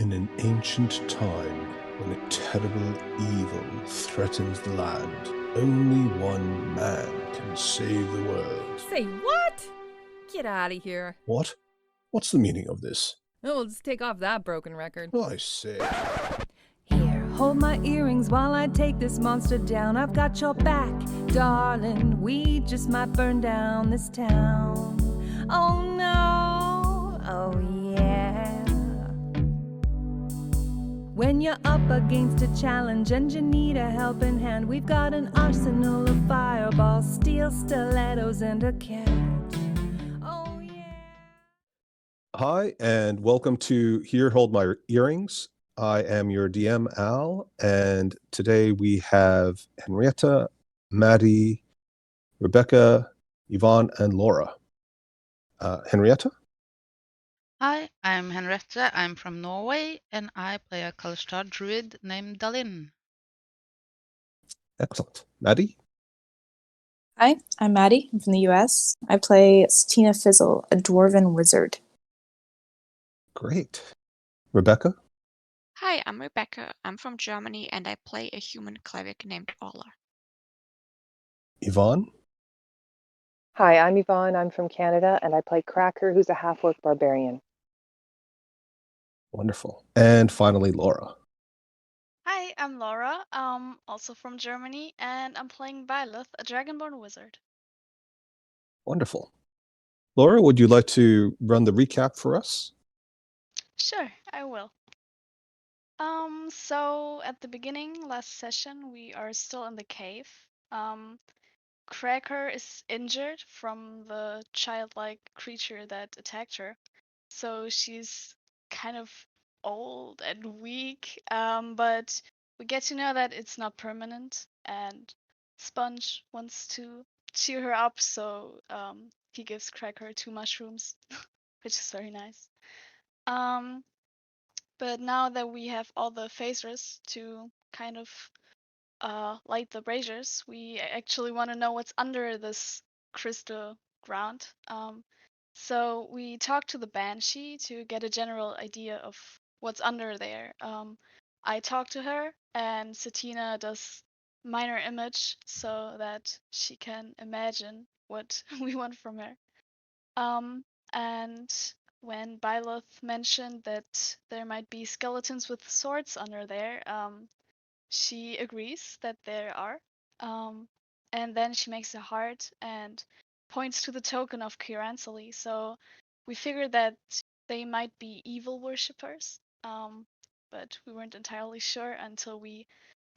In an ancient time, when a terrible evil threatens the land, only one man can save the world. Say what? Get out of here. What? What's the meaning of this? Oh, we'll just take off that broken record. I say. Here, hold my earrings while I take this monster down. I've got your back, darling. We just might burn down this town. Oh no, oh yeah. When you're up against a challenge and you need a helping hand, we've got an arsenal of fireballs, steel stilettos, and a cat. Oh yeah. Hi, and welcome to Here Hold My Earrings. I am your DM, Al, and today we have Henrietta, Maddie, Rebecca, Yvonne, and Laura. Henrietta? Hi, I'm Henriette. I'm from Norway, and I play a Kalstad druid named Dalin. Excellent. Maddie? Hi, I'm Maddie. I'm from the US. I play Satina Fizzle, a dwarven wizard. Great. Rebecca? Hi, I'm Rebecca. I'm from Germany and I play a human cleric named Orla. Yvonne? Hi, I'm Yvonne. I'm from Canada, and I play Cracker, who's a half-orc barbarian. Wonderful. And finally, Laura. Hi, I'm Laura, also from Germany, and I'm playing Byleth, a Dragonborn wizard. Wonderful. Laura, would you like to run the recap for us? Sure, I will. So at the beginning, last session, we are still in the cave. Cracker is injured from the childlike creature that attacked her. So she's kind of old and weak, but we get to know that it's not permanent, and Sponge wants to cheer her up, so he gives Cracker 2 mushrooms, which is very nice. But now that we have all the phasers to kind of light the braziers, we actually want to know what's under this crystal ground. So we talked to the Banshee to get a general idea of what's under there. I talked to her, and Satina does minor image so that she can imagine what we want from her. And when Byleth mentioned that there might be skeletons with swords under there, she agrees that there are. And then she makes a heart and points to the token of Kiransali. So we figured that they might be evil worshippers, but we weren't entirely sure until we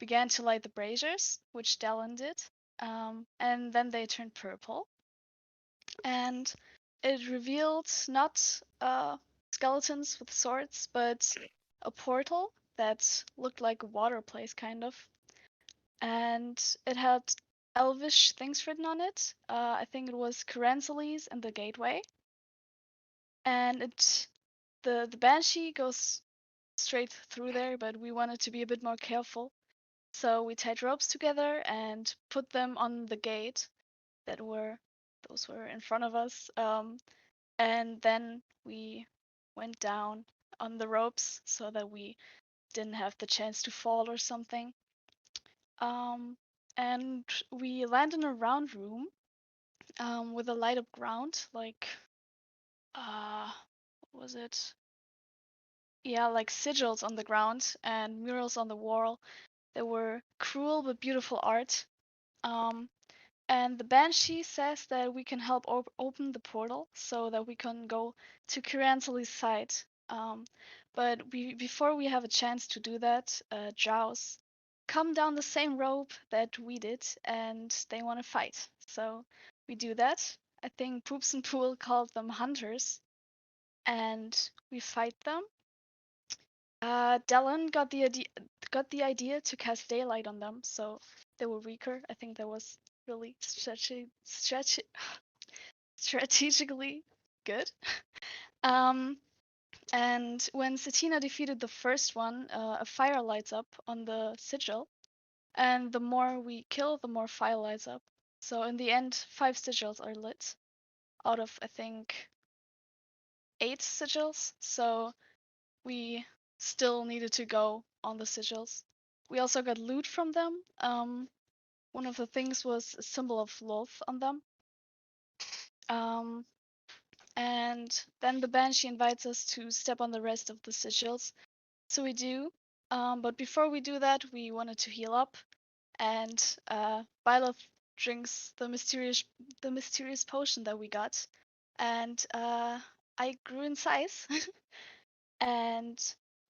began to light the braziers, which Dallin did. And then they turned purple. And it revealed not skeletons with swords, but a portal that looked like a water place, kind of. And it had elvish things written on it. I think it was Karansali's and the gateway. And the Banshee goes straight through there, but we wanted to be a bit more careful. So we tied ropes together and put them on the gate those were in front of us. And then we went down on the ropes so that we didn't have the chance to fall or something. And we land in a round room with a light up ground, like, what was it? Yeah, like sigils on the ground and murals on the wall. There were cruel but beautiful art. And the Banshee says that we can help open the portal so that we can go to Kiransali's site. But before we have a chance to do that, Jaws come down the same rope that we did, and they want to fight. So we do that. I think Poops and Pool called them hunters, and we fight them. Dallin got the idea to cast daylight on them, so they were weaker. I think that was really strategically good. And when Satina defeated the first one, a fire lights up on the sigil, and the more we kill, the more fire lights up. So in the end, 5 sigils are lit out of, I think, 8 sigils. So we still needed to go on the sigils. We also got loot from them. One of the things was a symbol of Loth on them. And then the Banshee invites us to step on the rest of the sigils. So we do. But before we do that, we wanted to heal up. And Byleth drinks the mysterious potion that we got. And I grew in size. And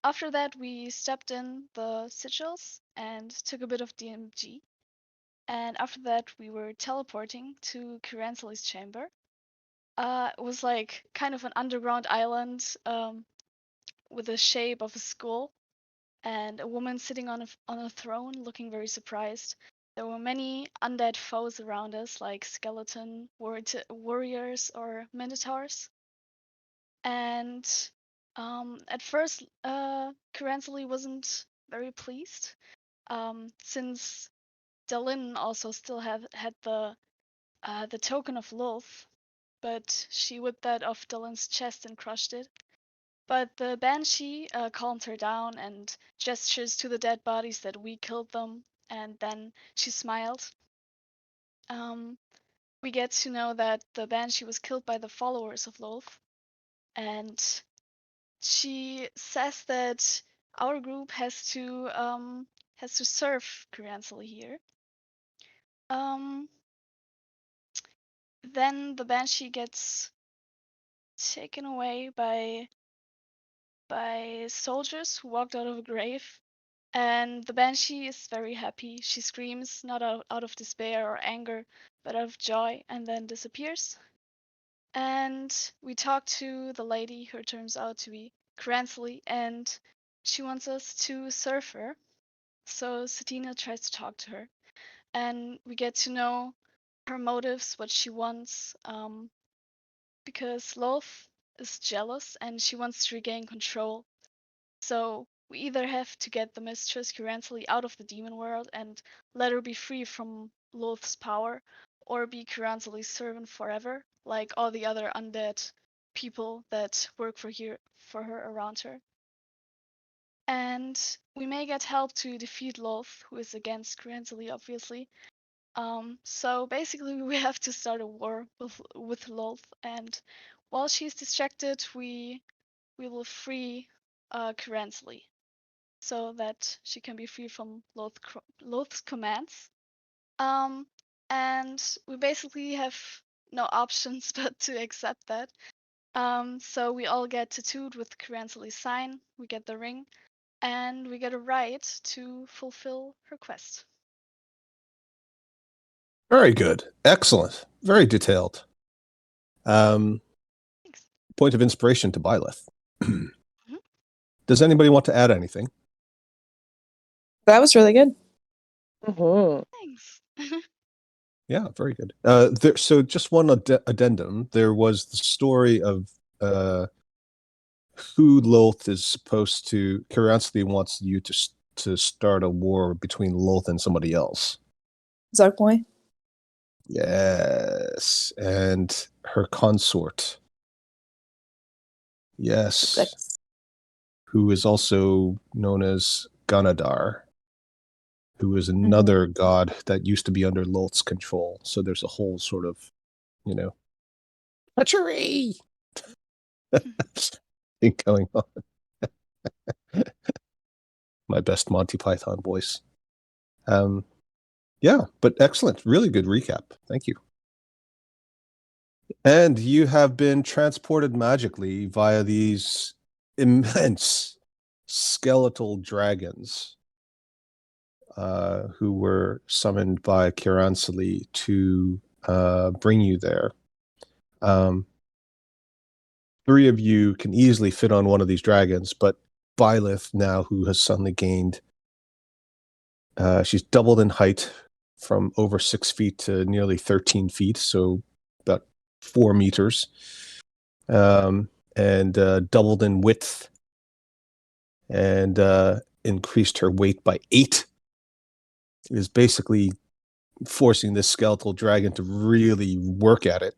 after that, we stepped in the sigils and took a bit of DMG. And after that, we were teleporting to Kiransali's chamber. It was like kind of an underground island with the shape of a skull and a woman sitting on a throne looking very surprised. There were many undead foes around us, like skeleton warriors or minotaurs. And at first, Kiransali wasn't very pleased, since Dalin also still had the token of Loth, but she whipped that off Dalin's chest and crushed it. But the Banshee calmed her down and gestures to the dead bodies that we killed them, and then she smiled. We get to know that the Banshee was killed by the followers of Loth, and she says that our group has to serve Kiransali here. Then the Banshee gets taken away by soldiers who walked out of a grave, and the Banshee is very happy. She screams, not out of despair or anger, but out of joy, and then disappears. And we talk to the lady who turns out to be Kiransali, and she wants us to serve her. So Satina tries to talk to her, and we get to know her motives, what she wants, because Loth is jealous and she wants to regain control. So we either have to get the Mistress Kiransali out of the demon world and let her be free from Loth's power, or be Kiransali's servant forever, like all the other undead people that work for her around her. And we may get help to defeat Loth, who is against Kiransali, obviously. So basically, we have to start a war with Loth, and while she's distracted, we will free Kiransali, so that she can be free from Loth's commands. And we basically have no options but to accept that. So we all get tattooed with Kiransali's sign, we get the ring, and we get a right to fulfill her quest. Very good. Excellent. Very detailed. Thanks. Point of inspiration to Byleth. Does anybody want to add anything? That was really good. Thanks. Yeah, very good. So just one addendum. There was the story of who Loth is supposed to. Kiransali wants you to start a war between Loth and somebody else. Zarkmoy? Yes, and her consort. Yes, That's who is also known as Ganadar, who is another god that used to be under Loth's control. So there's a whole sort of, treachery thing going on. My best Monty Python voice. Yeah, but excellent. Really good recap. Thank you. And you have been transported magically via these immense skeletal dragons who were summoned by Kiransali to bring you there. 3 of you can easily fit on one of these dragons, but Byleth now, who has suddenly gained, she's doubled in height from over 6 feet to nearly 13 feet, so about 4 meters, and doubled in width, and increased her weight by 8. It is basically forcing this skeletal dragon to really work at it.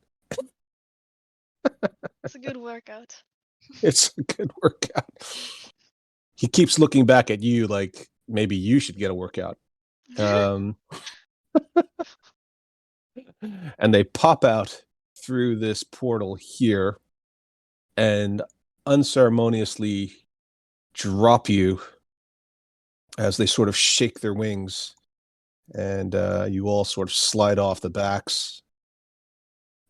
It's a good workout. It's a good workout. he keeps looking back at you like maybe you should get a workout. And they pop out through this portal here and unceremoniously drop you as they sort of shake their wings, and you all sort of slide off the backs.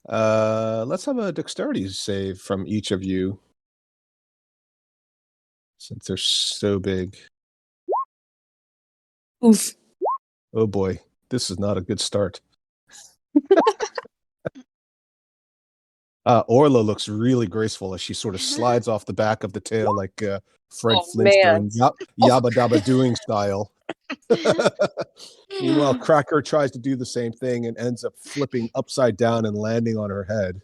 Let's have a dexterity save from each of you, since they're so big. Oof. Oh boy, this is not a good start. Orla looks really graceful as she sort of slides off the back of the tail like Fred Oh, Flintstone man. Yabba Dabba Doing style. Meanwhile, Cracker tries to do the same thing and ends up flipping upside down and landing on her head.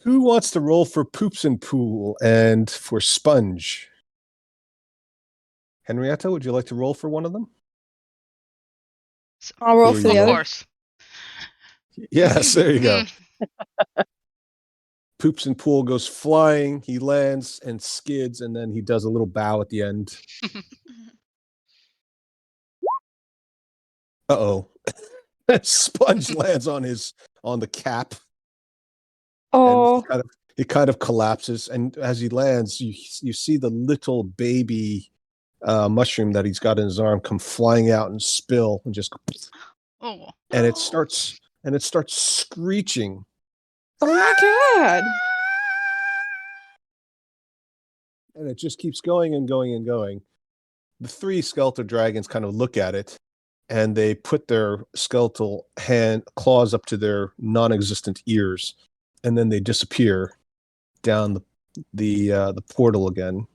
Who wants to roll for Poops and Pool and for Sponge? Henrietta, would you like to roll for one of them? I'll roll Who for are the you Of other. course. Yes, there you go. Mm. Poops and Pool goes flying. He lands and skids, and then he does a little bow at the end. Uh-oh. Sponge lands on the cap, and Oh, he kind of collapses. And as he lands, you see the little baby mushroom that he's got in his arm come flying out and spill and just, Oh. and it No. starts screeching. oh my god. And it just keeps going and going and going. The three skeletal dragons kind of look at it, and they put their skeletal claws up to their non-existent ears, and then they disappear down the portal again.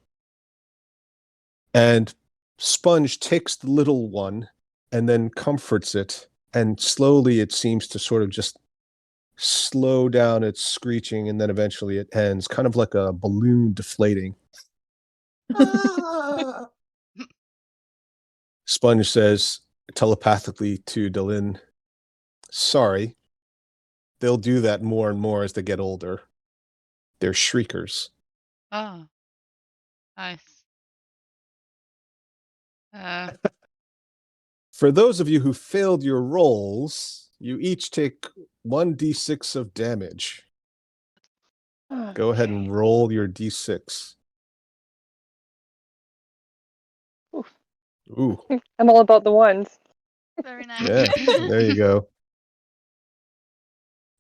And Sponge takes the little one and then comforts it, and slowly it seems to sort of just slow down its screeching, and then eventually it ends, kind of like a balloon deflating. Sponge says telepathically to Delin, "Sorry, they'll do that more and more as they get older. They're shriekers." Oh. Nice. For those of you who failed your rolls, you each take 1d6 of damage. Go ahead and roll your d6. Oof. Ooh, I'm all about the ones. Very nice. yeah, there you go.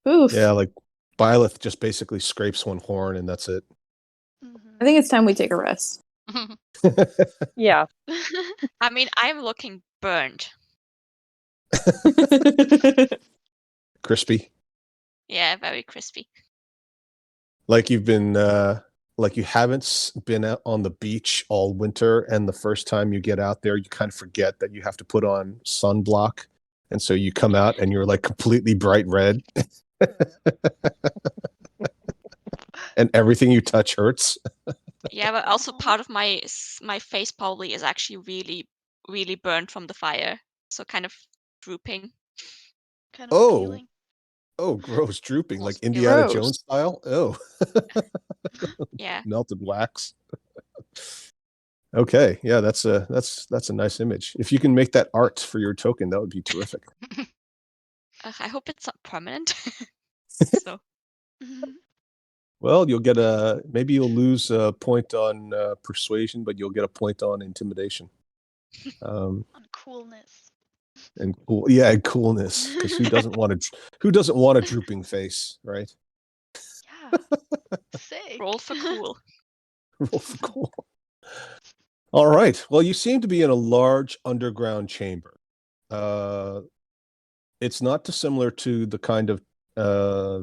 Oof. Yeah, like Byleth just basically scrapes one horn and that's it. I think it's time we take a rest. Yeah. I mean, I'm looking burned. Crispy. Yeah, very crispy. Like you've been like you haven't been out on the beach all winter, and the first time you get out there you kind of forget that you have to put on sunblock, and so you come out and you're like completely bright red. And everything you touch hurts. Yeah, but also part of my face probably is actually really, really burned from the fire, so kind of drooping. Kind of Oh. peeling. Oh, gross, drooping, like Gross. Indiana Gross. Jones style. Oh. Yeah. Melted wax. Okay, yeah, that's a nice image. If you can make that art for your token, that would be terrific. I hope it's not permanent. So Well, you'll get maybe you'll lose a point on persuasion, but you'll get a point on intimidation. On coolness. And coolness, because who doesn't want a drooping face, right? Yeah. Sick. roll for cool. Roll for cool. All right. Well, you seem to be in a large underground chamber. It's not dissimilar to the kind of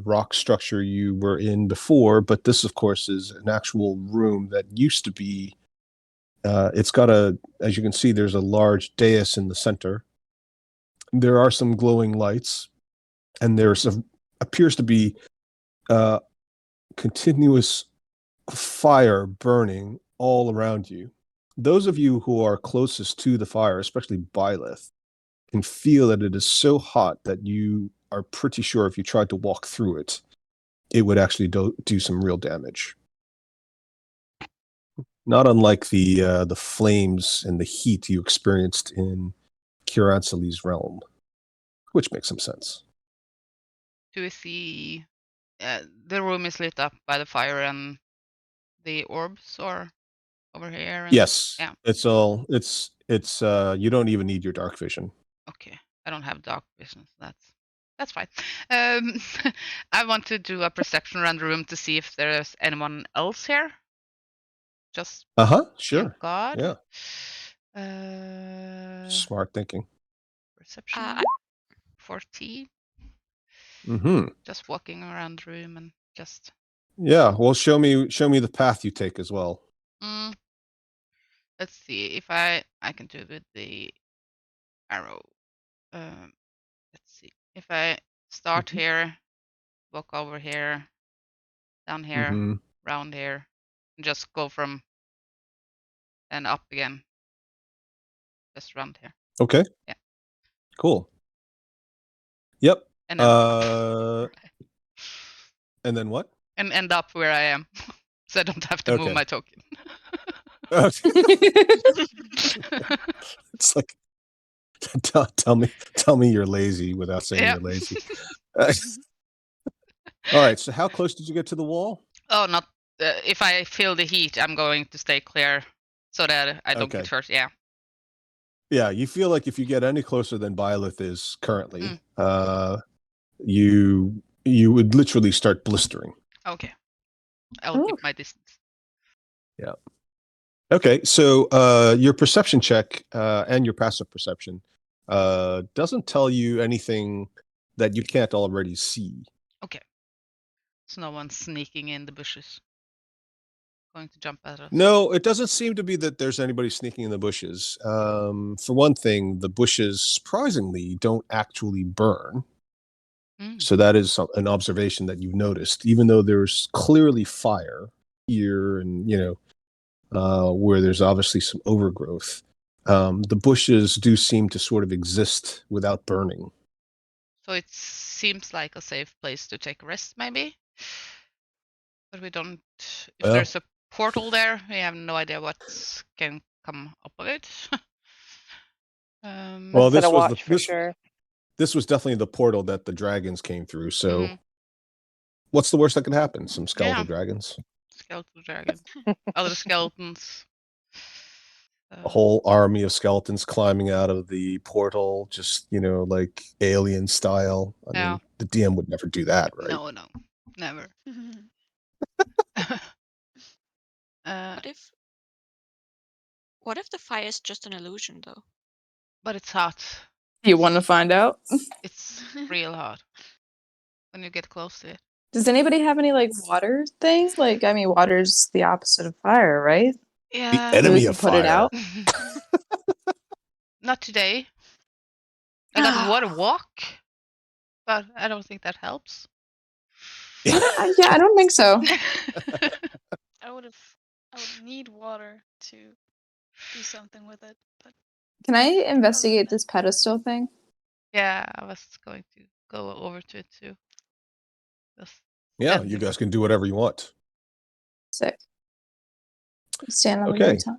rock structure you were in before, but this, of course, is an actual room that used to be. It's got as you can see, there's a large dais in the center. There are some glowing lights, and appears to be continuous fire burning all around you. Those of you who are closest to the fire, especially Byleth, can feel that it is so hot that you are pretty sure if you tried to walk through it, it would actually do some real damage. Not unlike the flames and the heat you experienced in Kiransali's realm, which makes some sense. Do we see the room is lit up by the fire and the orbs, or over here? And, Yes, Yeah. it's all it's you don't even need your dark vision. Okay. I don't have dark vision. So that's fine. I want to do a perception around the room to see if there's anyone else here. Just Sure. God. Yeah. Smart Smart thinking. perception. I- 14. Mm-hmm. Just walking around the room and just. Yeah. Well, show me the path you take as well. Let's see if I can do it with the arrow. Let's see if I start Mhm. here, walk over here, down here, Mhm. round here, and just go from and up again. Just round here. Okay. Yeah. Cool. Yep. And then And then what? and end up where I am, so I don't have to move Okay. my token. It's like tell me you're lazy without saying Yeah. you're lazy. All right. So how close did you get to the wall? Oh, not if I feel the heat, I'm going to stay clear so that I don't Okay. get hurt. Yeah. Yeah, you feel like if you get any closer than Byleth is currently, Mm. you would literally start blistering. Okay. I'll Ooh. keep my distance. Okay, so your perception check and your passive perception doesn't tell you anything that you can't already see. So no one's sneaking in the bushes. Going to jump at us. No, it doesn't seem to be that there's anybody sneaking in the bushes. For one thing, the bushes surprisingly don't actually burn. So that is an observation that you've noticed, even though there's clearly fire here and, where there's obviously some overgrowth. The bushes do seem to sort of exist without burning. So it seems like a safe place to take a rest, maybe. But we don't. If Well- there's a portal there, we have no idea what can come up of it. Well, Set this a was watch for sure. This was definitely the portal that the dragons came through. So Mhm. what's the worst that could happen? Some skeletal Yeah. dragons? Skeletal dragons, other skeletons. A whole army of skeletons climbing out of the portal, just, like alien style. I Yeah. mean, the DM would never do that, right? No, never. What if the fire is just an illusion, though? But it's hot. You want to find out? It's real hot when you get close to it. Does anybody have any like water things? Like, I mean, water's the opposite of fire, right? Yeah. The enemy we of can put it fire. out? Not today. I got water walk, but I don't think that helps. Yeah, I don't think so. I would need water to do something with it, but Can I investigate this pedestal thing? Yeah, I was going to go over to it too. Just Yeah, And- you guys can do whatever you want. Sick. Stand on the Okay. very top.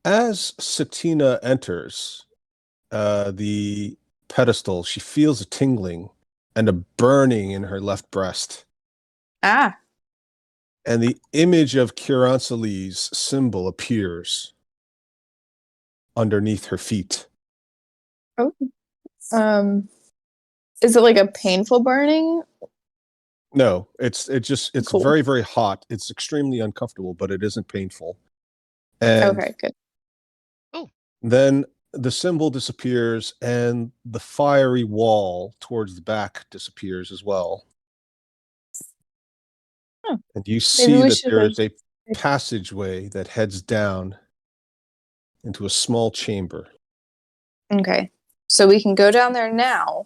As Satina enters the pedestal, she feels a tingling and a burning in her left breast. Ah, And the image of Kiransali's symbol appears underneath her feet. is it like a painful burning? No, it's Cool. very, very hot. It's extremely uncomfortable, but it isn't painful. And Okay, good. then the symbol disappears and the fiery wall towards the back disappears as well. Huh. And you see we that should there have- is a passageway that heads down into a small chamber. Okay, so we can go down there now,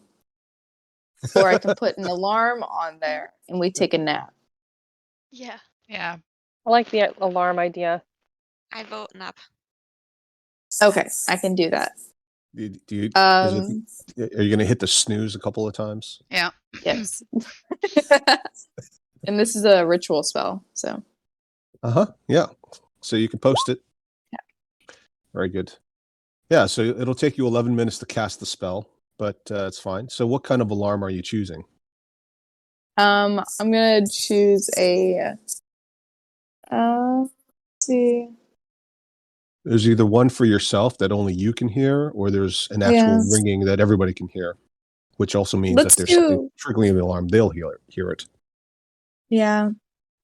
or I can put an alarm on there and we take a nap. yeah. Yeah. I like the alarm idea. I vote nap. Okay, I can do that. Do you, Um, are you going to hit the snooze a couple of times? Yeah. yes. And this is a ritual spell, so Yeah. So you can post it. Yeah. Very good. Yeah, so it'll take you 11 minutes to cast the spell, but it's fine. So what kind of alarm are you choosing? I'm gonna choose a. Let's see. There's either one for yourself that only you can hear, or there's an actual Yeah. ringing that everybody can hear, which also means Let's that there's something do. triggering in the alarm. They'll hear it. Yeah.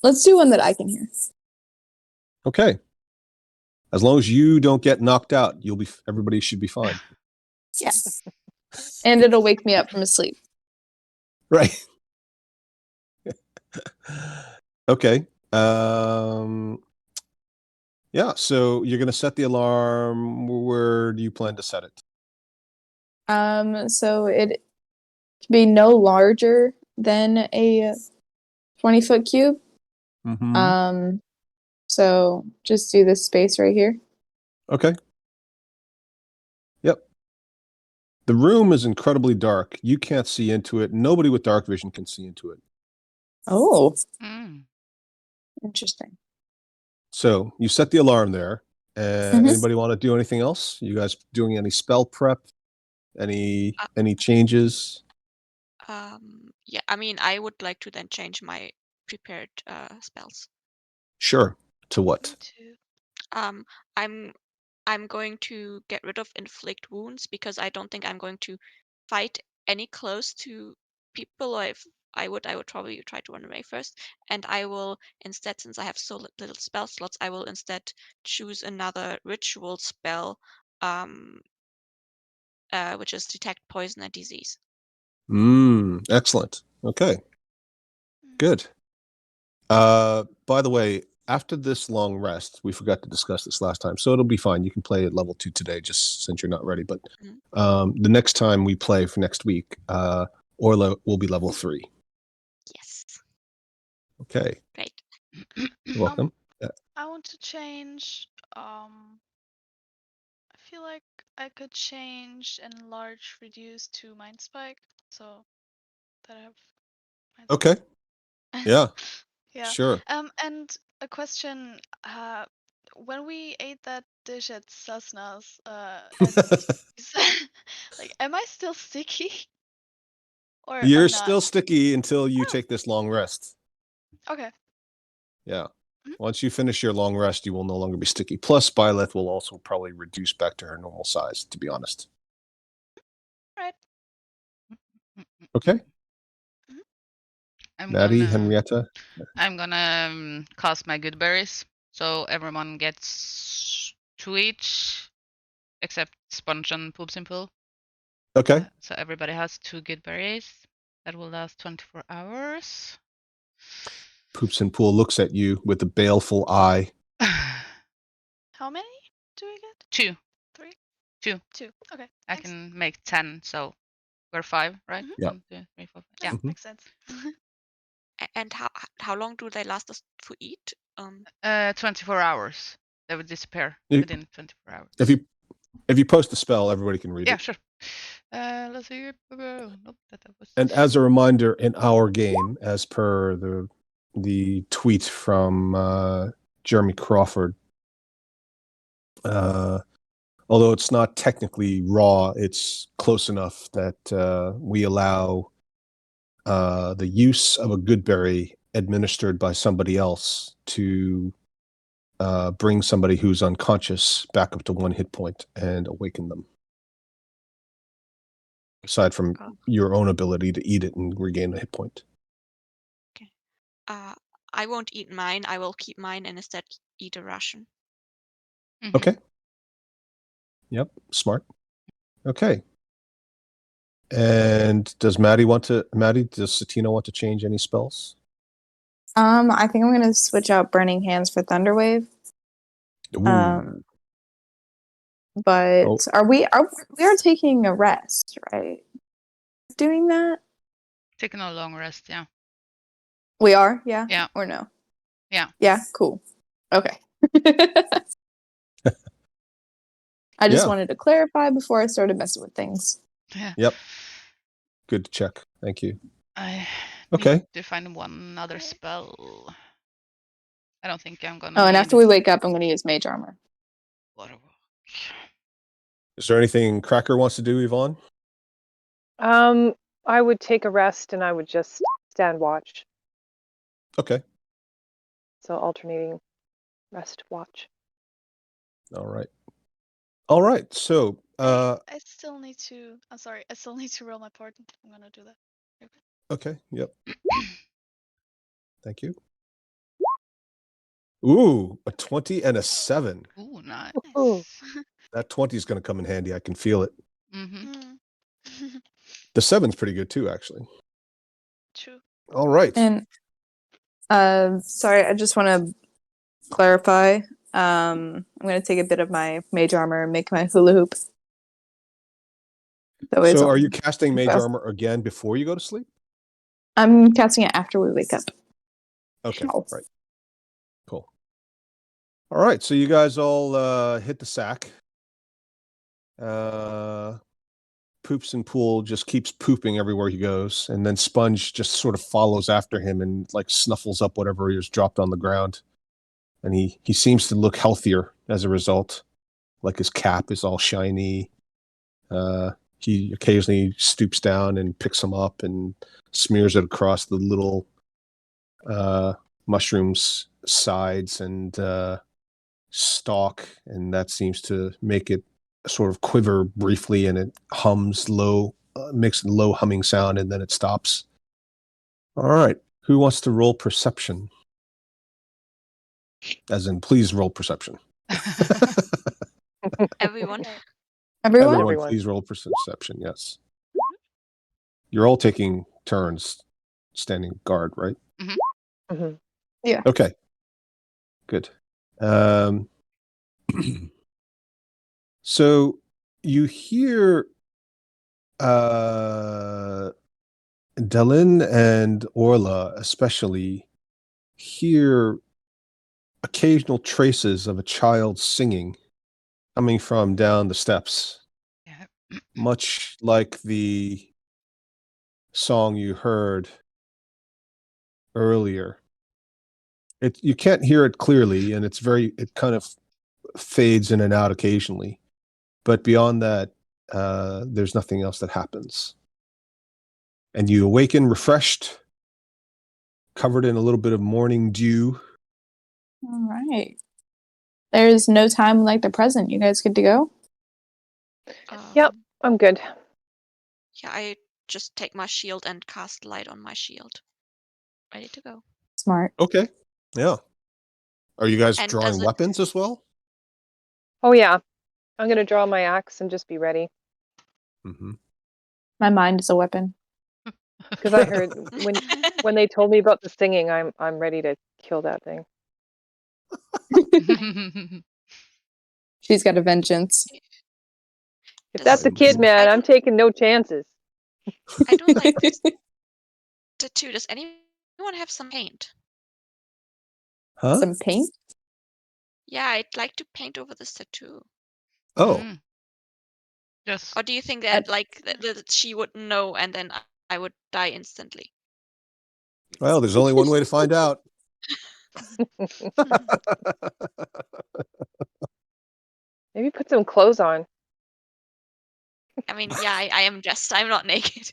Let's do one that I can hear. Okay. As long as you don't get knocked out, everybody should be fine. Yeah. And it'll wake me up from sleep. Right. Okay. Yeah, so you're going to set the alarm. Where do you plan to set it? So it can be no larger than a 20-foot cube. Mhm. So just do this space right here. Okay. Yep. The room is incredibly dark. You can't see into it. Nobody with dark vision can see into it. Oh, Mm. interesting. So you set the alarm there. Mhm. Anybody want to do anything else? You guys doing any spell prep? Any Uh, changes? Yeah, I mean, I would like to then change my prepared spells. Sure. To Me what? too. Um, I'm going to get rid of inflict wounds because I don't think I'm going to fight any close to people. Or if I would probably try to run away first. And I will instead, since I have so little spell slots, I will instead choose another ritual spell, which is detect poison and disease. Excellent. Okay. Mm. Good. By the way, after this long rest, we forgot to discuss this last time, so it'll be fine. You can play at level 2 today, just since you're not ready. But the next time we play for next week, Orla will be level 3. Yes. Okay. Great. You're welcome. I want to change. I feel like I could change enlarge reduce to mind spike, so that I have. Mind Okay. Spike. Yeah. Yeah. Sure. And a question. When we ate that dish at Sasna's, and like, am I still sticky? Or You're not? still sticky until you Oh. take this long rest. Okay. Yeah. Mhm. Once you finish your long rest, you will no longer be sticky. Plus, Byleth will also probably reduce back to her normal size, to be honest. Right. Okay. I'm Maddie, gonna Henrietta. I'm gonna cast my good berries, so everyone gets 2 each, except Sponge and Poops and Pool. Okay. So everybody has 2 good berries. That will last 24 hours. Poops and Pool looks at you with a baleful eye. How many do we get? 2. 3? 2. 2. Okay. I Thanks. can make 10, so we're 5, right? Mhm. Yeah. 1, 2, 3, 4, 5. Yeah, Yeah. Mhm. makes sense. And how long do they last us to eat? 24 hours. They would disappear If- within 24 hours. If you post a spell, everybody can read Yeah, it. sure. Let's see. Nope, that was. And as a reminder, in our game, as per the tweet from Jeremy Crawford, although it's not technically raw, it's close enough that we allow the use of a good berry administered by somebody else to bring somebody who's unconscious back up to 1 hit point and awaken them. Aside from your own ability to eat it and regain a hit point. I won't eat mine. I will keep mine and instead eat a ration. Mhm. Okay. Yep. Smart. Okay. And does Satina want to change any spells? I think I'm gonna switch out Burning Hands for Thunderwave. Ooh. But Oh. we are taking a rest, right? Doing that? Taking a long rest, yeah. We are, yeah? Yeah. Or no? Yeah. Yeah, cool. Okay. I just Yeah. wanted to clarify before I started messing with things. Yeah. Yep. Good to check. Thank you. I Okay. need to find one other spell. I don't think I'm gonna. Oh, and be after in we wake up, I'm going to use mage armor. water walk. Is there anything Cracker wants to do, Yvonne? I would take a rest and I would just stand watch. Okay. So alternating rest watch. All right. All right. So, I still need to. I'm sorry. I still need to roll my portent. I'm gonna do that. okay. Yep. Thank you. Ooh, a 20 and a 7. Ooh, nice. Ooh. That 20 is going to come in handy. I can feel it. Mm-hmm. Mm. The 7's pretty good too, actually. True. All right. And sorry, I just want to clarify. I'm going to take a bit of my mage armor and make my hula hoop. That way it's So, all- are you casting Mage fast. Armor again before you go to sleep? I'm casting it after we wake up. Okay. Ow. Right. Cool. All right. So, you guys all hit the sack. Poops and Pool just keeps pooping everywhere he goes, and then Sponge just sort of follows after him and like snuffles up whatever he has dropped on the ground. And he seems to look healthier as a result. Like his cap is all shiny. He occasionally stoops down and picks them up and smears it across the little mushroom's sides and stalk, and that seems to make it sort of quiver briefly, and it hums low, makes a low humming sound, and then it stops. All right. Who wants to roll perception? As in, please roll perception. Everyone. Okay. Everyone? Everyone. Please roll perception. Yes. You're all taking turns standing guard, right? Mhm. Okay. Good. So you hear Delin and Orla especially hear occasional traces of a child singing coming from down the steps, Yeah. much like the song you heard earlier. You can't hear it clearly, and it kind of fades in and out occasionally. But beyond that, there's nothing else that happens. And you awaken refreshed, covered in a little bit of morning dew. All right. There's no time like the present. You guys good to go? Yep. I'm good. Yeah, I just take my shield and cast light on my shield. Ready to go. Smart. Okay. Yeah. Are you guys And drawing does it- weapons as well? Oh yeah. I'm gonna draw my axe and just be ready. Mm-hmm. My mind is a weapon. Because I heard when they told me about the singing, I'm ready to kill that thing. She's got a vengeance. If Does- that's a kid, man, I'm taking no chances. I don't like this tattoo. Does anyone have some paint? Huh? Some paint? Yeah, I'd like to paint over this tattoo. Oh, Mm. Just Or do you think that that she would know and then I would die instantly? well, there's only one way to find out. Maybe put some clothes on. I mean, yeah, I am dressed. I'm not naked.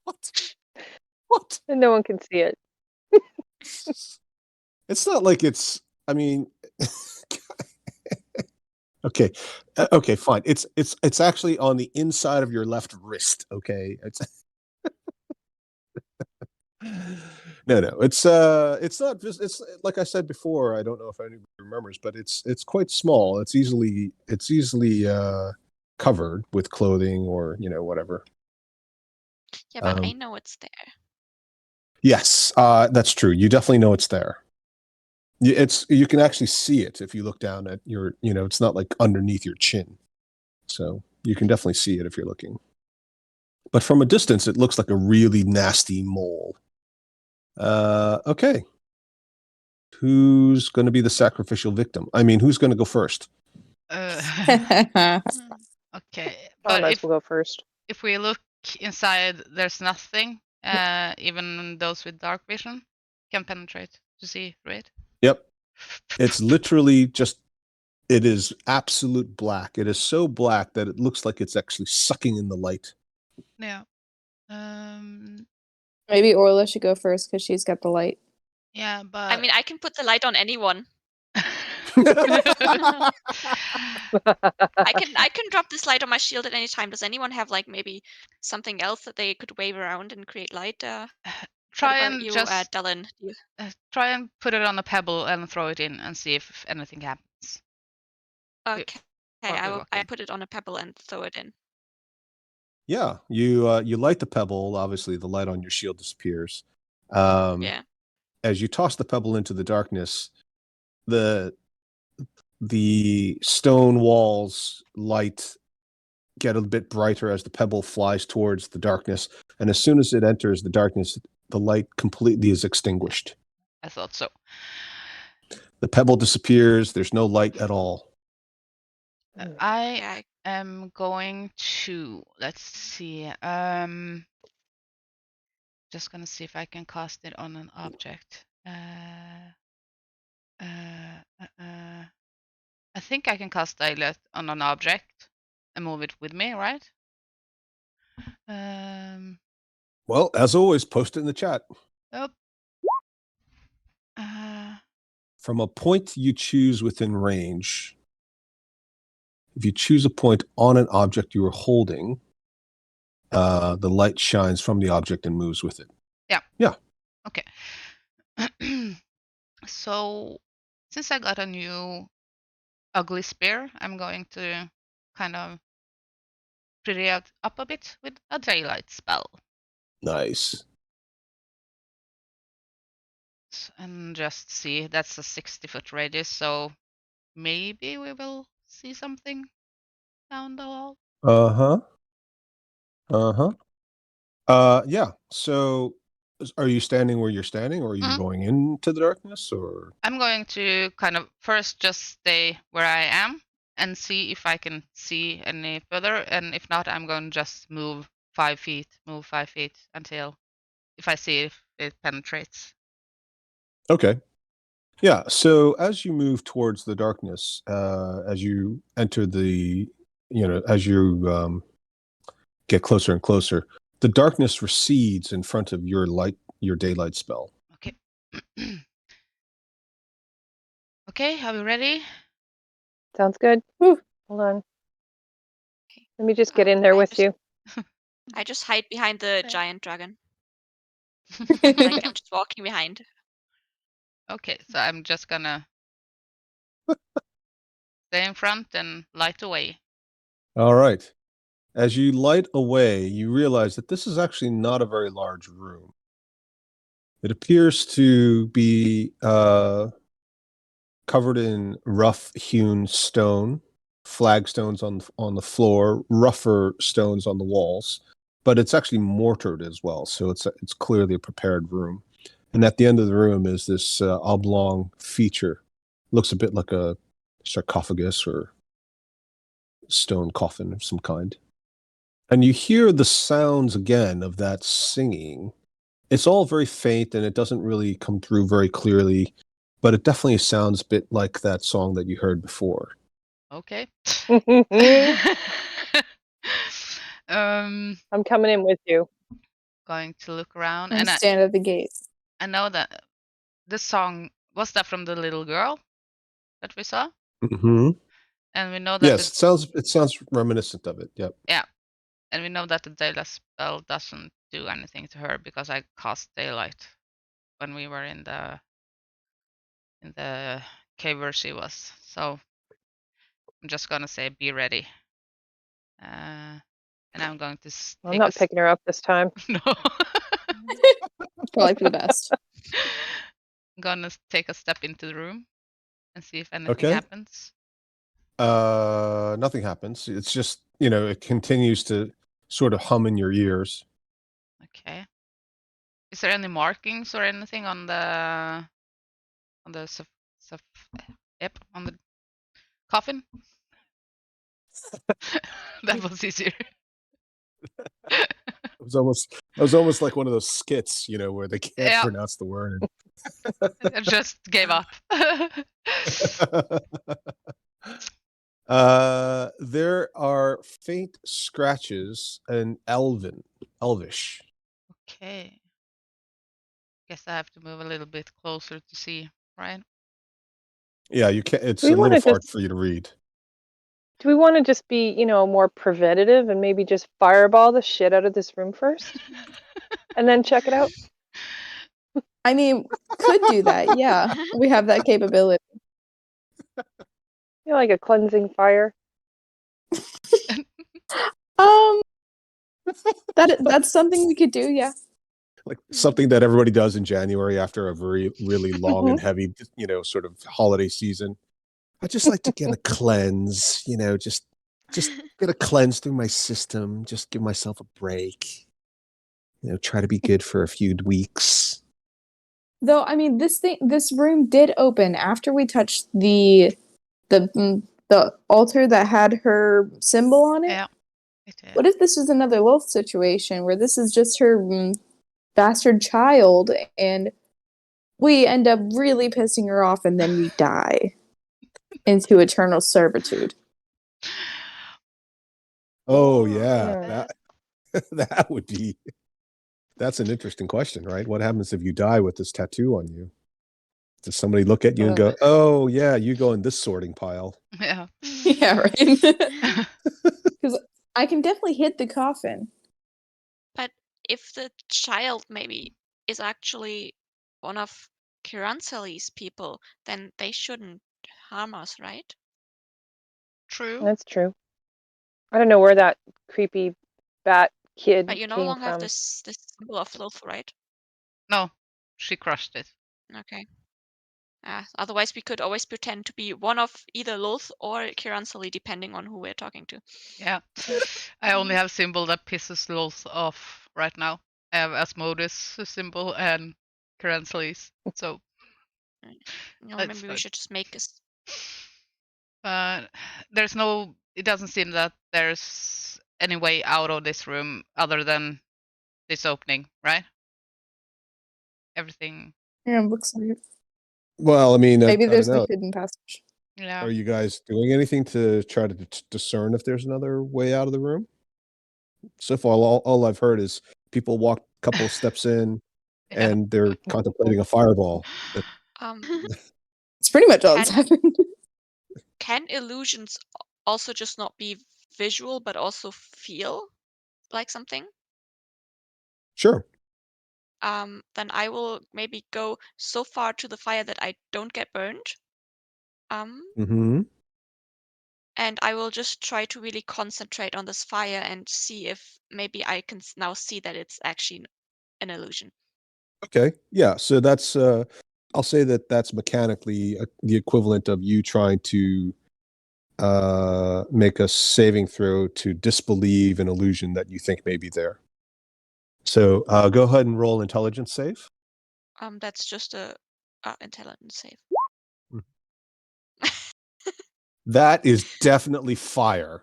What? What? And no one can see it. It's not like it's. I mean, okay, okay, fine. It's actually on the inside of your left wrist. Okay, it's. No, it's not. It's like I said before. I don't know if anybody remembers, but it's quite small. It's easily covered with clothing or whatever. Yeah, but I know it's there. Yes, that's true. You definitely know it's there. You can actually see it if you look down at your. It's not like underneath your chin, so you can definitely see it if you're looking. But from a distance, it looks like a really nasty mole. Okay. Who's going to be the sacrificial victim? I mean, who's going to go first? okay, I but might as well go first. if we look inside, there's nothing. Even those with dark vision can penetrate to see, right? Yep. It's literally just, it is absolute black. It is so black that it looks like it's actually sucking in the light. Yeah. Maybe Orla should go first because she's got the light. Yeah, but I mean, I can put the light on anyone. I I can drop this light on my shield at any time. Does anyone have like maybe something else that they could wave around and create light? What try about and you, just Dylan? try and put it on a pebble and throw it in and see if anything happens. Okay, Or I we will. walk I in. put it on a pebble and throw it in. Yeah, you light the pebble. Obviously, the light on your shield disappears. Yeah. As you toss the pebble into the darkness, the stone walls light get a bit brighter as the pebble flies towards the darkness, and as soon as it enters the darkness, the light completely is extinguished. I thought so. The pebble disappears. There's no light at all. I Yeah. am going to, let's see, just gonna see if I can cast it on an object. I think I can cast Dilate on an object and move it with me, right? Well, as always, post it in the chat. Oh. From a point you choose within range, if you choose a point on an object you are holding, the light shines from the object and moves with it. Yeah. Yeah. Okay. So, since I got a new ugly spear, I'm going to kind of pretty it up a bit with a daylight spell. Nice. And just see, that's a 60-foot radius, so maybe we will see something down the wall. Yeah. So are you standing where you're standing, or are you going into the darkness, or? I'm going to kind of first just stay where I am and see if I can see any further, and if not, I'm going to just move 5 feet until if I see if it penetrates. Okay. Yeah. So as you move towards the darkness, as you enter the, as you get closer and closer, the darkness recedes in front of your daylight spell. Okay. Okay, are we ready? Sounds good. Whew. Hold on. Let me just get in there with you. I just hide behind the Fair. giant dragon. Like I'm just walking behind. Okay, so I'm just gonna stay in front and light away. All right. As you light away, you realize that this is actually not a very large room. It appears to be covered in rough-hewn stone, flagstones on the floor, rougher stones on the walls, but it's actually mortared as well, so it's clearly a prepared room. And at the end of the room is this oblong feature. Looks a bit like a sarcophagus or stone coffin of some kind. And you hear the sounds again of that singing. It's all very faint and it doesn't really come through very clearly, but it definitely sounds a bit like that song that you heard before. Okay. I'm coming in with you. Going to look around, And and stand at the gate. I know that this song was that from the little girl that we saw, Mm-hmm. and we know that Yes, it sounds reminiscent of it. Yep. and we know that the daylight spell doesn't do anything to her because I cast daylight when we were in the cave where she was. So I'm just gonna say, be ready. And I'm going to I'm not picking her up this time. No. Probably for the best. I'm gonna take a step into the room and see if anything Okay. happens. Nothing happens. It's just, it continues to sort of hum in your ears. Okay. Is there any markings or anything on the on the coffin? That was easier. It was almost like one of those skits, where they can't Yeah. pronounce the word. I just gave up. There are faint scratches and elvish. Okay. Guess I have to move a little bit closer to see, right? Yeah, you can't. It's We a little wanna far just for you to read. Do we want to just be, more preventative and maybe just fireball the shit out of this room first and then check it out? I mean, could do that. Yeah, we have that capability. Like a cleansing fire. Um, that's something we could do. Yeah. Like something that everybody does in January after a really long and heavy, sort of holiday season. I just like to get a cleanse, just get a cleanse through my system, just give myself a break. Try to be good for a few weeks. Though I mean, this room did open after we touched the altar that had her symbol on it. Yeah. It is. What if this is another Lilith situation where this is just her bastard child, and we end up really pissing her off, and then we die into eternal servitude? Oh Or yeah, that would be. That's an interesting question, right? What happens if you die with this tattoo on you? Does somebody look at you and go, "Oh yeah, you go in this sorting pile"? Yeah. Yeah, right. Because I can definitely hit the coffin. But if the child maybe is actually one of Kiransali's people, then they shouldn't harm us, right? True. That's true. I don't know where that creepy bat kid But you no came longer have from. this symbol of Lilith, right? No, she crushed it. Okay. Otherwise, we could always pretend to be one of either Lilith or Kiransali, depending on who we're talking to. Yeah. I only have symbol that pisses Lulz off right now. I have Asmodeus symbol and Karansali's. So Maybe That's we fine. should just make this. But it doesn't seem that there's any way out of this room other than this opening, right? Everything. Yeah, looks like it. Well, I mean, Maybe I there's don't know. the hidden passage. Yeah. Are you guys doing anything to try to discern if there's another way out of the room? So far, all I've heard is people walk a couple of steps in, Yeah. and they're contemplating a fireball. It's pretty much all that's Can- happened. Can illusions also just not be visual, but also feel like something? Sure. Then I will maybe go so far to the fire that I don't get burned. Mm-hmm. And I will just try to really concentrate on this fire and see if maybe I can now see that it's actually an illusion. Okay. Yeah. So that's. I'll say that's mechanically the equivalent of you trying to make a saving throw to disbelieve an illusion that you think may be there. So go ahead and roll intelligence save. That's just a intelligence save. That is definitely fire.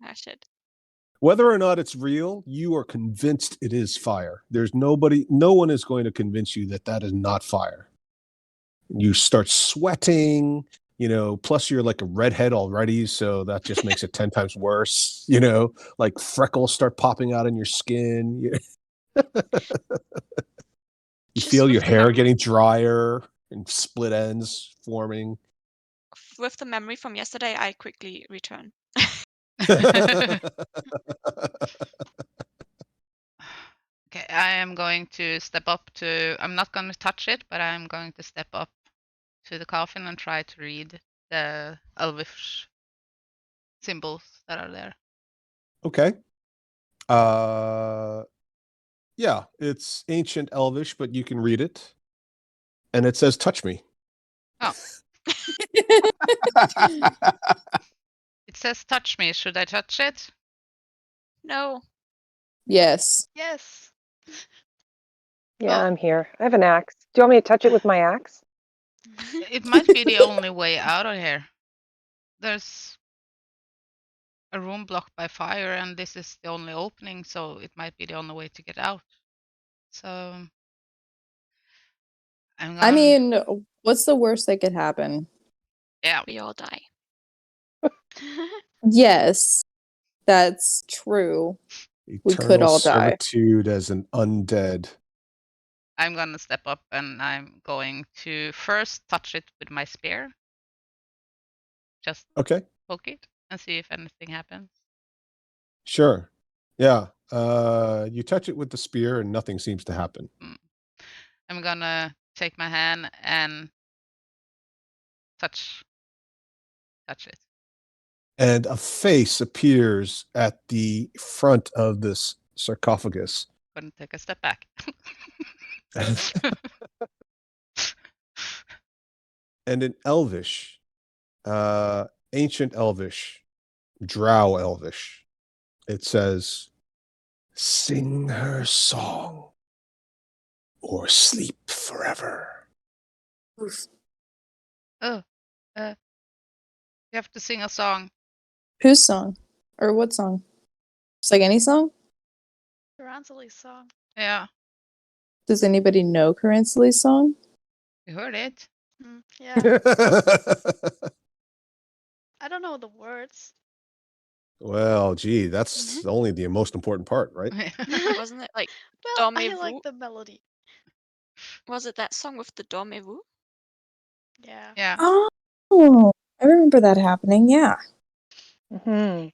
Ah, shit. Whether or not it's real, you are convinced it is fire. No one is going to convince you that that is not fire. You start sweating, plus you're like a redhead already, so that just makes it 10 times worse, like freckles start popping out in your skin. You Just feel with your the hair memory- getting drier and split ends forming. With the memory from yesterday, I quickly return. Okay, I am going to step up to. I'm not going to touch it, but I'm going to step up to the coffin and try to read the elvish symbols that are there. Okay. Yeah, it's ancient elvish, but you can read it. And it says touch me. Oh. It says touch me. Should I touch it? No. Yes. Yes. Yeah, Oh. I'm here. I have an axe. Do you want me to touch it with my axe? It might be the only way out of here. There's a room blocked by fire, and this is the only opening, so it might be the only way to get out. So I'm I gonna. mean, Um, I gonna. mean, what's the worst that could happen? Yeah. We all die. Yes, that's true. We could Eternal all die. servitude as an undead. I'm gonna step up and I'm going to first touch it with my spear. Just Okay, poke it and see if anything happens. sure. Yeah. You touch it with the spear and nothing seems to happen. I'm gonna take my hand and touch it. And a face appears at the front of this sarcophagus. Gonna take a step back. And in Elvish, ancient Elvish, Drow Elvish, it says, "Sing her song or sleep forever." Oh, you have to sing a song. Whose song? Or what song? Just like any song? Ransely's song. Yeah, Does anybody know Carancelli's song? you heard it. Yeah. I don't know the words. Well, gee, that's only the most important part, right? Wasn't it like Well, I Dormez-vous? like the melody. Was it that song with the Dormez-vous? Yeah. Yeah. Oh, I remember that happening. Yeah. mhm.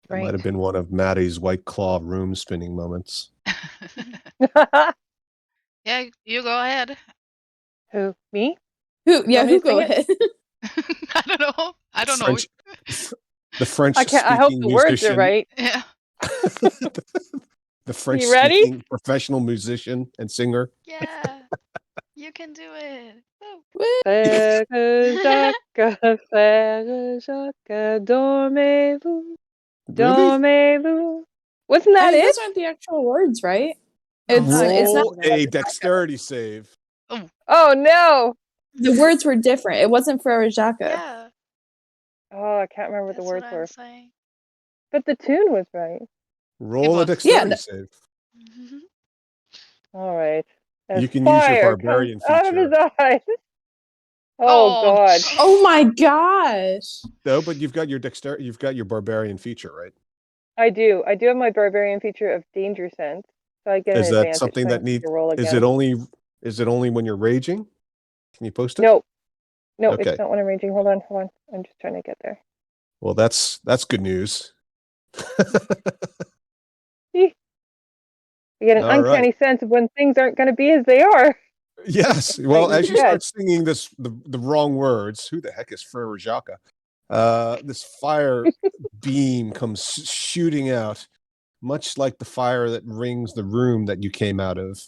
That might Right. have been one of Maddie's White Claw room spinning moments. Yeah, you go ahead. Who? Me? Who? Yeah. want me Who to sing go it? ahead? I don't know. I don't know. French, the French I can't. I hope speaking the words are musician, right. Yeah. the French You ready? speaking professional musician and singer. Yeah. You can do it. Woo. Frère Jacques, Frère Jacques, dormez-vous, Really? dormez-vous. Wasn't I that mean, it? those aren't the actual words, right? Oh, It's not. Roll a dexterity save. Oh no! The words were different. It wasn't Frere Jacques. Yeah. Oh, I can't remember what the That's words what I'm were. saying. But the tune was right. Roll a was. dexterity Yeah, save. All right. You As can use your fire barbarian comes out of his feature. eyes. Oh God. Oh my gosh. No, but you've got your dexterity. You've got your barbarian feature, right? I do. I do have my barbarian feature of danger sense, so I get Is an that advantage. something so I that have needs? to roll again. Is it only when you're raging? Can you post it? No, no, Okay. it's not when I'm raging. Hold on. I'm just trying to get there. Well, that's good news. I get an All right. uncanny sense of when things aren't going to be as they are. Yes. Well, as you Good. start singing the wrong words, who the heck is Frere Jacques? This fire beam comes shooting out, much like the fire that rings the room that you came out of.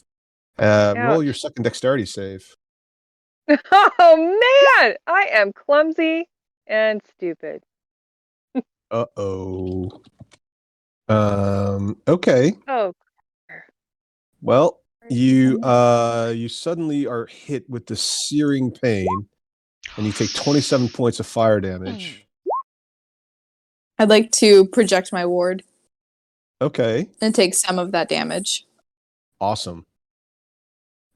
Roll Ouch. your second dexterity save. Oh man, I am clumsy and stupid. Uh-oh. Okay. Oh, Well, you suddenly are hit with the searing pain, and you take 27 points of fire damage. I'd like to project my ward Okay. and take some of that damage. Awesome.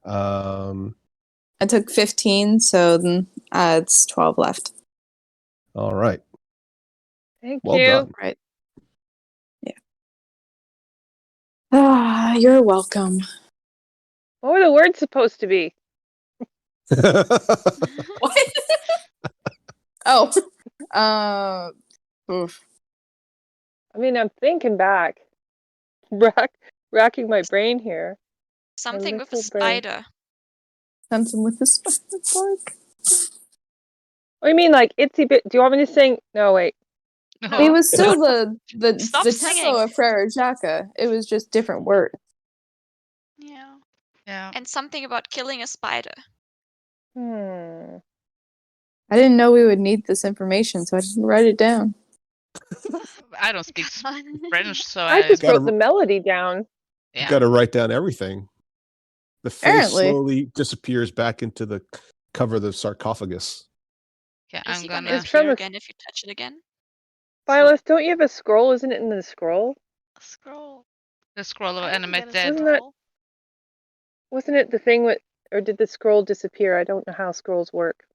I took 15, so then it's 12 left. All right. thank Well you. done. Right. Yeah. Ah, you're welcome. What were the words supposed to be? What? Oh. Oof. I mean, I'm thinking back, racking my brain here. Something with a little brain. spider. Something with the spider. Oh, you mean like itsy bit? Do you want me to sing? No, wait. No. It was still the Stop tempo singing. of Frere Jacques. It was just different words. Yeah. Yeah. And something about killing a spider. Hmm. I didn't know we would need this information, so I didn't write it down. I don't speak French, so I just Gotta- wrote the melody down. You yeah. got to write down everything. The face Apparently. slowly disappears back into the cover of the sarcophagus. Okay, Is I'm he gonna gonna. It's from appear the- again if you touch it again? Violet, don't you have a scroll? Isn't it in the scroll? A scroll. The scroll of I didn't animate get a dead. Wasn't that- scroll. Wasn't it the thing with, or did the scroll disappear? I don't know how scrolls work.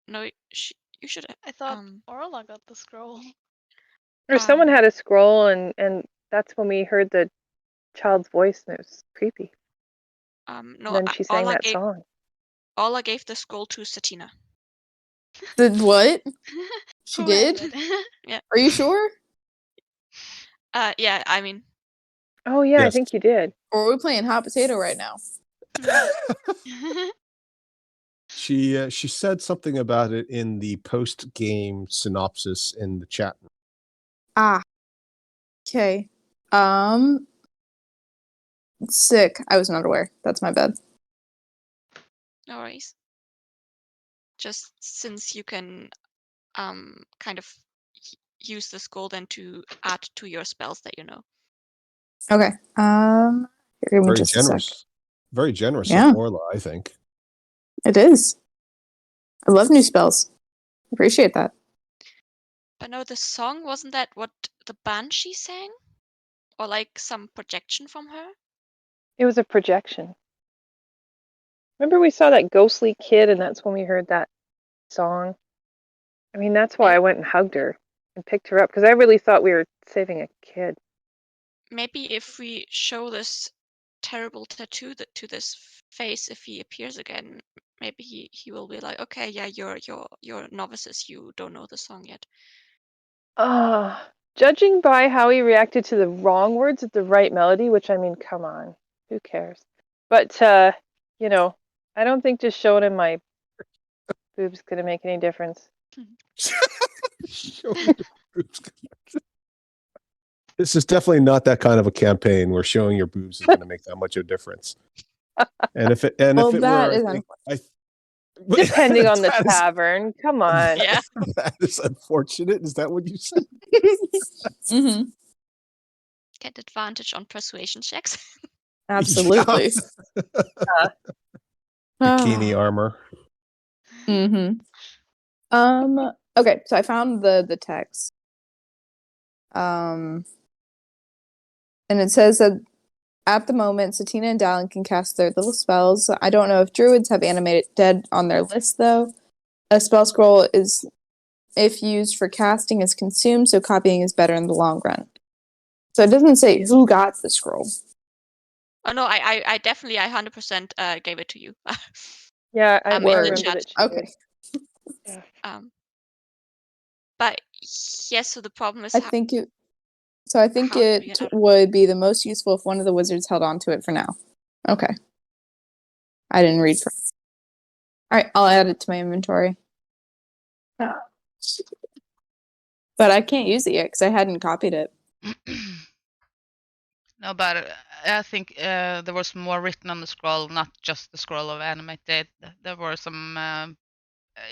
No, you should. I thought Um, Orla got the scroll. Or someone Um, had a scroll, and that's when we heard the child's voice, and it was creepy. no. Then she sang Orla that gave song. Orla gave the scroll to Satina. The what? She Who has did? it? Are you sure? Yeah. I mean, Oh yeah, I Yes. think you did. Or are we playing hot potato right now? She said something about it in the post game synopsis in the chat room. Ah. Okay. Sick. I was not aware. That's my bad. no worries. Just since you can, kind of use the scroll then to add to your spells that you know. Okay. Give me Very just a sec. generous. Very generous Yeah. of Orla, I think. It is. I love new spells. Appreciate that. But no, the song wasn't that what the Banshee sang, or like some projection from her? It was a projection. Remember we saw that ghostly kid, and that's when we heard that song. I mean, that's why I went and hugged her and picked her up, because I really thought we were saving a kid. Maybe if we show this terrible tattoo to this face, if he appears again, maybe he will be like, okay, yeah, you're novices, you don't know the song yet. Judging by how he reacted to the wrong words at the right melody, which I mean, come on, who cares? But you know, I don't think just showing him my boobs gonna make any difference. Show your boobs. This is definitely not that kind of a campaign where showing your boobs is going to make that much of a difference. And if it Well, were, that I is think, Depending on the that is- tavern, come on. Yeah. that is unfortunate. Is that what you said? Mm-hmm. Get advantage on persuasion checks. Absolutely. Bikini armor. Mm-hmm. Okay, so I found the text. And it says that at the moment, Satina and Dallin can cast their little spells. I don't know if druids have animated dead on their list, though. A spell scroll is, if used for casting, is consumed, so copying is better in the long run. So it doesn't say who got the scroll. Oh no, I definitely 100% gave it to you. Yeah, I In the remember chat. that. She Okay. did. But yes, so the problem is I think it how do we it get out of- would be the most useful if one of the wizards held on to it for now. Okay. I didn't read for. All right, I'll add it to my inventory. But I can't use it yet because I hadn't copied it. No, but I think there was more written on the scroll, not just the scroll of animate dead. There were some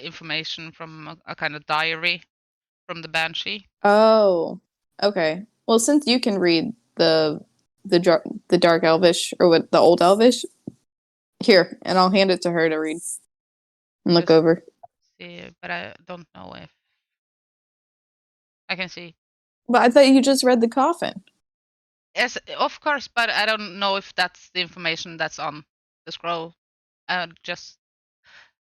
information from a kind of diary from the Banshee. Oh, okay. Well, since you can read the dark elvish or what the old elvish, here, and I'll hand it to her to read and look Just- over. See, but I don't know if I can see. But I thought you just read the coffin. Yes, of course, but I don't know if that's the information that's on the scroll. I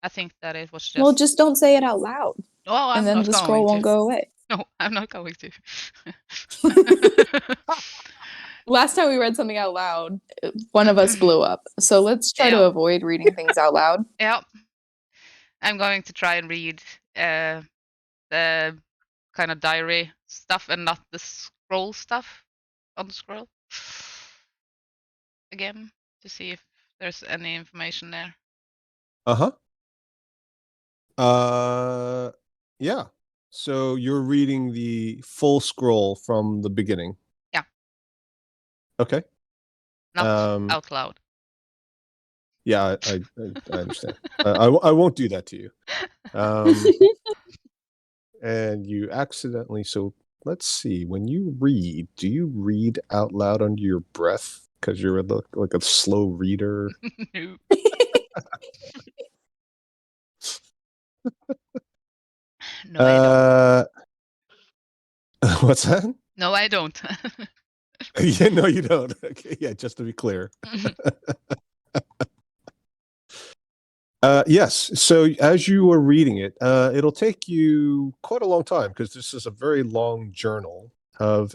think that it was just. Well, just don't say it out loud, Oh, I'm and then not the going scroll to. won't go away. No, I'm not going to. Last time we read something out loud, one of us blew up. So let's try to Yeah. avoid reading things out loud. Yeah, I'm going to try and read the kind of diary stuff and not the scroll stuff on the scroll again to see if there's any information there. Yeah. So you're reading the full scroll from the beginning. Yeah. Okay. Not Out loud. Yeah, I understand. I won't do that to you. And you accidentally. So let's see. When you read, do you read out loud under your breath because you're like a slow reader? No. No, I don't. What's that? No, I don't. Yeah, no, you don't. Okay, yeah, just to be clear. Yes. So as you were reading it, it'll take you quite a long time because this is a very long journal of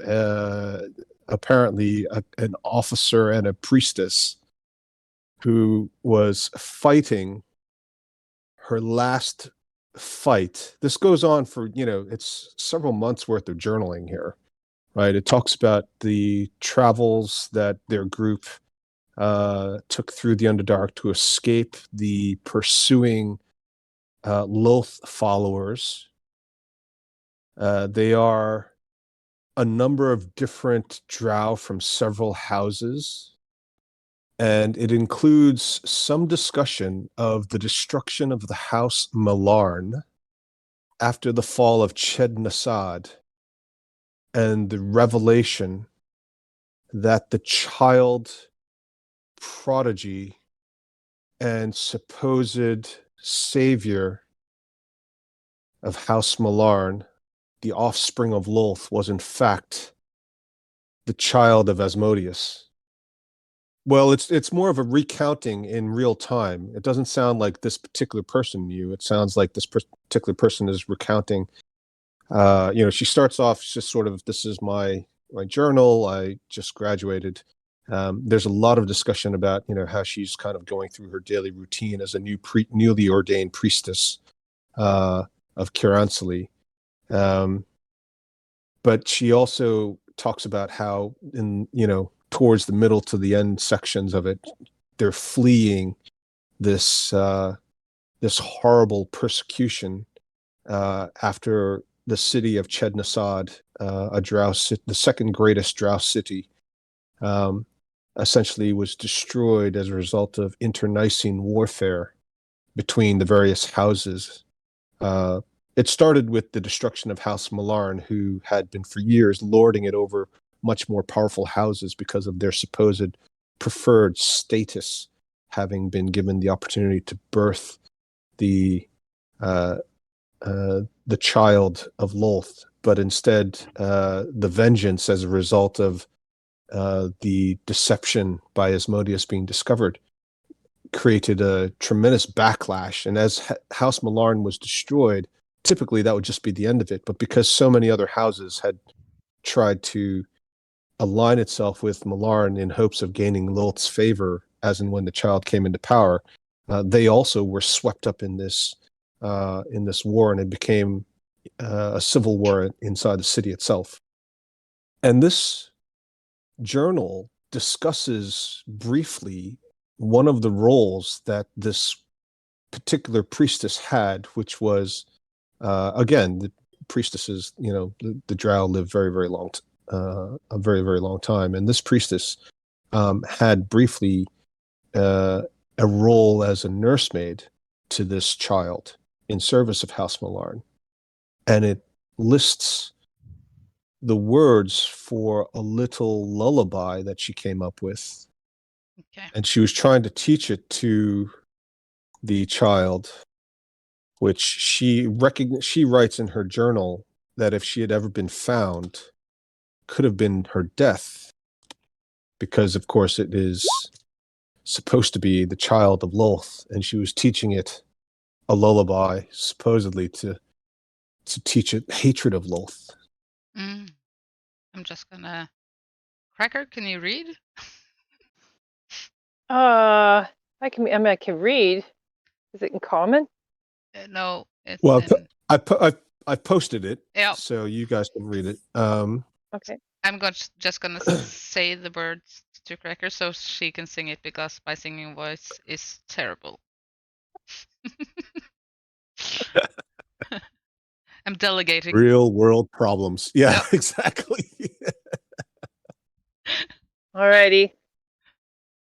apparently an officer and a priestess who was fighting her last fight. This goes on for, it's several months worth of journaling here, right? It talks about the travels that their group took through the Underdark to escape the pursuing Loth followers. They are a number of different drow from several houses, and it includes some discussion of the destruction of the House Malarn after the fall of Ched-Nasad and the revelation that the child prodigy and supposed savior of House Malarn, the offspring of Lolth, was in fact the child of Asmodeus. Well, it's more of a recounting in real time. It doesn't sound like this particular person knew. It sounds like this particular person is recounting. She starts off just sort of, this is my journal. I just graduated. There's a lot of discussion about how she's kind of going through her daily routine as a newly ordained priestess of Kiransali. But she also talks about how towards the middle to the end sections of it, they're fleeing this horrible persecution after the city of Ched-Nasad, the second greatest drow city, essentially was destroyed as a result of internecine warfare between the various houses. It started with the destruction of House Malarn, who had been for years lording it over much more powerful houses because of their supposed preferred status, having been given the opportunity to birth the child of Lolth, but instead the vengeance as a result of the deception by Asmodeus being discovered created a tremendous backlash. And as House Malarn was destroyed, typically that would just be the end of it. But because so many other houses had tried to align itself with Malarn in hopes of gaining Lolth's favor as and when the child came into power, they also were swept up in this war, and it became a civil war inside the city itself. And this journal discusses briefly one of the roles that this particular priestess had, which was, again, the priestesses, the drow live very, very long, a very, very long time. And this priestess had briefly a role as a nursemaid to this child in service of House Malarn. And it lists the words for a little lullaby that she came up with. Okay. And she was trying to teach it to the child, which she writes in her journal that if she had ever been found, could have been her death, because of course it is supposed to be the child of Lolth, and she was teaching it a lullaby, supposedly to teach it hatred of Lolth. I'm just gonna. Cracker, can you read? I can read. Is it in common? No, it's Well, in. I posted it, Yeah. so you guys can read it. Okay. I'm just gonna say the words to Cracker so she can sing it, because my singing voice is terrible. I'm delegating. Real world problems. Yeah, Yep. exactly. Alrighty.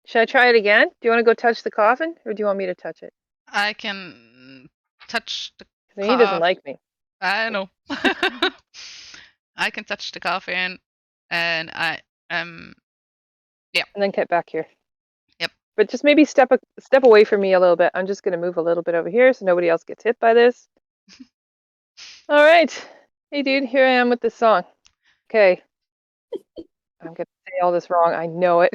Should I try it again? Do you want to go touch the coffin, or do you want me to touch it? I can touch the. 'Cause he doesn't like me. I know. I can touch the coffin, and I yeah. And then get back here. Yep. But just maybe step away from me a little bit. I'm just going to move a little bit over here so nobody else gets hit by this. All right. Hey, dude, here I am with this song. Okay. I'm gonna say all this wrong. I know it.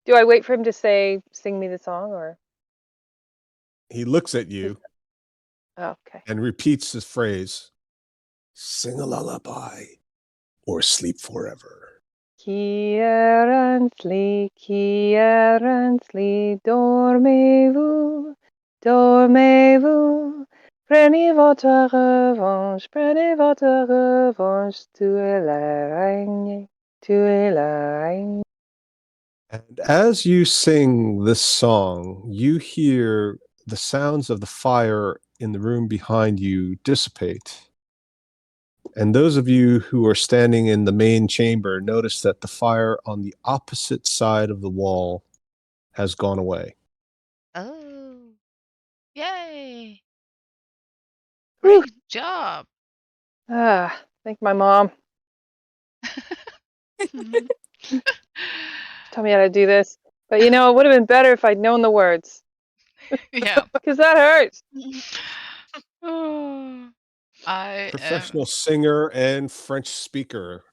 Do I wait for him to sing me the song, or? He looks at you Oh, okay. and repeats the phrase, sing a lullaby or sleep forever. Kierensli, dormez-vous, dormez-vous. Prenez votre revanche, tu es la reine, tu es la reine. And as you sing this song, you hear the sounds of the fire in the room behind you dissipate. And those of you who are standing in the main chamber notice that the fire on the opposite side of the wall has gone away. Oh, yay! Whew. Great job. Thank my mom. Tell me how to do this. But it would have been better if I'd known the words. Yeah. Because that hurts. Oh, I Professional singer and French speaker,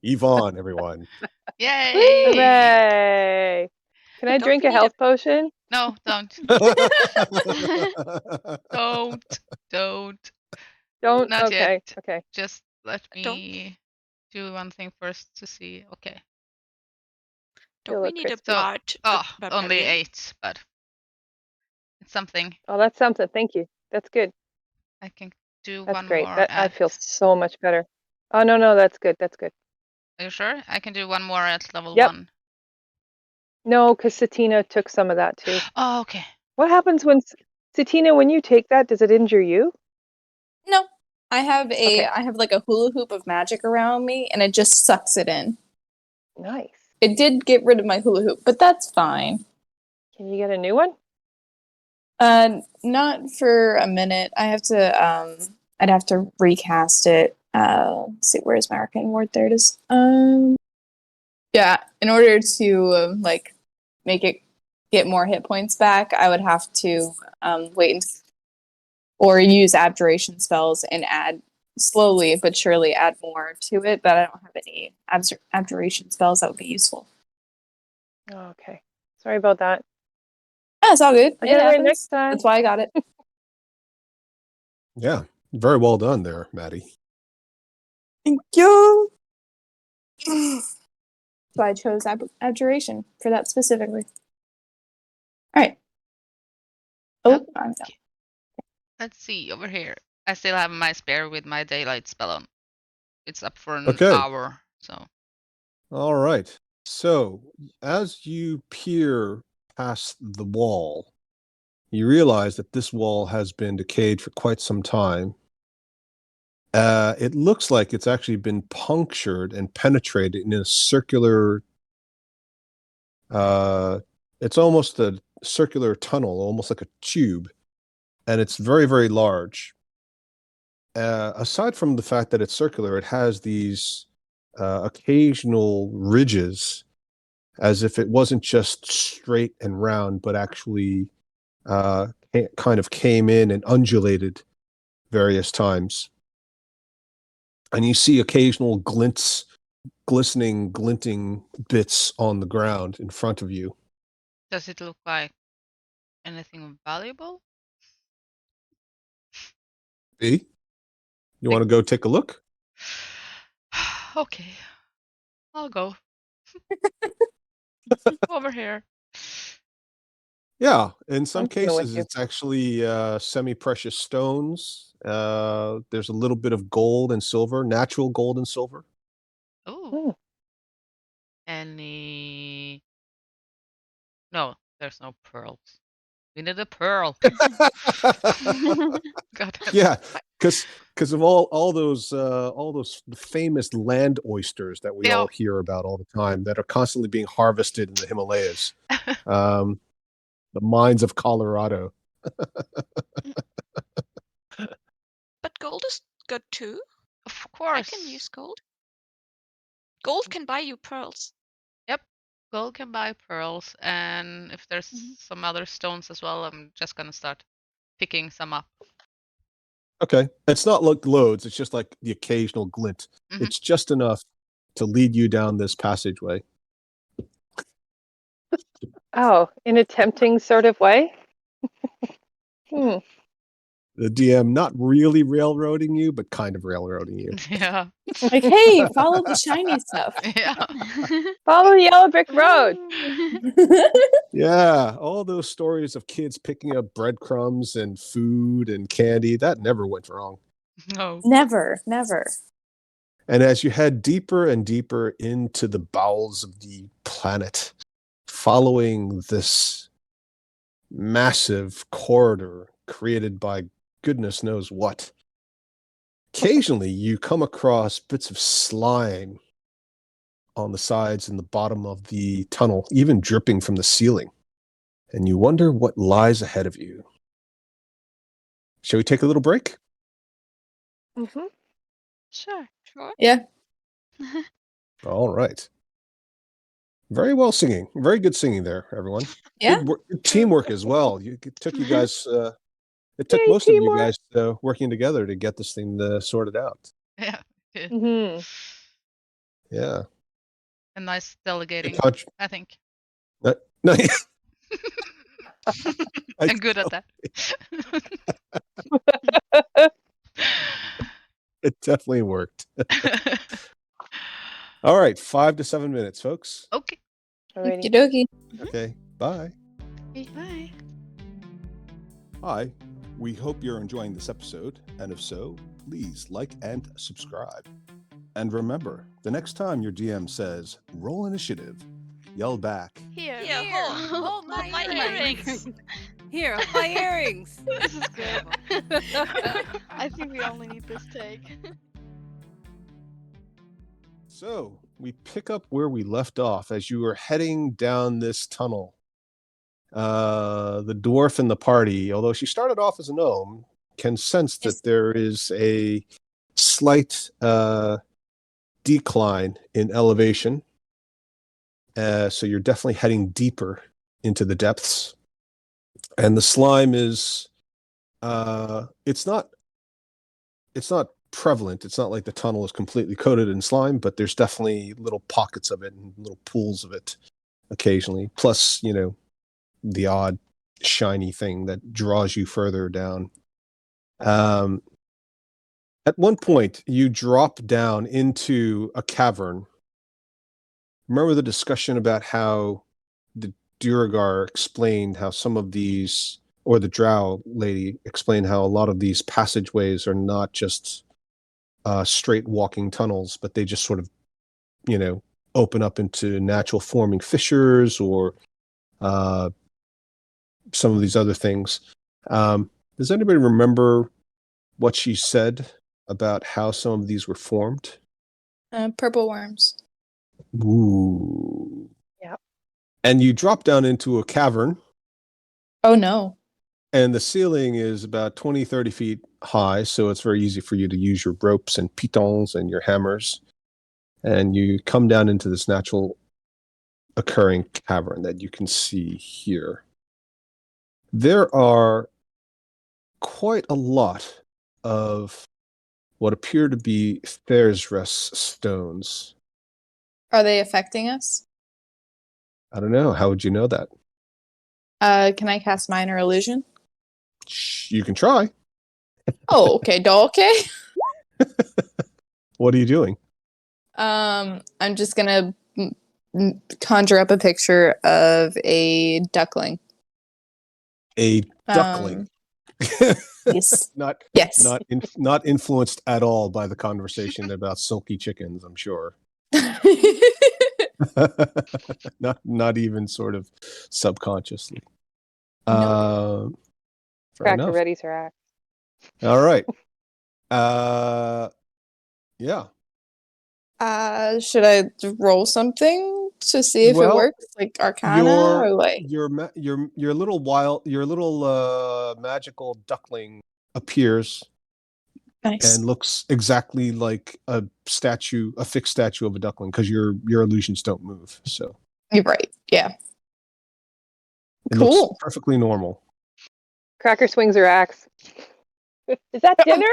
Yvonne, everyone. Yay! Hooray! Can I Don't drink we a need a- health potion? No, don't. Don't. Don't? Not Okay. yet. Okay. Just let Don't- me do one thing first to see. Okay. Don't Feel we a need a crispy. bard? Oh, only barbarian? 8, but it's something. Oh, that's something. Thank you. That's good. I can do That's one great. more That I at. feel so much better. Oh, no, that's good. That's good. Are you sure? I can do one more at level Yep. 1. No, because Satina took some of that too. Oh, okay. What happens when Satina, when you take that, does it injure you? No, I have Okay. like a hula hoop of magic around me, and it just sucks it in. Nice. It did get rid of my hula hoop, but that's fine. Can you get a new one? Not for a minute. I have to. I'd have to recast it. Let's see, where's my arcane ward? There it is. Yeah. In order to make it get more hit points back, I would have to wait or use abjuration spells and add slowly but surely add more to it. But I don't have any abjuration spells that would be useful. Oh, okay. Sorry about that. Yeah, it's all good. I'll It get it right happens. next time. That's why I got it. Yeah, very well done there, Maddie. Thank you. So I chose abjuration for that specifically. All right. Oh, Okay. I'm done. Let's see over here. I still have my spare with my daylight spell on. It's up for an Okay. hour, so. All right. So as you peer past the wall, you realize that this wall has been decayed for quite some time. It looks like it's actually been punctured and penetrated in a circular. It's almost a circular tunnel, almost like a tube, and it's very, very large. Aside from the fact that it's circular, it has these occasional ridges, as if it wasn't just straight and round, but actually kind of came in and undulated various times. And you see occasional glistening, glinting bits on the ground in front of you. Does it look like anything valuable? B, you want to go take a look? Okay. I'll go. Over here. Yeah, in some I'm coming with cases, you. it's actually semi-precious stones. There's a little bit of gold and silver, natural gold and silver. Ooh. Hmm. Any. No, there's no pearls. We need a pearl. God. Yeah, because of all those famous land oysters that we Yeah. all hear about all the time that are constantly being harvested in the Himalayas, the mines of Colorado. But gold is good too. Of I course. can use gold. Gold can buy you pearls. Yep. Gold can buy pearls, and if there's Mhm. some other stones as well, I'm just gonna start picking some up. Okay. It's not like loads. It's just like the occasional glint. Mhm. It's just enough to lead you down this passageway. Oh, in a tempting sort of way. Hmm. The DM not really railroading you, but kind of railroading you. Yeah. Like, hey, follow the shiny stuff. Yeah. Follow the yellow brick road. Yeah, all those stories of kids picking up breadcrumbs and food and candy, that never went wrong. No. Never, never. And as you head deeper and deeper into the bowels of the planet, following this massive corridor created by goodness knows what, occasionally you come across bits of slime on the sides and the bottom of the tunnel, even dripping from the ceiling. And you wonder what lies ahead of you. Shall we take a little break? Mm-hmm. Sure. Sure. Yeah. All right. Very well singing. Very good singing there, everyone. Yeah. Good teamwork as well. It took you guys. It took Yay, most of you teamwork. guys working together to get this thing sorted out. Yeah. Mm-hmm. Yeah. And nice delegating, I think. No, I'm good at that. It definitely worked. All right, 5 to 7 minutes, folks. Okay. Alrighty. Okie dokie. Okay, bye. Bye. Hi, we hope you're enjoying this episode, and if so, please like and subscribe. And remember, the next time your DM says, roll initiative, yell back, Here. Here, hold my earrings. Here, hold my earrings. This is good. I think we only need this take. So we pick up where we left off as you were heading down this tunnel. The dwarf in the party, although she started off as a gnome, can sense that Yes. there is a slight decline in elevation. So you're definitely heading deeper into the depths. And the slime is it's not prevalent. It's not like the tunnel is completely coated in slime, but there's definitely little pockets of it and little pools of it occasionally. Plus, the odd shiny thing that draws you further down. At one point, you drop down into a cavern. Remember the discussion about how the Duragar explained how some of these, or the Drow lady explained how a lot of these passageways are not just straight walking tunnels, but they just sort of, open up into natural forming fissures or some of these other things. Does anybody remember what she said about how some of these were formed? Purple worms. Ooh. Yep. And you drop down into a cavern, Oh no. and the ceiling is about 20, 30 feet high, so it's very easy for you to use your ropes and pitons and your hammers. And you come down into this natural occurring cavern that you can see here. There are quite a lot of what appear to be Thayer's stones. Are they affecting us? I don't know. How would you know that? Can I cast minor illusion? You can try. Oh, okay, okay. What are you doing? I'm just gonna conjure up a picture of a duckling. A duckling. Yes. Not Yes. not influenced at all by the conversation about silky chickens, I'm sure. not even sort of subconsciously. Fair Cracker enough. ready's her axe. All right. Yeah. Should I roll something to see if it Well, works, like Arcana or like? your little magical duckling appears Nice. and looks exactly like a fixed statue of a duckling, because your illusions don't move. So You're right. Yeah. it looks Cool. perfectly normal. Cracker swings her axe. Is that dinner?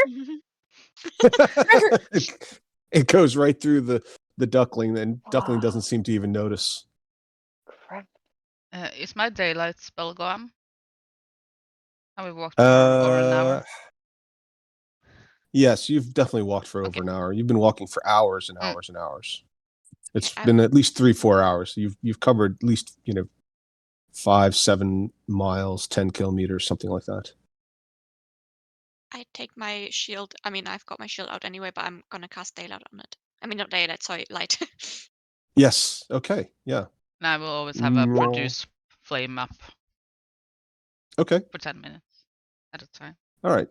It goes right through the duckling, and duckling Wow. doesn't seem to even notice. Crap. Is my daylight spell gone? Have we walked for over an hour? Yes, you've definitely walked for over Okay. an hour. You've been walking for hours and Mm. hours and hours. It's Yeah, been at least 3-4 hours. You've covered at least 5-7 miles, 10 kilometers, something like that. I take my shield. I mean, I've got my shield out anyway, but I'm gonna cast daylight on it. I mean, not daylight. Sorry, light. Yes. Okay. Yeah. And I will always have a Roll. produce flame up Okay. for 10 minutes at a time. All right.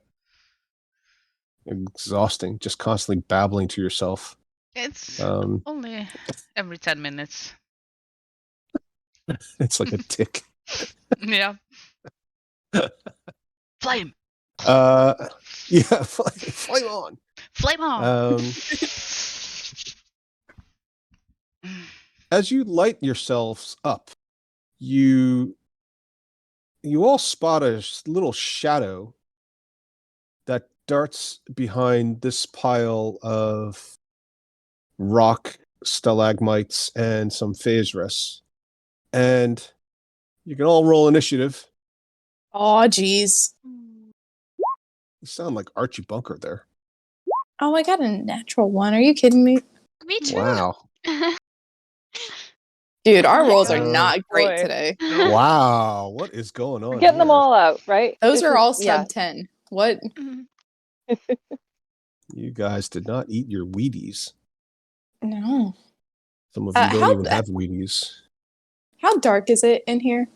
Exhausting. Just constantly babbling to yourself. It's Um, only every 10 minutes. it's like a tick. Yeah. Flame. Yeah. Flame on. Flame on. As you light yourselves up, you all spot a little shadow that darts behind this pile of rock stalagmites and some phasris. And you can all roll initiative. Oh, geez. You sound like Archie Bunker there. Oh, I got a natural 1. Are you kidding me? Me too. Wow. Dude, our Oh my rolls are God. not great Boy. today. Wow. What is going on? We're getting them here? all out, right? Those This are is- all yeah. sub 10. What? You guys did not eat your Wheaties. No. Some of you don't how- even have Wheaties. How dark is it in here?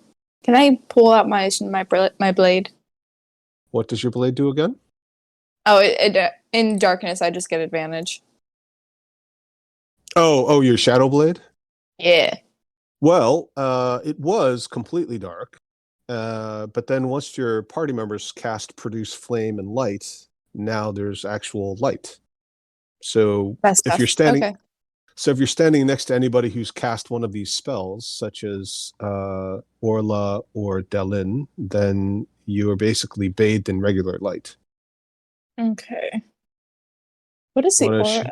Can I pull out my blade? What does your blade do again? Oh, in darkness, I just get advantage. Oh, your shadow blade? Yeah. Well, it was completely dark. But then once your party members cast produce flame and light, now there's actual light. So Best if stuff. you're standing Okay. so if you're standing next to anybody who's cast one of these spells, such as Orla or Delin, then you are basically bathed in regular light. Okay. What is the Wanna aura?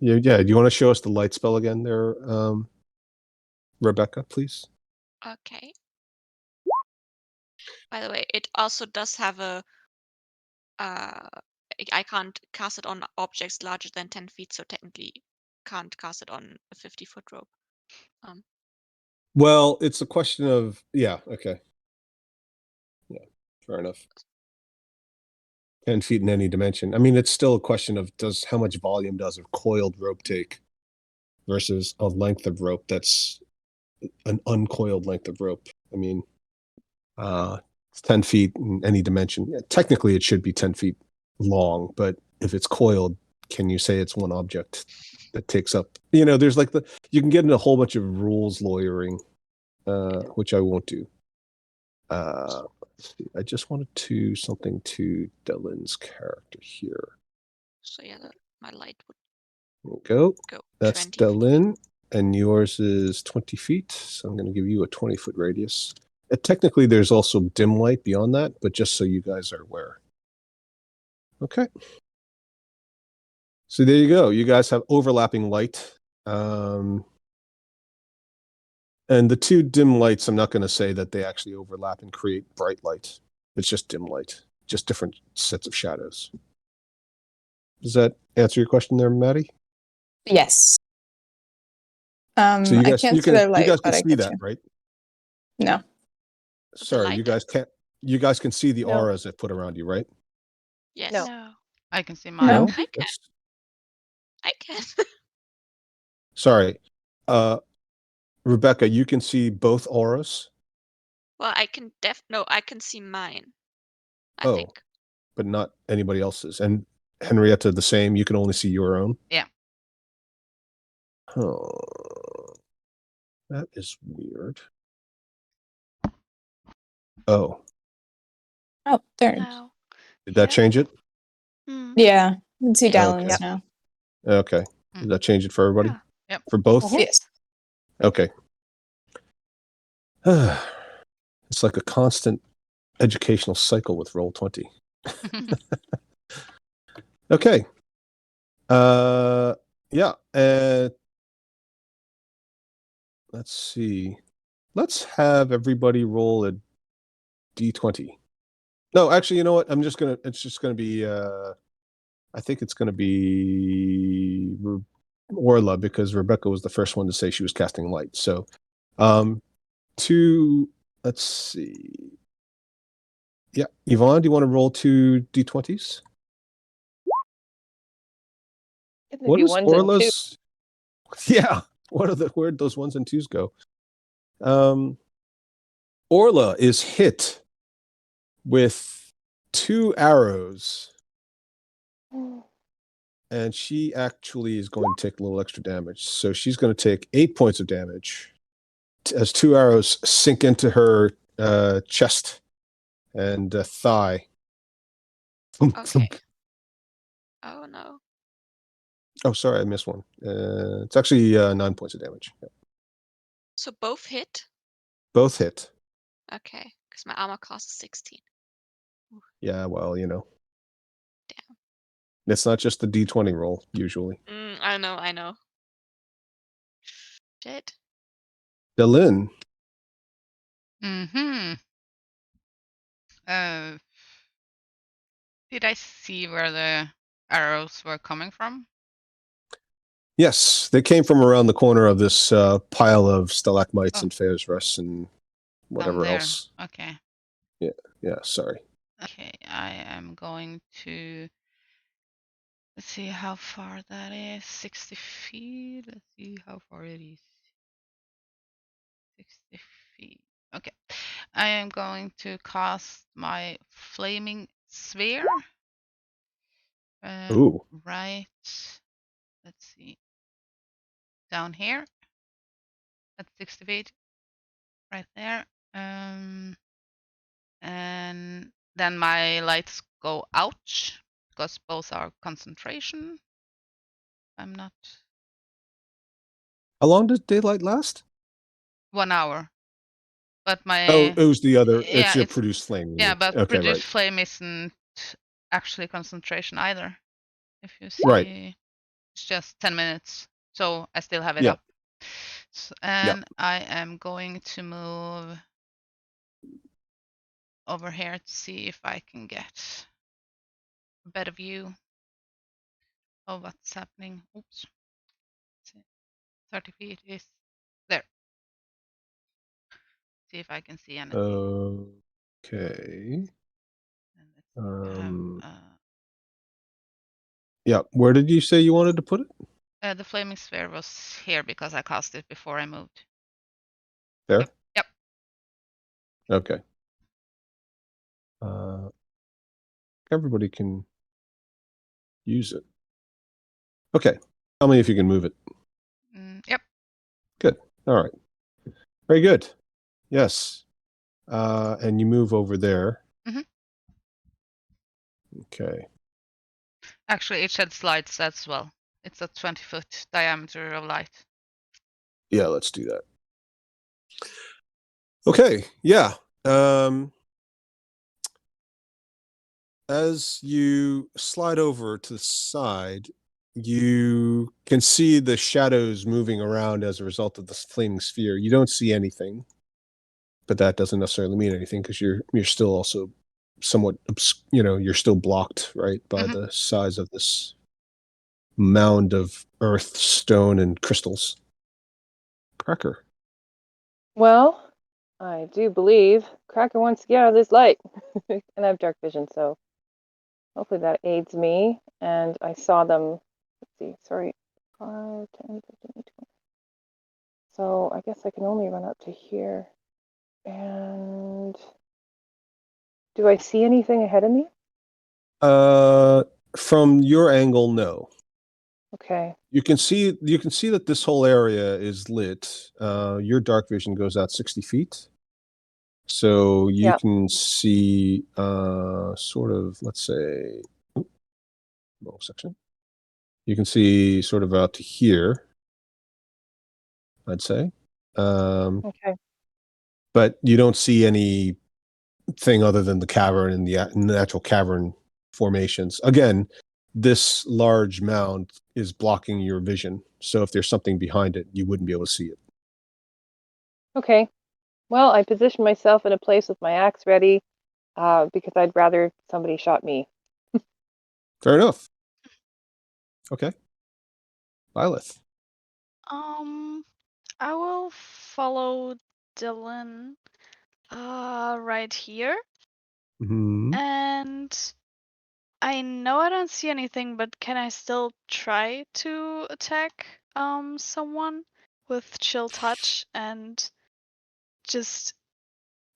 Yeah, do you want to show us the light spell again there, Rebecca, please? Okay. By the way, it also does have a. I can't cast it on objects larger than 10 feet, so technically can't cast it on a 50-foot rope. Well, it's a question of okay. Yeah, fair enough. 10 feet in any dimension. I mean, it's still a question of how much volume does a coiled rope take versus a length of rope that's an uncoiled length of rope. I mean, it's 10 feet in any dimension. Yeah, technically, it should be 10 feet long, but if it's coiled, can you say it's one object that takes up? There's you can get into a whole bunch of rules lawyering, which I won't do. Let's see. I just wanted to something to Delin's character here. So yeah, my light would There we go. go. That's 20 feet. Delin, and yours is 20 feet. So I'm going to give you a 20-foot radius. Technically, there's also dim light beyond that, but just so you guys are aware. Okay. So there you go. You guys have overlapping light. And the two dim lights, I'm not going to say that they actually overlap and create bright light. It's just dim light, just different sets of shadows. Does that answer your question there, Maddie? Yes. So you I guys, can't you see their can, light, you guys but can I see get that, you. right? No. Sorry, you light? guys can't. You guys can see the No. auras I've put around you, right? Yes. No. No. I can see mine. No. I can. Yes. I can. Sorry, Rebecca, you can see both auras. Well, I can I can see mine. I Oh. think. But not anybody else's. And Henrietta, the same. You can only see your own. Yeah. Oh, that is weird. Oh, Oh, there. No. did that Yeah. change it? Hmm. Yeah. You can see Okay. Dallin's now. Okay. Did that change it for everybody? Yeah. Yep. For both? Yes. Okay. It's like a constant educational cycle with Roll20. Okay. Yeah. Let's see. Let's have everybody roll a d20. No, actually, you know what? It's just gonna be, I think it's gonna be Orla, because Rebecca was the first one to say she was casting light. So, let's see. Yeah. Yvonne, do you want to roll 2 d20s? It'd What be is ones and twos. Orla's? Yeah. Where'd those ones and twos go? Orla is hit with 2 arrows, and she actually is going to take a little extra damage. So she's going to take 8 points of damage as 2 arrows sink into her chest and thigh. Okay. Oh no. Oh, sorry, I missed one. It's actually 9 points of damage. Yeah. So both hit? Both hit. Okay, because my armor class is 16. Yeah, well, you know. Damn. It's not just the d20 roll, usually. I know. Shit. Delin. Mm-hmm. Did I see where the arrows were coming from? Yes, they came from around the corner of this pile of stalagmites Oh. and Faerzrus and whatever Down there. else. Okay. Yeah, sorry. Okay, I am going to. Let's see how far that is. 60 feet. Let's see how far it is. 60 feet. Okay. I am going to cast my flaming sphere. Ooh. Right. Let's see. Down here. At 60 feet. Right there. And then my lights go out because both are concentration. I'm not. How long does daylight last? 1 hour. But my. Oh, it was the other. Yeah, it's your it's- produced flame. you Yeah, mean. but Okay, produce right. flame isn't actually concentration either. If you see, Right. it's just 10 minutes. So I still have it Yeah. up. And I am going to move over here to see if I can get a better view of what's happening. Oops. 30 feet is there. See if I can see anything. Okay. And let's see, I have, Yeah. Where did you say you wanted to put it? the flaming sphere was here because I cast it before I moved. There. Yep. Okay. Everybody can use it. Okay. Tell me if you can move it. Yep. All right. Very good. Yes. And you move over there. Mhm. Okay. Actually, it sheds lights as well. It's a 20-foot diameter of light. Yeah, let's do that. Okay. Yeah. As you slide over to the side, you can see the shadows moving around as a result of this flaming sphere. You don't see anything, but that doesn't necessarily mean anything because you're still also somewhat, you're still blocked, right, by Mhm. the size of this mound of earth, stone, and crystals. Cracker. Well, I do believe Cracker wants to get out of this light. And I have dark vision, so hopefully that aids me. And I saw them, let's see, sorry, 5, 10, 15, 20. So I guess I can only run up to here. And do I see anything ahead of me? From your angle, no. Okay. You can see that this whole area is lit. Your dark vision goes out 60 feet. So you Yeah. can see sort of, let's say, wrong section. You can see sort of out to here, I'd say. Okay. But you don't see any thing other than the cavern and the natural cavern formations. Again, this large mound is blocking your vision. So if there's something behind it, you wouldn't be able to see it. Okay. Well, I positioned myself in a place with my axe ready because I'd rather somebody shot me. Fair enough. Okay. Lilith. I will follow Dylan right here. Mhm. And I know I don't see anything, but can I still try to attack someone with chill touch and just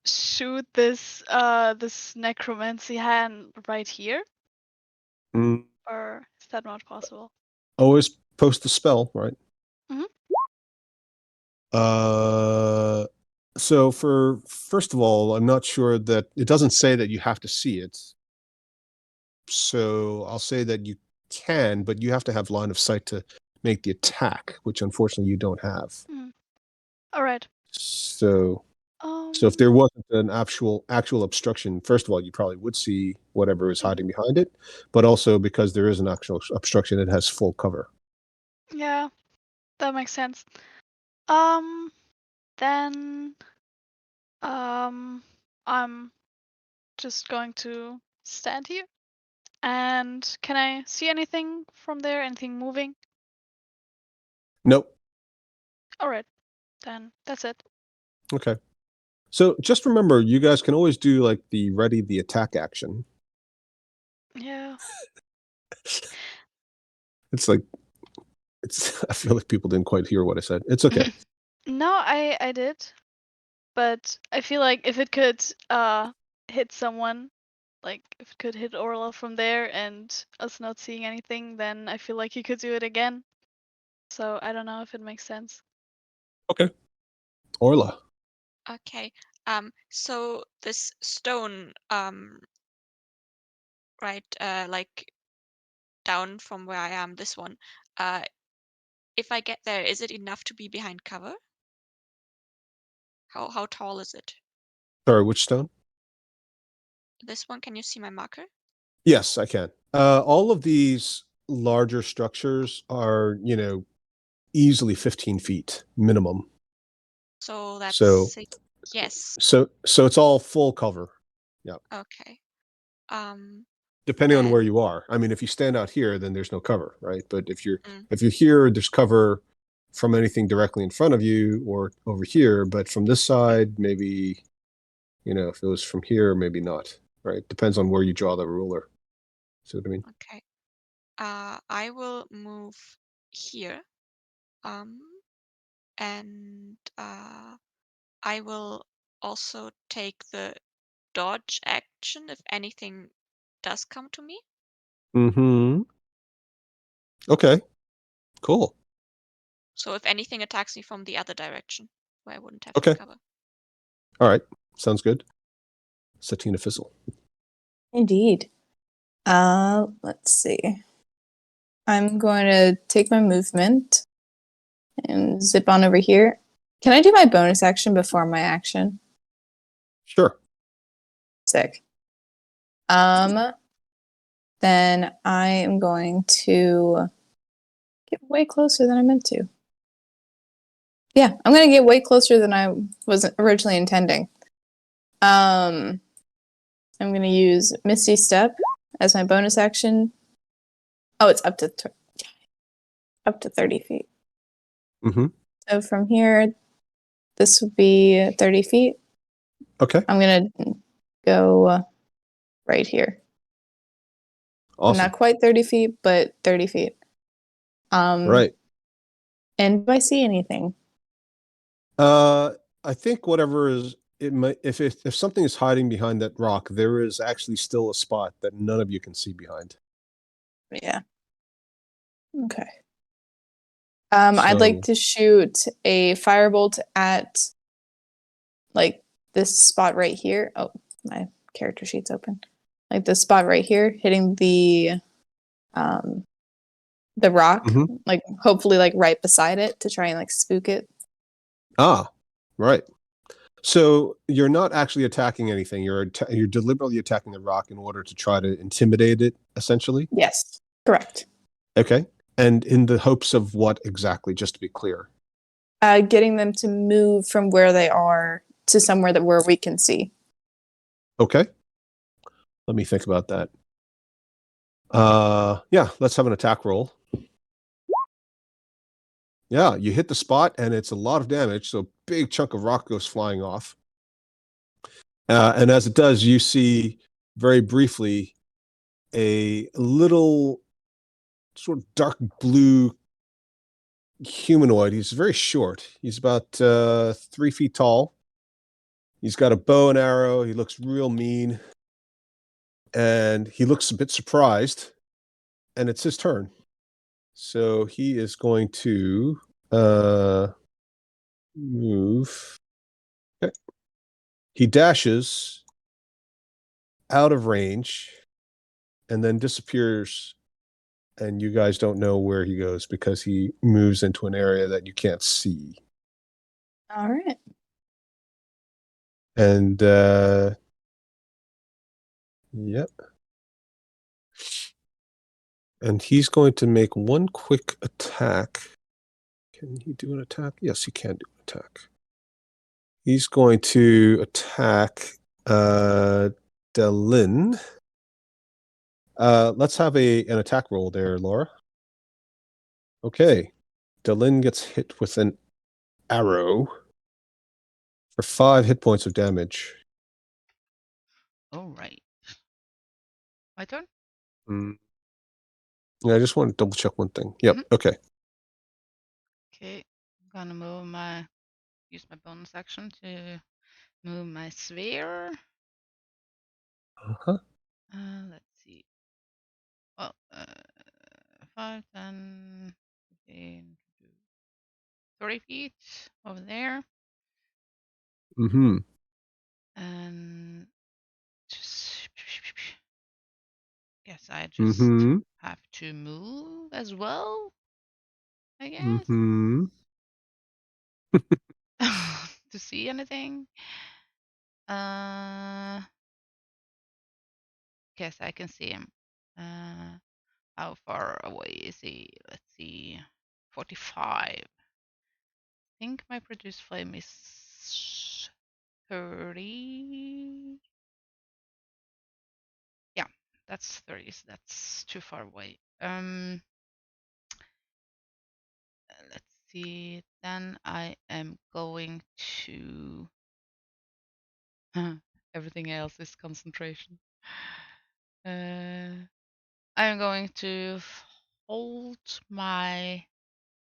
shoot this this necromancy hand right here? Mm. Or is that not possible? Always post the spell, right? Mhm. So for first of all, I'm not sure that it doesn't say that you have to see it. So I'll say that you can, but you have to have line of sight to make the attack, which unfortunately you don't have. All right. So if there wasn't an actual obstruction, first of all, you probably would see whatever is hiding behind it, but also because there is an actual obstruction, it has full cover. Yeah, that makes sense. Then I'm just going to stand here. And can I see anything from there? Anything moving? Nope. All right, then that's it. Okay. So just remember, you guys can always do like the ready the attack action. Yeah. It's like I feel like people didn't quite hear what I said. It's okay. No, I did, but I feel like if it could hit someone, like if it could hit Orla from there and us not seeing anything, then I feel like he could do it again. So I don't know if it makes sense. Okay. Orla. Okay. So this stone, right, like down from where I am, this one, if I get there, is it enough to be behind cover? How tall is it? Sorry, which stone? This one, can you see my marker? Yes, I can. All of these larger structures are, easily 15 feet minimum. So that's So, yes. so it's all full cover. Yeah. Okay. Depending on where Then you are. I mean, if you stand out here, then there's no cover, right? But if you're Mm. here, there's cover from anything directly in front of you or over here. But from this side, maybe, if it was from here, maybe not. Right? Depends on where you draw the ruler. See what I mean? Okay. I will move here. And I will also take the dodge action if anything does come to me. Mm-hmm. Okay. Cool. So if anything attacks me from the other direction, where I wouldn't have Okay. cover. All right. Sounds good. Satina Fizzle. Indeed. Let's see. I'm going to take my movement and zip on over here. Can I do my bonus action before my action? Sure. Sick. Then I am going to get way closer than I meant to. Yeah, I'm going to get way closer than I was originally intending. I'm going to use Misty Step as my bonus action. Oh, it's up to 30 feet. Mm-hmm. So from here, this would be 30 feet. Okay. I'm going to go right here. Awesome. Not quite 30 feet, but 30 feet. Right. And do I see anything? I think whatever is it might if something is hiding behind that rock, there is actually still a spot that none of you can see behind. Yeah. Okay. I'd like to shoot a firebolt at like this spot right here. Oh, my character sheet's open. Like this spot right here, hitting the rock, Mhm. like hopefully like right beside it to try and like spook it. Ah, right. So you're not actually attacking anything. You're deliberately attacking the rock in order to try to intimidate it, essentially. Yes, correct. Okay. And in the hopes of what exactly? Just to be clear. Getting them to move from where they are to somewhere where we can see. Okay. Let me think about that. Yeah, let's have an attack roll. Yeah, you hit the spot and it's a lot of damage, so a big chunk of rock goes flying off. And as it does, you see very briefly a little sort of dark blue humanoid. He's very short. He's about 3 feet tall. He's got a bow and arrow. He looks real mean. And he looks a bit surprised. And it's his turn. So he is going to move. Okay. He dashes out of range and then disappears, and you guys don't know where he goes because he moves into an area that you can't see. All right. And yep. And he's going to make one quick attack. Can he do an attack? Yes, he can do an attack. He's going to attack Delin. Let's have an attack roll there, Laura. Okay. Delin gets hit with an arrow for 5 hit points of damage. All right. My turn? Yeah, I just want to double check one thing. Yep. Okay. Okay. I'm gonna use my bonus action to move my sphere. Uh-huh. Let's see. Well, 5, 10, 15, 30 feet over there. Mm-hmm. And just guess I just Mm-hmm. have to move as well, I guess. Mm-hmm. To see anything. Guess I can see him. How far away is he? Let's see. 45. I think my produce flame is 30. Yeah, that's 30. So that's too far away. Let's see. Then I am going to. Everything else is concentration. I'm going to hold my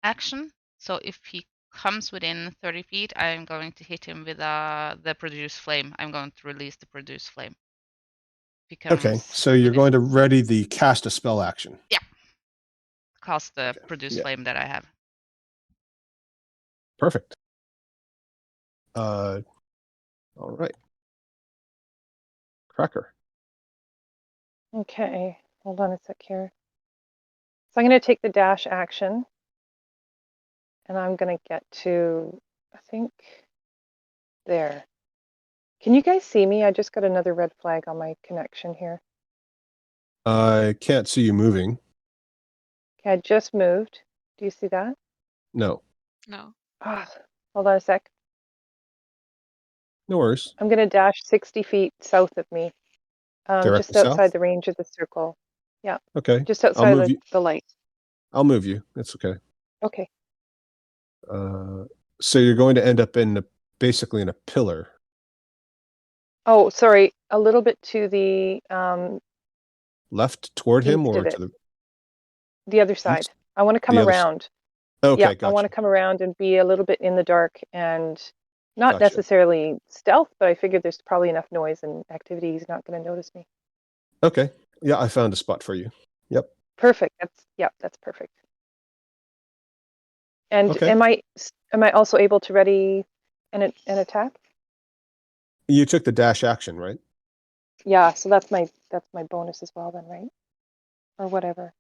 action. So if he comes within 30 feet, I'm going to hit him with the produce flame. I'm going to release the produce flame. Okay, so you're going to ready the cast a spell action. Yeah. Cast the Okay. produce Yeah. flame that I have. Perfect. All right. Cracker. Okay, hold on a sec here. So I'm going to take the dash action, and I'm going to get to, I think, there. Can you guys see me? I just got another red flag on my connection here. I can't see you moving. Okay, I just moved. Do you see that? No. No. Ah, hold on a sec. No worries. I'm going to dash 60 feet south of me, just Directly outside south? the range of the circle. Yeah, Okay. just outside of the light. I'll move you. It's okay. Okay. So you're going to end up basically in a pillar. Oh, sorry. A little bit to the Left toward him east or of it. to The other side. east? I want to come The other around. Okay, Yeah, gotcha. I want to come around and be a little bit in the dark and not Gotcha. necessarily stealth, but I figured there's probably enough noise and activity. He's not going to notice me. Okay. Yeah, I found a spot for you. Yep. Perfect. That's perfect. And Okay. am I also able to ready an attack? You took the dash action, right? Yeah, so that's my bonus as well then, right? Or whatever.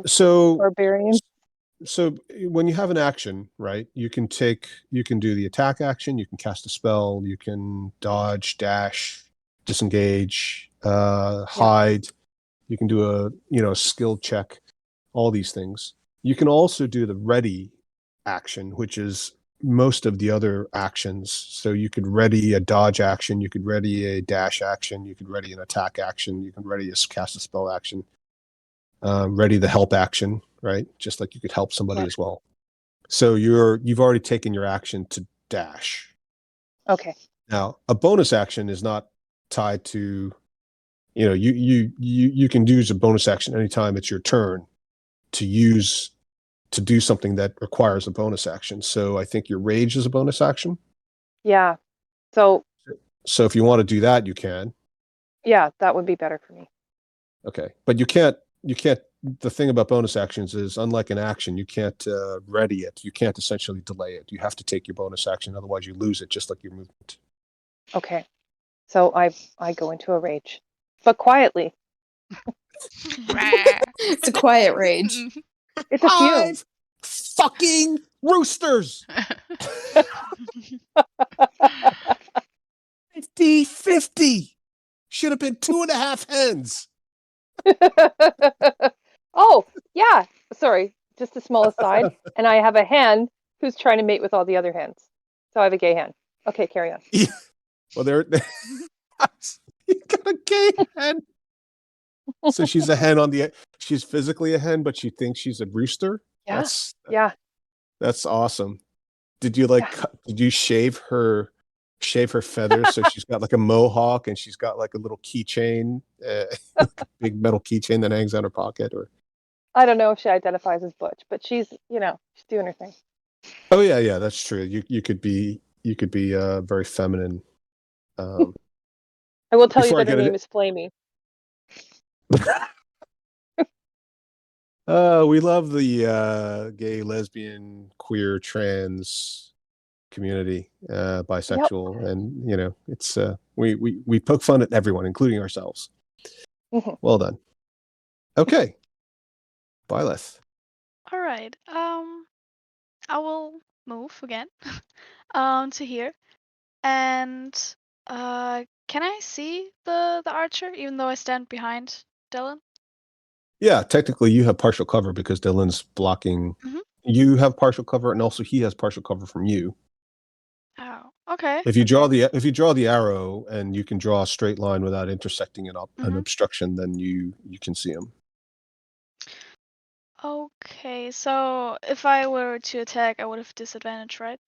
So Barbarian. so when you have an action, right, you can do the attack action, you can cast a spell, you can dodge, dash, disengage, hide, you can do a skill check, all these things. You can also do the ready action, which is most of the other actions. So you could ready a dodge action, you could ready a dash action, you could ready an attack action, you can ready a cast a spell action, ready the help action, right? Just like you could help somebody Yeah. as well. So you've already taken your action to dash. Okay. Now, a bonus action is not tied to, you can use a bonus action anytime it's your turn to do something that requires a bonus action. So I think your rage is a bonus action. Yeah. So So if you want to do that, you can. yeah, that would be better for me. Okay. But you can't, the thing about bonus actions is, unlike an action, you can't ready it. You can't essentially delay it. You have to take your bonus action. Otherwise you lose it, just like your movement. Okay. So I go into a rage, but quietly. It's a quiet rage. It's a few. 5 fucking roosters. 50. Should have been 2.5 hens. Oh, yeah. Sorry, just a small aside. And I have a hen who's trying to mate with all the other hens. So I have a gay hen. Okay, carry on. Well, you got a gay hen. So she's a hen she's physically a hen, but she thinks she's a rooster. Yeah. That's Yeah. That's awesome. Did you did you shave her feathers so she's got like a mohawk and she's got like a little keychain, like a big metal keychain that hangs out her pocket? Or I don't know if she identifies as butch, but she's doing her thing. oh yeah, that's true. You could be very feminine. I will tell you Before I that her get name is Flamey. We love the gay, lesbian, queer, trans community, bisexual, and it's we poke fun at everyone, including ourselves. Mhm. Well done. Okay, Byleth. All right. I will move again to here, and can I see the archer even though I stand behind Dylan? Yeah, technically you have partial cover because Dylan's blocking. Mhm. You have partial cover, and also he has partial cover from you. Oh, okay. If you draw the arrow and you can draw a straight line without intersecting an obstruction, then you can see him. Okay, so if I were to attack, I would have disadvantage, right?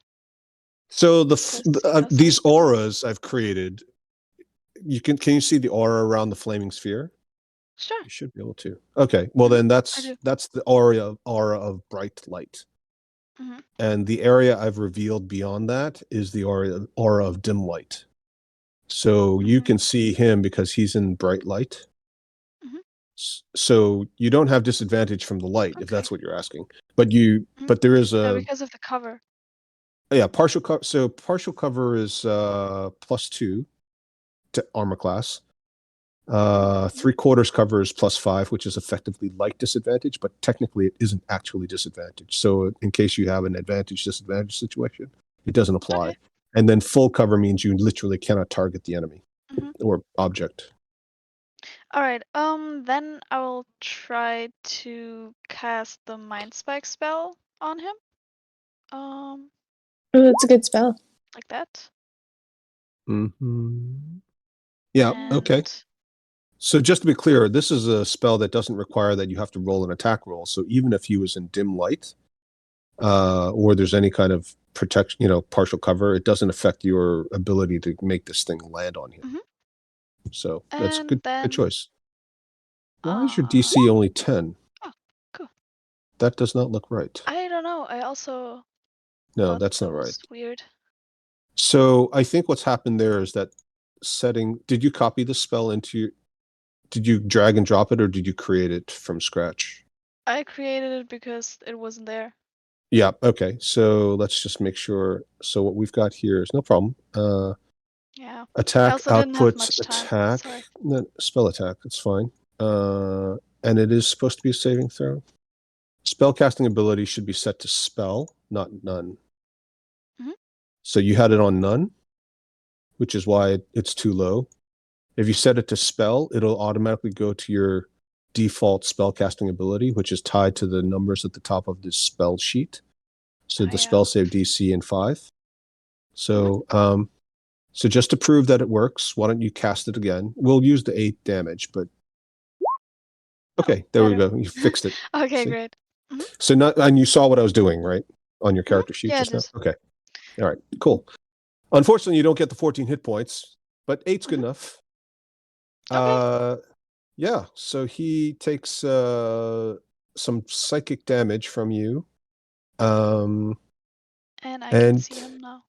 So Because these auras I've created, can you see the aura around the flaming sphere? Sure. You should be able to. Okay, well then I that's do. the aura of bright light. Mhm. And the area I've revealed beyond that is the aura of dim light. So you Mhm. can see him because he's in bright light. Mhm. So you don't have disadvantage from the light, if that's Okay. what you're asking. But there is No, a because of the cover. partial cover. So partial cover is +2 to armor class. 3/4 cover is +5, which is effectively light disadvantage, but technically it isn't actually disadvantage. So in case you have an advantage disadvantage situation, it doesn't apply. Okay. And then full cover means you literally cannot target the enemy Mhm. or object. All right. Then I will try to cast the Mind Spike spell on him. Oh, that's a good spell. Like that. Mm-hmm. Yeah. Okay. And So just to be clear, this is a spell that doesn't require that you have to roll an attack roll. So even if he was in dim light, or there's any kind of protection, partial cover, it doesn't affect your ability to make this thing land on him. Mhm. So that's And good then choice. Why is your DC only 10? Oh, cool. That does not look right. I don't know. I also No, thought that's that not right. was weird. So I think what's happened there is that setting. Did you copy the spell did you drag and drop it, or did you create it from scratch? I created it because it wasn't there. Yeah. Okay. So let's just make sure. So what we've got here is no problem. Yeah. I Attack, also didn't have output, much time. attack. Sorry. No, spell attack. It's fine. And it is supposed to be a saving throw. spellcasting ability should be set to spell, not none. Mhm. So you had it on none, which is why it's too low. If you set it to spell, it'll automatically go to your default spellcasting ability, which is tied to the numbers at the top of this spell sheet. So the Yeah. spell save DC and 5. So so just to prove that it works, why don't you cast it again? We'll use the 8 damage, but okay, there we better. go. You fixed it. Okay, See? great. So not, and you saw what I was doing, right? On your character sheet Yeah, I just now? did. Okay. All right, cool. Unfortunately, you don't get the 14 hit points, but 8's good enough. Yeah, so he takes some psychic damage from you. And I can and see him now.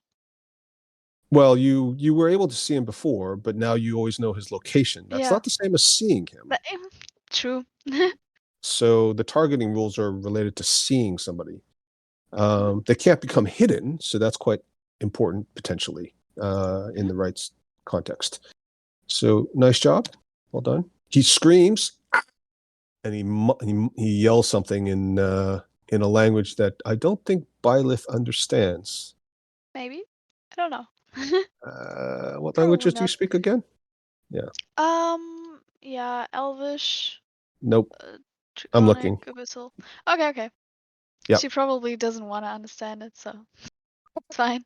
well, you were able to see him before, but now you always know his location. That's Yeah. not the same as seeing him. But, true. So the targeting rules are related to seeing somebody. They can't become hidden, so that's quite important potentially in the right context. So nice job, well done. He screams, and he yells something in a language that I don't think Byleth understands. Maybe. I don't know. What Probably languages do you not. speak again? Yeah, Elvish. Nope. Draconic, I'm looking. Abyssal. Okay. Yep. She probably doesn't want to understand it, so it's fine.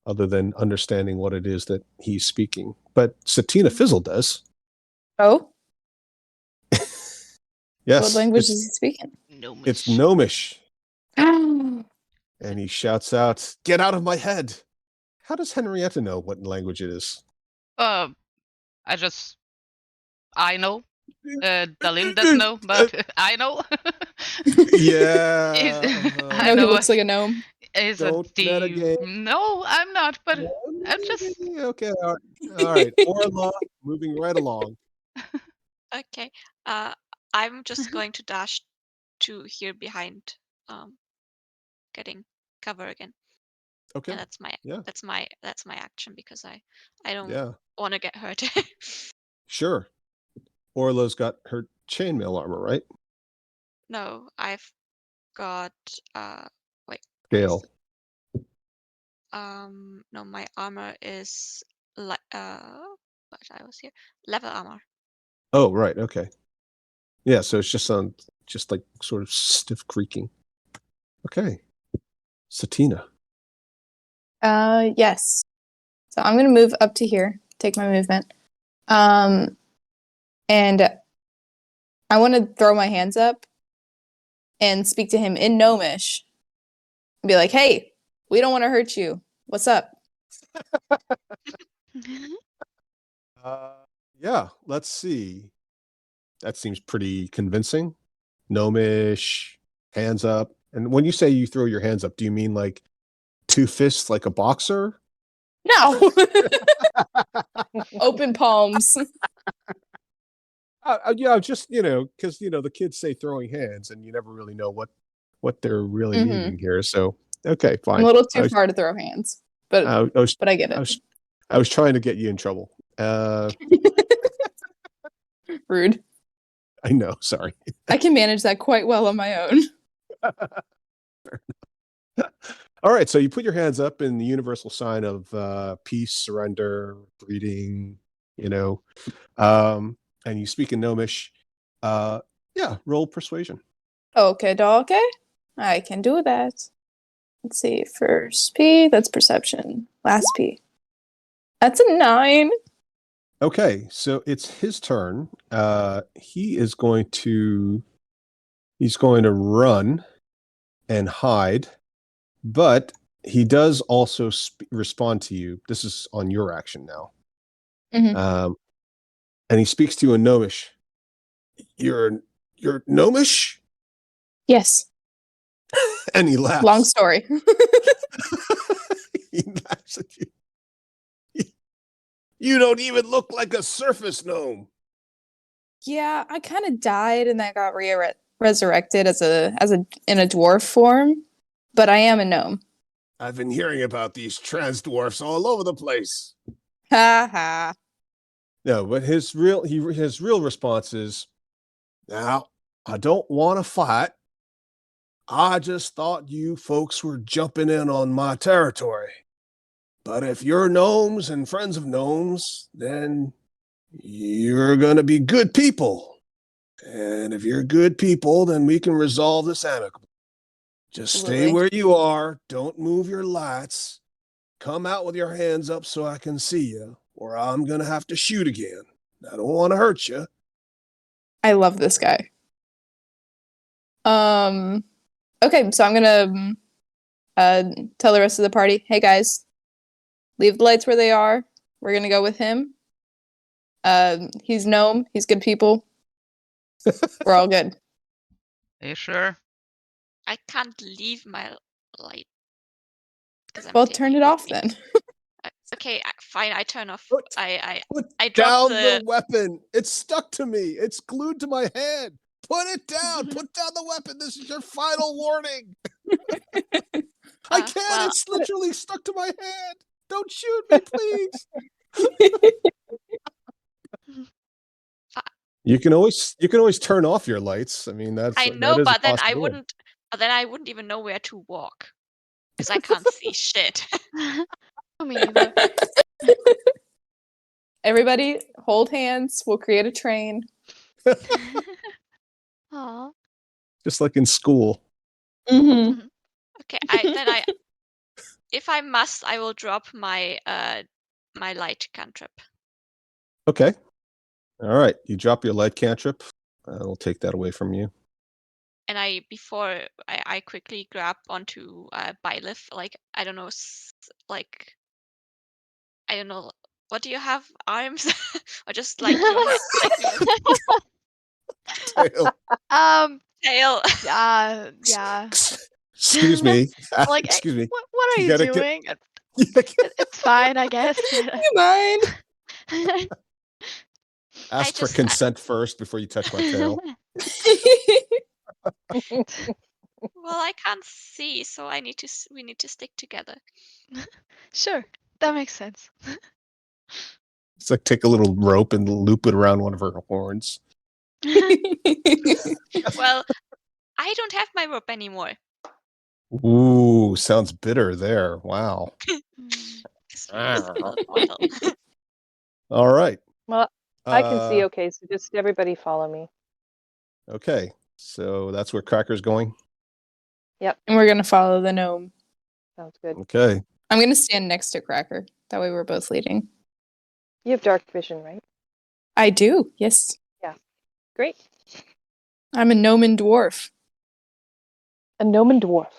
Other than understanding what it is that he's speaking. But Satina Fizzle does. Oh, Yes. what language is he speaking? Gnomish. It's Gnomish. Oh, And he shouts out, "Get out of my head!" How does Henrietta know what language it is? I know. Dalin doesn't know, but I know. Yeah. I no, he know looks like a gnome. Is Don't a metagame. No, I'm not, but I'm just Okay. All right. Orla, moving right along. Okay. I'm just going to dash to here behind, getting cover again. Okay. And that's my Yeah. that's my action because I don't Yeah. want to get hurt. Sure. Orla's got her chainmail armor, right? No, I've got wait. Gale. No, my armor is what I was here. Level armor. Oh, right. Okay. Yeah. So it's just like sort of stiff creaking. Okay. Satina. Yes. So I'm gonna move up to here, take my movement. And I want to throw my hands up and speak to him in Gnomish. And be like, "Hey, we don't want to hurt you. What's up?" Yeah. Let's see. That seems pretty convincing. Gnomish, hands up. And when you say you throw your hands up, do you mean like 2 fists like a boxer? No. Open palms. Yeah, just because the kids say throwing hands, and you never really know what they're really Mhm. meaning here. So okay, fine. I'm a little too far to throw hands, but I was I get it. I was trying to get you in trouble. Rude. I know. Sorry. I can manage that quite well on my own. All right. So you put your hands up in the universal sign of peace, surrender, greeting. And you speak in Gnomish. Yeah. Roll persuasion. Okay, okay. I can do that. Let's see. First P, that's perception. Last P. That's a 9. Okay, so it's his turn. He's going to run and hide, but he does also respond to you. This is on your action now. Mhm. And he speaks to you in Gnomish. You're Gnomish? Yes. And he laughs. Long story. He laughs at you. You don't even look like a surface gnome. Yeah, I kind of died and then got resurrected as in a dwarf form, but I am a gnome. I've been hearing about these trans dwarfs all over the place. Ha ha. No, but his real response is, "Now, I don't want to fight, I just thought you folks were jumping in on my territory. But if you're gnomes and friends of gnomes, then you're going to be good people. And if you're good people, then we can resolve this amicably. Just stay Absolutely. where you are. Don't move your lights. Come out with your hands up so I can see you, or I'm going to have to shoot again. I don't want to hurt you. I love this guy. Okay, so I'm gonna tell the rest of the party, hey guys, leave the lights where they are. We're gonna go with him. He's gnome. He's good people. We're all good. Are you sure? I can't leave my light. 'cause I'm Well, taking turn it with off me. then. Okay, fine. I turn off. Put- I Put drop down the weapon. It's stuck to me. It's glued to my head. Put it down. Put down the weapon. This is your final warning. I can't. well, It's literally stuck to my head. Don't shoot me, please. You can always turn off your lights. I mean, I that know, is a but then I possibility. wouldn't even know where to walk because I can't see shit. Me either. Everybody, hold hands. We'll create a train. Aw. Just like in school. Mm-hmm. Okay, if I must, I will drop my my light cantrip. Okay. All right. You drop your light cantrip. I'll take that away from you. And I quickly grab onto Byleth, like I don't know, I don't know, what do you have, arms or just like your head, like your Tail. tail? Yeah. Excuse me. Like, Excuse me. what are You you gotta get- doing? It's fine, I guess. You mind? Ask for just- consent first before you touch my tail. Well, I can't see, so we need to stick together. Sure, that makes sense. It's like take a little rope and loop it around one of her horns. Well, I don't have my rope anymore. Ooh, sounds bitter there. Wow. Mm. All right. Well, I can see Uh, okay, so just everybody follow me. Okay. So that's where Cracker's going. And we're gonna follow the gnome. Sounds good. Okay. I'm gonna stand next to Cracker. That way we're both leading. You have dark vision, right? I do, yes. Great. I'm a gnome and dwarf. A gnome and dwarf.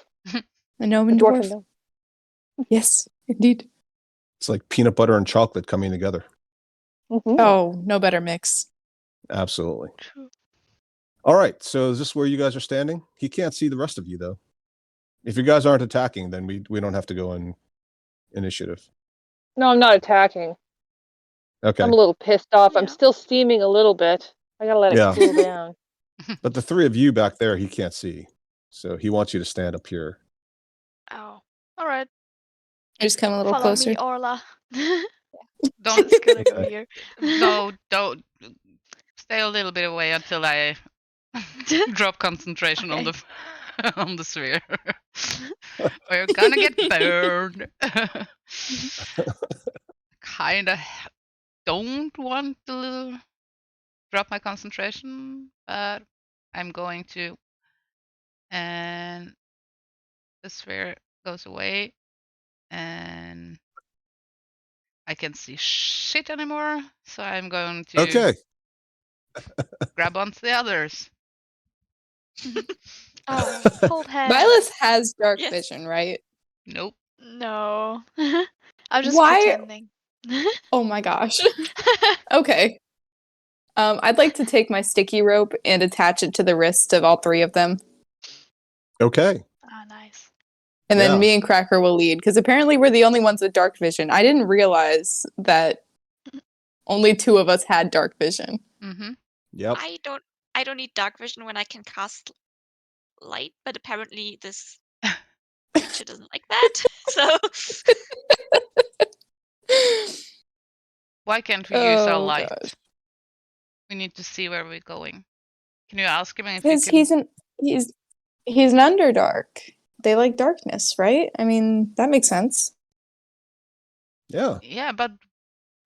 A gnome A and dwarf dwarf. and gnome. Yes, indeed. It's like peanut butter and chocolate coming together. Mhm. Oh, no better mix. Absolutely. True. All right. So is this where you guys are standing? He can't see the rest of you though. If you guys aren't attacking, then we don't have to go in initiative. No, I'm not attacking. Okay. I'm a little pissed off. I'm Yeah. still steaming a little bit. I gotta let it Yeah. cool down. But the three of you back there, he can't see. So he wants you to stand up here. Oh, all right. Just come a little Follow closer. me, Orla. Don't Just gonna go Okay. here. no, don't stay a little bit away until I drop concentration on the on the sphere. Or you're gonna get burned. Kinda don't want to drop my concentration, but I'm going to. And the sphere goes away, and I can't see shit anymore. So I'm going to Okay. grab onto the others. Oh, hold hands. Violet has dark Yes. vision, right? Nope. No. I'm just Why- pretending. Oh my gosh. Okay. I'd like to take my sticky rope and attach it to the wrist of all three of them. Okay. Ah, nice. And then Yeah. me and Cracker will lead, because apparently we're the only ones with dark vision. I didn't realize that only two of us had dark vision. Mm-hmm. Yep. I don't need dark vision when I can cast light, but apparently this creature doesn't like that. So Why can't we use our Oh, light? gosh. We need to see where we're going. Can you ask him if Because he can? He's an Underdark. They like darkness, right? I mean, that makes sense. Yeah. Yeah, but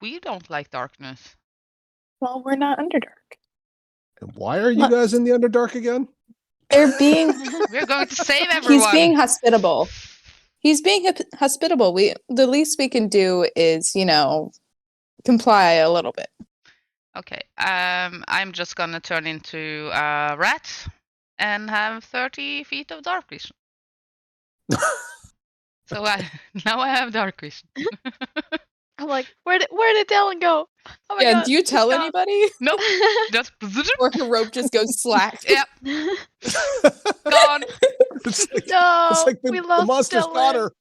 we don't like darkness. Well, we're not Underdark. And why are you Look. guys in the Underdark again? They're being. We're going to save everyone. He's being hospitable. He's being hospitable. The least we can do is, comply a little bit. Okay. I'm just gonna turn into a rat and have 30 feet of dark vision. So now I have dark vision. I'm like, where did Dylan go? Oh my Yeah, god. do you he's tell gone. anybody? Nope. Just Or her rope just goes slack. Yep. Gone. It's like, No, it's like we the lost monster's Dylan. got her.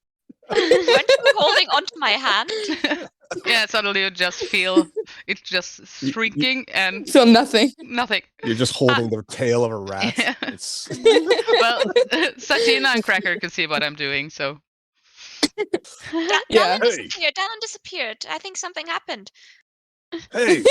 Weren't you holding onto my hand? Yeah, suddenly you just feel it just shrinking and Feel nothing. nothing. You're just holding the tail of a rat. Yeah. It's Well, Satina and Cracker can see what I'm doing, so Yeah. Dallin disappeared. Dallin disappeared. I think something happened. hey,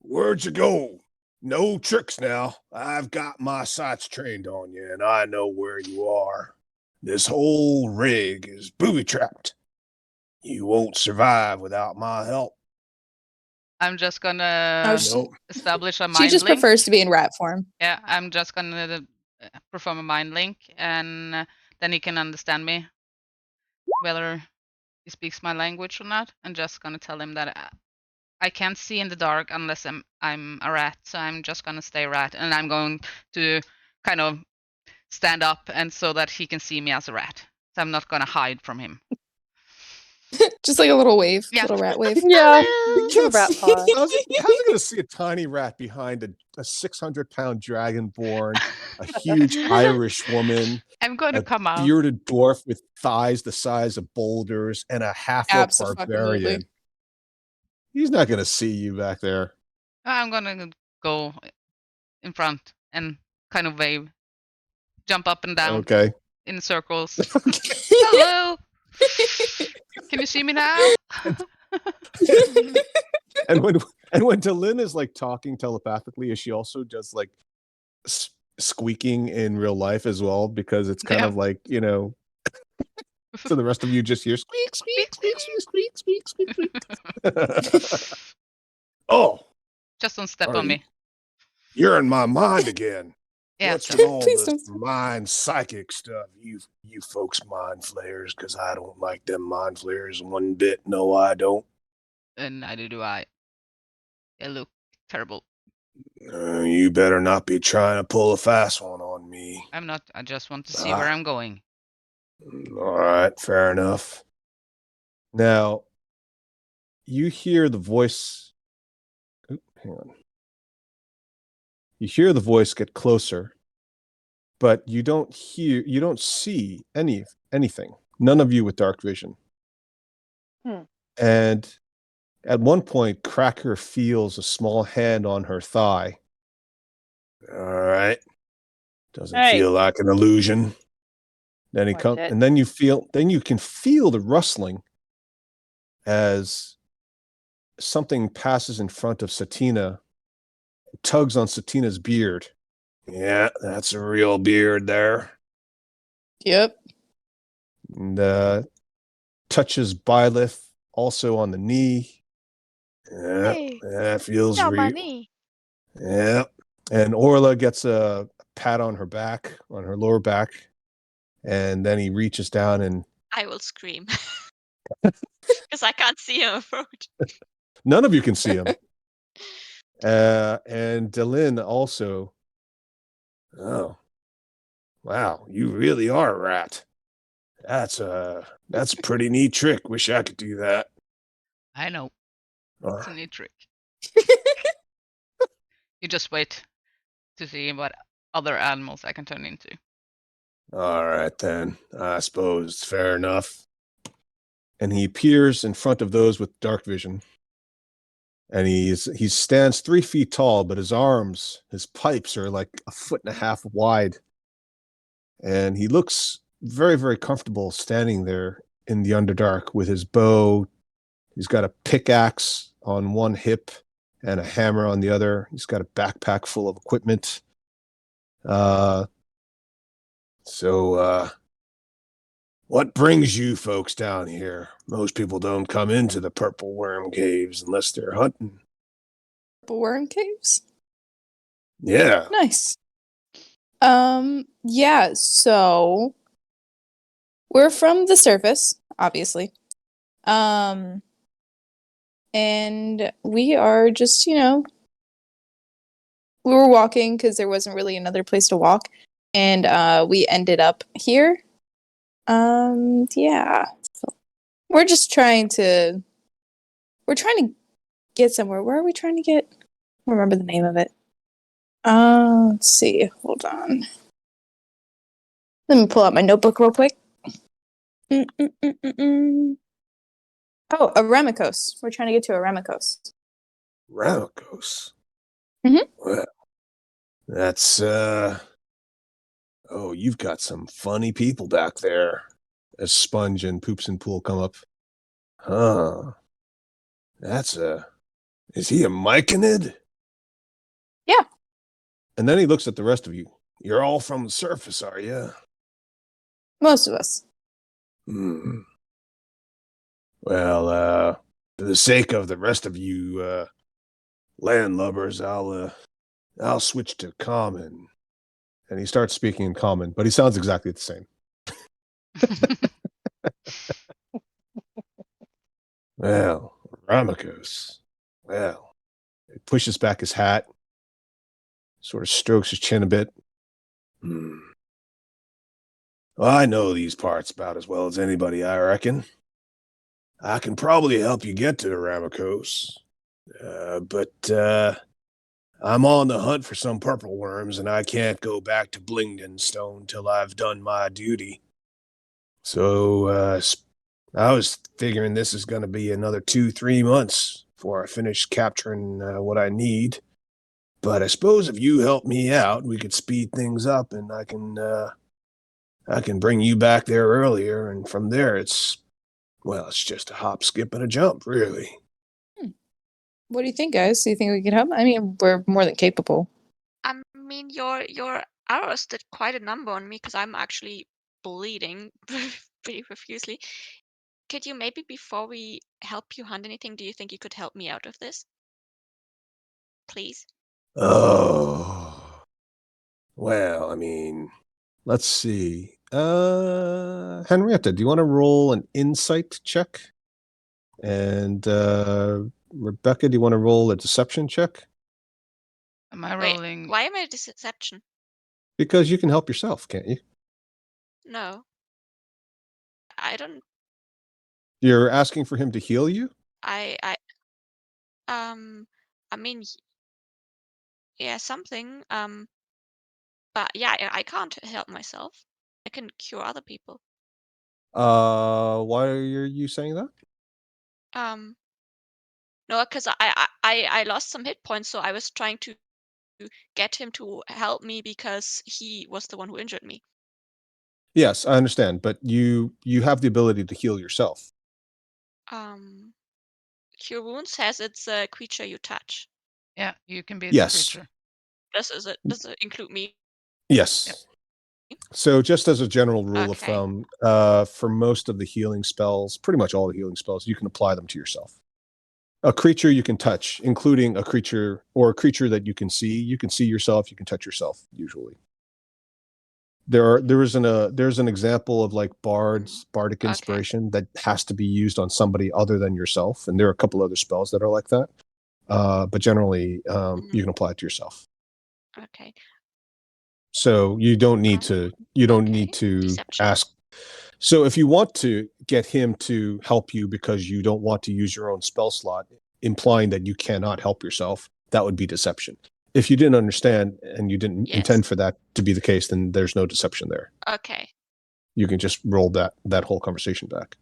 where'd you go? No tricks now. I've got my sights trained on you, and I know where you are. This whole rig is booby trapped. You won't survive without my help. I'm just gonna Nope. establish a mind She just link. prefers to be in rat form. Yeah, I'm just gonna perform a mind link, and then he can understand me, whether he speaks my language or not. I'm just gonna tell him that I can't see in the dark unless I'm a rat, so I'm just gonna stay rat, and I'm going to kind of stand up and so that he can see me as a rat. So I'm not gonna hide from him. Just like a little wave, Yeah. little rat wave. Yeah. You Little can't rat see- paw. how's it going to see a tiny rat behind a 600-pound dragonborn, a huge Irish woman, I'm going to a come out. bearded dwarf with thighs the size of boulders, and a half-orc Abso-fucking-lutely. barbarian? He's not going to see you back there. I'm gonna go in front and kind of wave, jump up and down Okay. in circles. Hello. Can you see me now? and when Delin is like talking telepathically, is she also just like squeaking in real life as well? Because it's kind Yeah. of like, so the rest of you just hear squeak, squeak, squeak, squeak, squeak, squeak, squeak, squeak. Oh, Just don't step Are on you- me. you're in my mind again. Yeah. What's so- with all Please this don't. mind psychic stuff? You folks mind flayers, because I don't like them mind flayers one bit. No, I don't. And neither do I. They look terrible. You better not be trying to pull a fast one on me. I'm not. I just want to see where Ah. I'm going. All right, fair enough. Now, you hear the voice. Oop, hang on. You hear the voice get closer, but you don't see anything. None of you with dark vision. And at one point, Cracker feels a small hand on her thigh. All right. Doesn't Hey. feel like an illusion. Then he Watch comes, it. and then you can feel the rustling as something passes in front of Satina, tugs on Satina's beard. Yeah, that's a real beard there. Yep. And touches Byleth also on the knee. Yeah, Hey, that feels not my real. knee. Yeah. And Orla gets a pat on her back, on her lower back. And then he reaches down and I will scream. Because I can't see him approach. none of you can see him. And Delin also. Oh, wow! You really are a rat. That's a pretty neat trick. Wish I could do that. I know. Uh, It's a neat trick. You just wait to see what other animals I can turn into. All right then. I suppose it's fair enough. And he appears in front of those with dark vision. And he stands 3 feet tall, but his arms, his pipes are like 1.5 feet wide. And he looks very, very comfortable standing there in the Underdark with his bow. He's got a pickaxe on one hip and a hammer on the other. He's got a backpack full of equipment. So, what brings you folks down here? Most people don't come into the Purple Worm Caves unless they're hunting. Purple worm caves? Yeah. Nice. Yeah, so we're from the surface, obviously. And we are just, we were walking because there wasn't really another place to walk, and we ended up here. Yeah. So we're just trying to get somewhere. Where are we trying to get? I don't remember the name of it. Let's see. Hold on. Let me pull out my notebook real quick. Oh, Aramikos. We're trying to get to Aramikos. Ramikos. Mhm. Well, that's, oh, you've got some funny people back there. As Sponge and Poops and Pool come up. Huh. Is he a Myconid? Yeah. And then he looks at the rest of you. You're all from the surface, are you? Most of us. Hmm. Well, for the sake of the rest of you, landlubbers, I'll switch to common. And he starts speaking in common, but he sounds exactly the same. Well, Ramikos. Well, he pushes back his hat, sort of strokes his chin a bit. Well, I know these parts about as well as anybody, I reckon. I can probably help you get to the Ramikos. But I'm on the hunt for some purple worms, and I can't go back to Blingdenstone till I've done my duty. So, I was figuring this is going to be another 2-3 months before I finish capturing what I need. But I suppose if you help me out, we could speed things up, and I can bring you back there earlier, and from there it's just a hop, skip, and a jump, really. What do you think, guys? Do you think we can help? I mean, we're more than capable. I mean, your arrows did quite a number on me because I'm actually bleeding pretty profusely. Could you maybe, before we help you hunt anything, do you think you could help me out of this? Please? Oh. Well, I mean, let's see. Henrietta, do you want to roll an insight check? And Rebecca, do you want to roll a deception check? Am I Wait, rolling? why am I a deception? Because you can help yourself, can't you? No. I don't. You're asking for him to heal you? I mean, yeah, something. But yeah, I can't help myself. I can cure other people. Why are you saying that? No, because I lost some hit points, so I was trying to get him to help me because he was the one who injured me. Yes, I understand, but you have the ability to heal yourself. Cure wounds has its creature you touch. Yeah, you can be Yes. the creature. Does it include me? Yes. So just as a general rule of Okay. thumb, for most of the healing spells, pretty much all the healing spells, you can apply them to yourself. A creature you can touch, including a creature that you can see yourself, you can touch yourself usually. There's an example of like bardic Okay. inspiration that has to be used on somebody other than yourself, and there are a couple other spells that are like that. But generally, you can apply it to yourself. Okay. So you don't need to Deception. ask. So if you want to get him to help you because you don't want to use your own spell slot, implying that you cannot help yourself, that would be deception. If you didn't understand and you didn't intend for that to be the case, then there's no deception there. Okay. You can just roll that whole conversation back.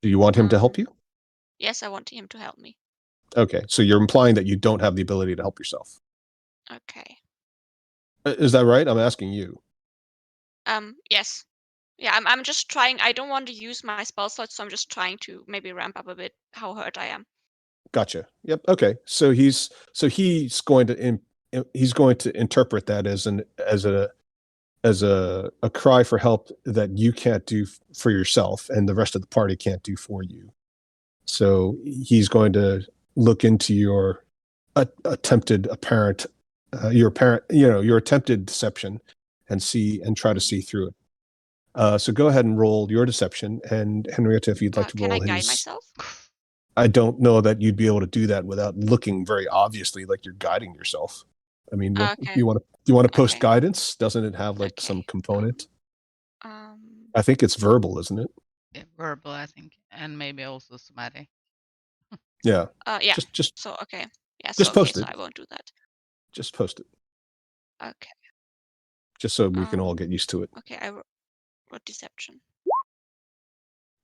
Do you want him to help you? Yes, I want him to help me. Okay, so you're implying that you don't have the ability to help yourself. Okay. Is that right? I'm asking you. Yes. Yeah, I'm just trying. I don't want to use my spell slot, so I'm just trying to maybe ramp up a bit how hurt I am. Gotcha. Yep. Okay. So he's going to interpret that as a cry for help that you can't do for yourself and the rest of the party can't do for you. So he's going to look into your attempted apparent your attempted deception and try to see through it. So go ahead and roll your deception, and Henrietta, if you'd like to Can roll I guide his. myself? I don't know that you'd be able to do that without looking very obviously like you're guiding yourself. I mean, what, Okay. you want to post Okay. guidance? Doesn't it have like some Okay. component? Um. I think it's verbal, isn't it? Yeah, verbal, I think, and maybe also somatic. Yeah. Yeah. Just So okay. Yeah. just So okay. post So it. I won't do that. Just post it. Okay. Just so we can all get used to it. Okay. I wrote deception.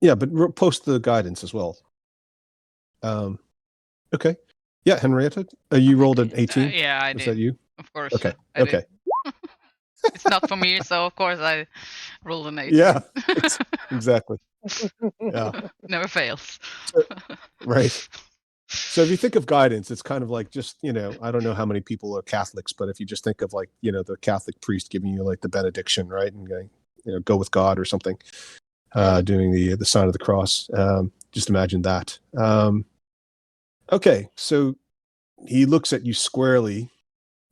Yeah, but post the guidance as well. Okay. Yeah, Henrietta, you rolled an 18. Yeah, I Is did. that you? Of course. Okay. I Okay. did. It's not for me, so of course I rolled an 18. Yeah. Exactly. Yeah. Never fails. Right. So if you think of guidance, it's kind of like just, I don't know how many people are Catholics, but if you just think of like, the Catholic priest giving you like the benediction, right? And going, go with God or something, doing the sign of the cross. Just imagine that. Okay. So he looks at you squarely,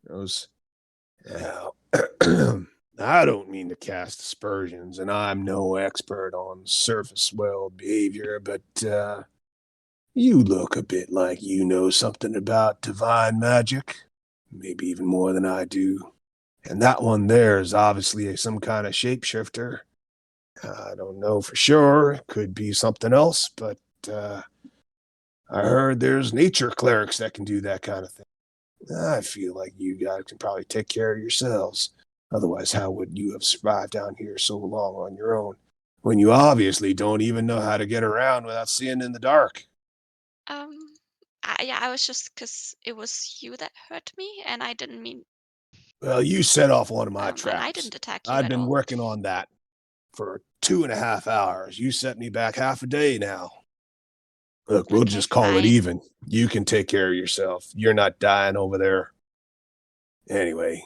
goes, I don't mean to cast aspersions, and I'm no expert on surface world behavior, but you look a bit like you know something about divine magic, maybe even more than I do. And that one there is obviously some kind of shapeshifter. I don't know for sure. It could be something else, but I heard there's nature clerics that can do that kind of thing. I feel like you guys can probably take care of yourselves. Otherwise, how would you have survived down here so long on your own, when you obviously don't even know how to get around without seeing in the dark? Yeah, I was just because it was you that hurt me, and I didn't mean. Well, you set off one of my And traps. I didn't attack you I've at been all. working on that for 2.5 hours. You set me back half a day now. Look, we'll Okay, just call it fine. even. You can take care of yourself. You're not dying over there. Anyway,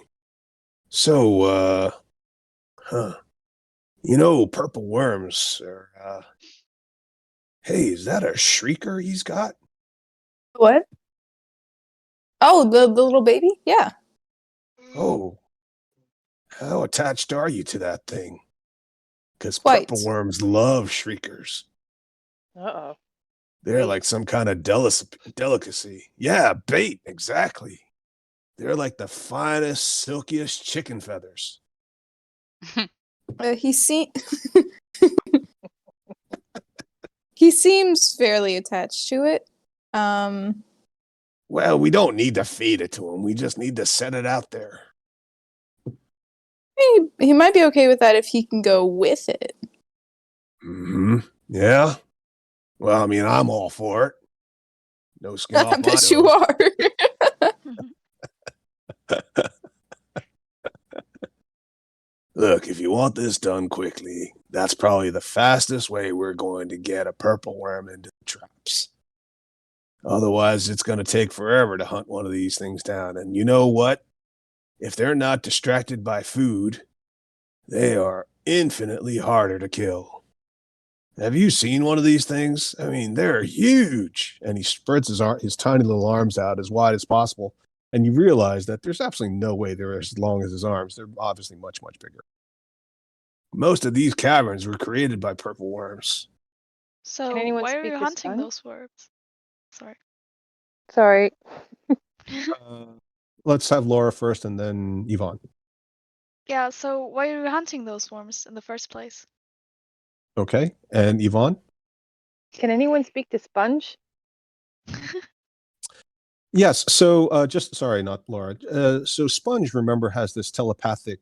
so, purple worms are, hey, is that a shrieker he's got? What? Oh, the little baby? Yeah. Oh, how attached are you to that thing? Because Quite. purple worms love shriekers. Uh-oh. They're Bait. like some kind of delicacy. Yeah, bait, exactly. They're like the finest, silkiest chicken feathers. He he seems fairly attached to it. Well, we don't need to feed it to him. We just need to set it out there. He might be okay with that if he can go with it. Mm-hmm. Yeah. Well, I mean, I'm all for it. No skin off I my bet you nose. are. Look, if you want this done quickly, that's probably the fastest way we're going to get a purple worm into the traps. Otherwise, it's going to take forever to hunt one of these things down. And you know what? If they're not distracted by food, they are infinitely harder to kill. Have you seen one of these things? I mean, they're huge. And he spreads his tiny little arms out as wide as possible. And you realize that there's absolutely no way they're as long as his arms. They're obviously much, much bigger. Most of these caverns were created by purple worms. So anyone why are speak you to hunting Sponge? those worms? Sorry. Sorry. Let's have Laura first and then Yvonne. Yeah, so why are you hunting those worms in the first place? Okay. And Yvonne? Can anyone speak to Sponge? Yes. So sorry, not Laura. So Sponge, remember, has this telepathic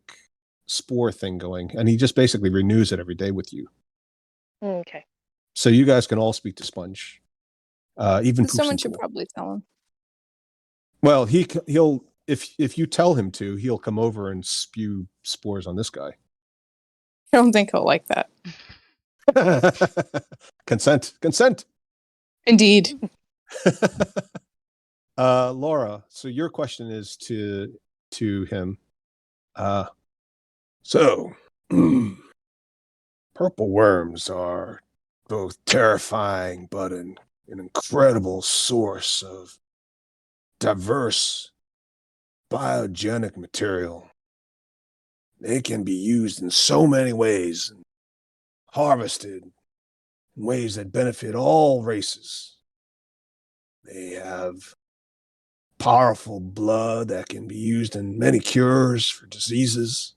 spore thing going, and he just basically renews it every day with you. Okay. So you guys can all speak to Sponge. Even Someone Poos should and Pool. probably tell him. Well, he'll if you tell him to, he'll come over and spew spores on this guy. I don't think he'll like that. Consent. Indeed. Laura, so your question is to him. So, purple worms are both terrifying but an incredible source of diverse biogenic material. They can be used in so many ways, and harvested in ways that benefit all races. They have powerful blood that can be used in many cures for diseases.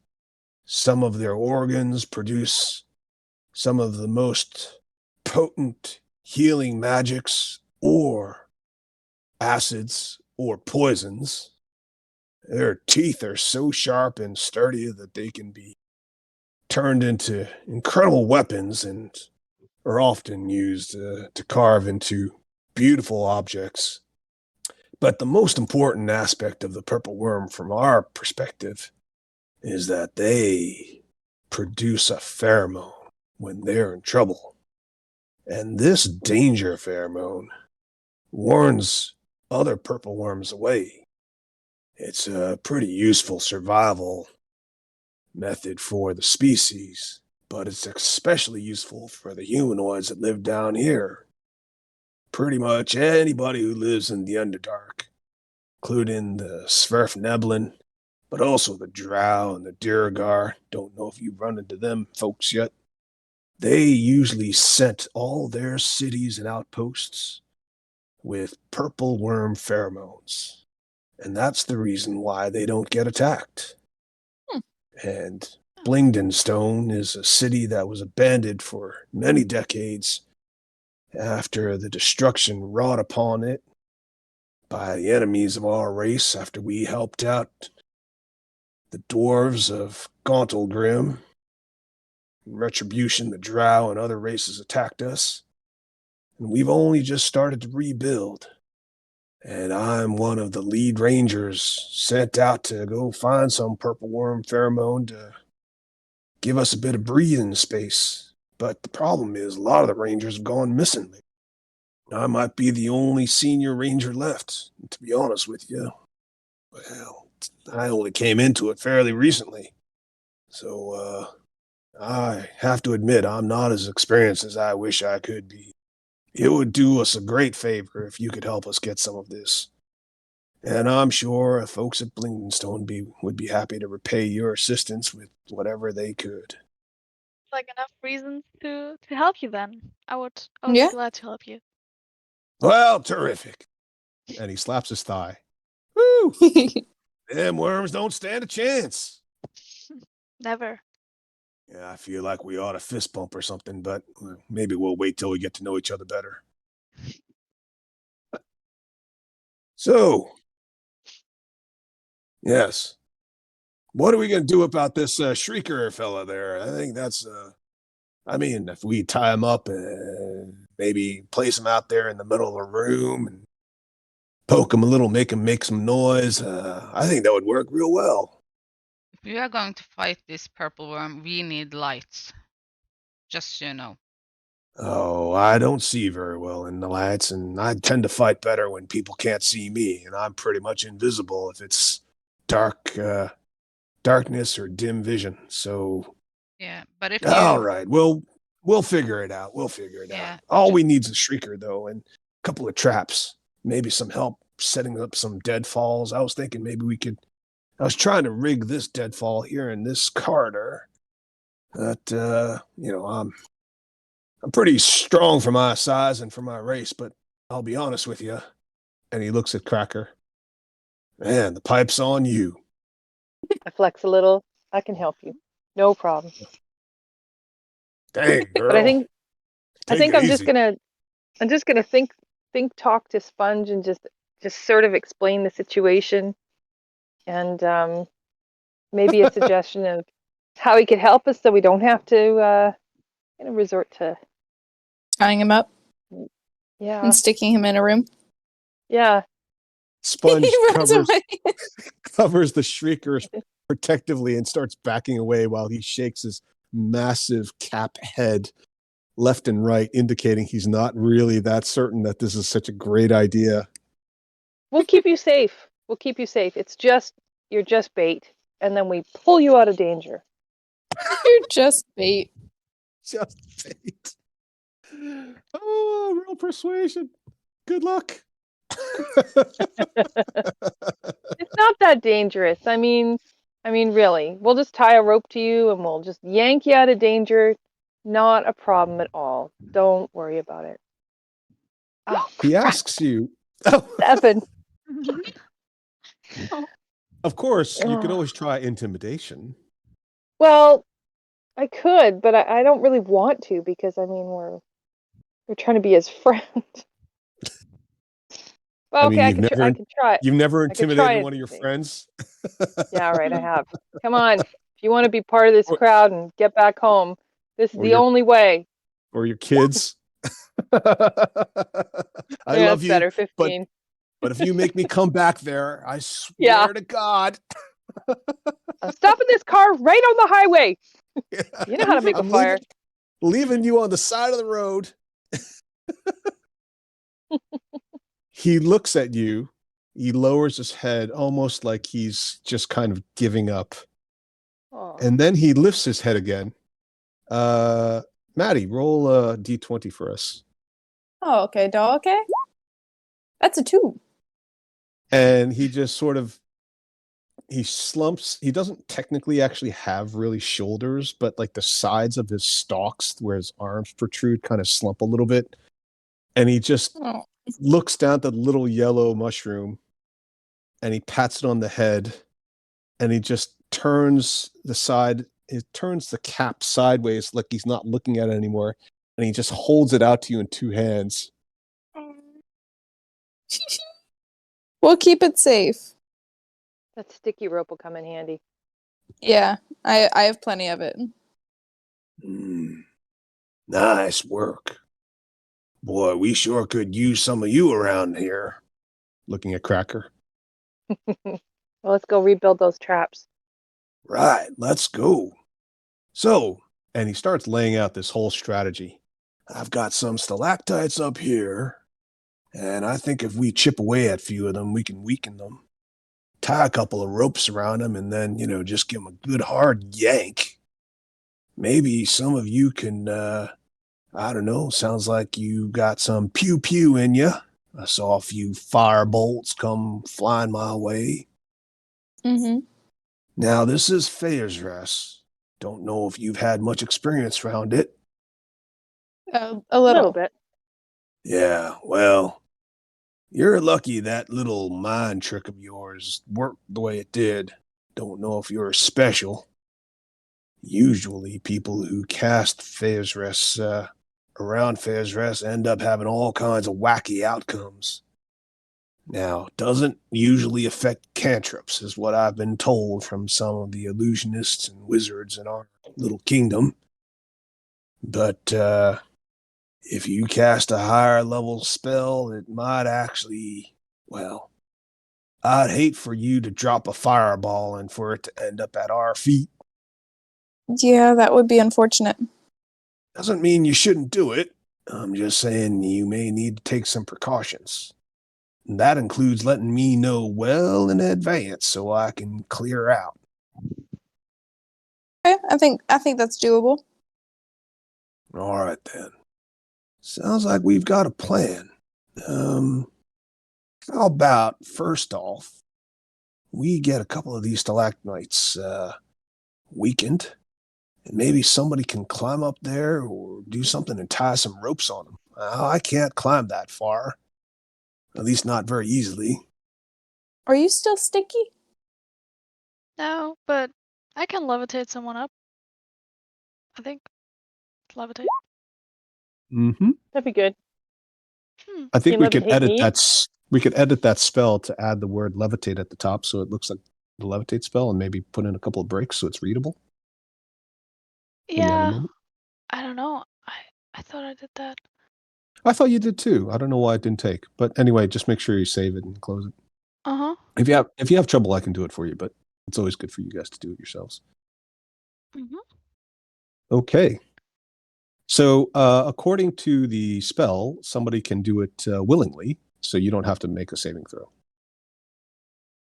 Some of their organs produce some of the most potent healing magics or acids or poisons. Their teeth are so sharp and sturdy that they can be turned into incredible weapons and are often used to carve into beautiful objects. But the most important aspect of the purple worm from our perspective is that they produce a pheromone when they're in trouble. And this danger pheromone warns other purple worms away. It's a pretty useful survival method for the species, but it's especially useful for the humanoids that live down here. Pretty much anybody who lives in the Underdark, including the Sverfneblin, but also the Drow and the Duergar. Don't know if you've run into them folks yet. They usually scent all their cities and outposts with purple worm pheromones. And that's the reason why they don't get attacked. And Blingdenstone is a city that was abandoned for many decades after the destruction wrought upon it by the enemies of our race after we helped out the dwarves of Gauntlgrim. In retribution, the Drow and other races attacked us, and we've only just started to rebuild. And I'm one of the lead rangers sent out to go find some purple worm pheromone to give us a bit of breathing space. But the problem is a lot of the rangers have gone missing. I might be the only senior ranger left, to be honest with you. Well, I only came into it fairly recently. So, I have to admit I'm not as experienced as I wish I could be. It would do us a great favor if you could help us get some of this. And I'm sure folks at Blingdenstone would be happy to repay your assistance with whatever they could. Like enough reasons to help you then. I would Yeah. be glad to help you. Well, terrific. And he slaps his thigh. Woo! Them worms don't stand a chance. Never. Yeah, I feel like we ought to fist bump or something, but maybe we'll wait till we get to know each other better. So, yes. What are we going to do about this Shrieker fella there? I think that's, if we tie him up and maybe place him out there in the middle of a room and poke him a little, make him make some noise, I think that would work real well. If we are going to fight this purple worm, we need lights. Just so you know. Oh, I don't see very well in the lights, and I tend to fight better when people can't see me, and I'm pretty much invisible if it's darkness or dim vision. So, Yeah, but if you all right, we'll figure it out. We'll figure it Yeah, out. All we need is a Shrieker, though, and a couple of traps. Maybe some help setting up some deadfalls. I was thinking maybe I was trying to rig this deadfall here in this corridor. But, I'm pretty strong for my size and for my race, but I'll be honest with you. And he looks at Cracker. Man, the pipe's on you. I flex a little. I can help you. No problem. Dang, girl. But I think Take it I'm easy. just gonna think talk to Sponge and just sort of explain the situation, and maybe a suggestion of how he could help us so we don't have to resort to Tying him up yeah and sticking him in a room. yeah Sponge He runs away. covers the Shrieker protectively and starts backing away while he shakes his massive cap head left and right, indicating he's not really that certain that this is such a great idea. We'll keep you safe. It's just you're just bait, and then we pull you out of danger. You're just bait. Just fate. Oh, real persuasion. Good luck. It's not that dangerous. I mean, really. We'll just tie a rope to you and we'll just yank you out of danger. Not a problem at all. Don't worry about it. Oh, He crap. asks you. Oh, 7. of course, you could Oh. always try intimidation. Well, I could, but I don't really want to because I mean we're trying to be his friend. Well, I mean, okay, you've never I can try it. you've never I could try intimidated it. one of your friends. Yeah, right, I have. Come on. If you want to be part of this Or- crowd and get back home, this is Or the your- only way. Or your kids. I Yeah, love that's you, better. 15. but if you make me come back there, I swear Yeah. to God. I'm stopping this car right on the highway. You know how to make a I'm fire. leaving you on the side of the road. He looks at you. He lowers his head almost like he's just kind of giving up. Aw. And then he lifts his head again. Maddie, roll a d20 for us. Oh, okay, doll. Okay. That's a 2. And he just sort of he slumps. He doesn't technically actually have really shoulders, but like the sides of his stalks where his arms protrude kind of slump a little bit. And he just Oh. looks down at the little yellow mushroom and he pats it on the head and he just turns the cap sideways like he's not looking at it anymore. And he just holds it out to you in 2 hands. We'll keep it safe. That sticky rope will come in handy. Yeah, I have plenty of it. Nice work. Boy, we sure could use some of you around here. Looking at Cracker. Well, let's go rebuild those traps. Right, let's go. So, and he starts laying out this whole strategy. I've got some stalactites up here, and I think if we chip away at a few of them, we can weaken them. Tie a couple of ropes around them, and then, just give them a good hard yank. Maybe some of you can, I don't know, sounds like you got some pew-pew in you. I saw a few fire bolts come flying my way. Mm-hmm. Now, this is Fayersrest. Don't know if you've had much experience around it. A A little bit. Yeah, well, you're lucky that little mind trick of yours worked the way it did. Don't know if you're special. Usually, people who cast Fayersrest around Fayersrest end up having all kinds of wacky outcomes. Now, doesn't usually affect cantrips, is what I've been told from some of the illusionists and wizards in our little kingdom. But if you cast a higher level spell, it might actually, well, I'd hate for you to drop a fireball and for it to end up at our feet. Yeah, that would be unfortunate. Doesn't mean you shouldn't do it. I'm just saying you may need to take some precautions. And that includes letting me know well in advance so I can clear out. Okay, I think that's doable. All right, then. Sounds like we've got a plan. How about, first off, we get a couple of these stalagmites weakened, and maybe somebody can climb up there or do something and tie some ropes on them. I can't climb that far, at least not very easily. Are you still sticky? No, but I can levitate someone up. I think. Levitate. Mm-hmm. That'd be good. I think You we could levitate edit me? that. We could edit that spell to add the word levitate at the top, so it looks like the levitate spell, and maybe put in a couple of breaks so it's readable. When you have a Yeah. moment. I don't know. I thought I did that. I thought you did too. I don't know why it didn't take, but anyway, just make sure you save it and close it. Uh-huh. If you have trouble, I can do it for you, but it's always good for you guys to do it yourselves. Mm-hmm. Okay. So, according to the spell, somebody can do it willingly, so you don't have to make a saving throw.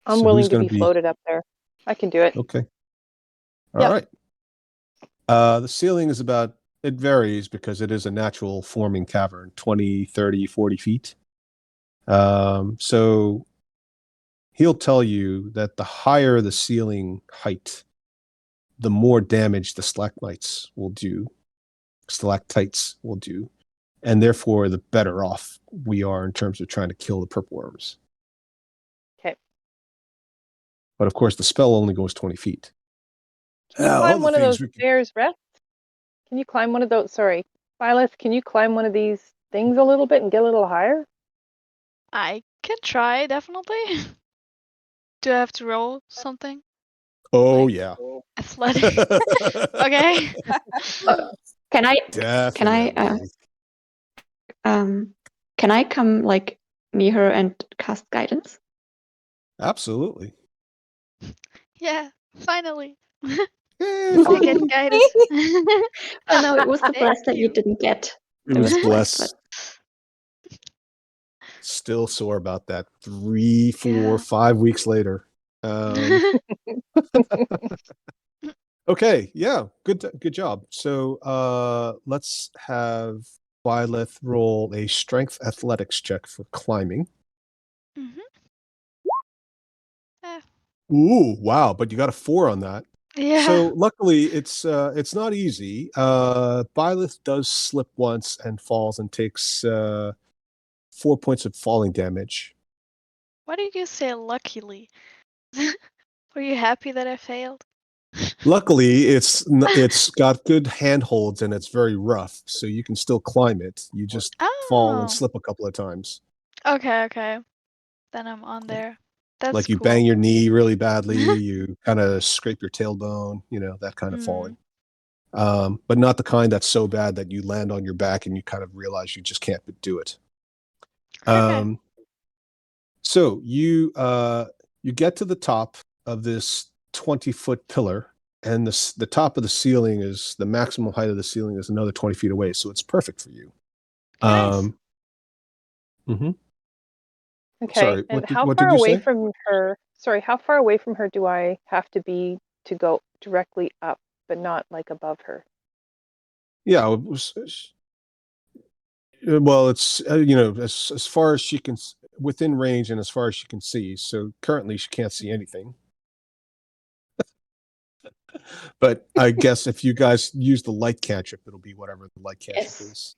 I'm So willing who's to gonna be floated up there. I can do it. Okay. All right. The ceiling is it varies because it is a natural forming cavern, 20, 30, 40 feet. So he'll tell you that the higher the ceiling height, the more damage the stalagmites will do, stalactites will do, and therefore the better off we are in terms of trying to kill the purple worms. Okay. But of course, the spell only goes 20 feet. Can you climb one of those stairs, Reth? Can you climb one of those? Sorry, Byleth, can you climb one of these things a little bit and get a little higher? I can try, definitely. Do I have to roll something? Oh, Like- yeah. Athletic. Okay. Can I Definitely. can I come like near her and cast guidance? Absolutely. Yeah, finally. It I get guidance. Oh no, it was the Thank bless that you you. didn't get. was It blessed. but- Still sore about that 3, 4, Yeah. 5 weeks later. Okay, yeah, good job. So let's have Byleth roll a strength athletics check for climbing. Mhm. Ooh, wow, but you got a 4 on that. Yeah. So luckily it's not easy. Byleth does slip once and falls and takes 4 points of falling damage. Why did you say luckily? Were you happy that I failed? Luckily, it's got good handholds and it's very rough, so you can still climb it. You just fall and Oh. slip a couple of times. Okay. Then I'm on there. That's Like you cool. bang your knee really badly, you kind of scrape your tailbone, that kind of Mm. falling. But not the kind that's so bad that you land on your back and you kind of realize you just can't do it. Okay. So you get to the top of this 20-foot pillar, and the top of the ceiling is the maximum height of the ceiling is another 20 feet away, so it's perfect for you. Nice. Mhm. Okay. Sorry, And what how did far you away say? from her? Sorry, how far away from her do I have to be to go directly up, but not like above her? Yeah, well, it's as far as she can within range and as far as she can see. So currently she can't see anything. But I guess if you guys use the light cantrip, it'll be whatever the light cantrip Yes. is,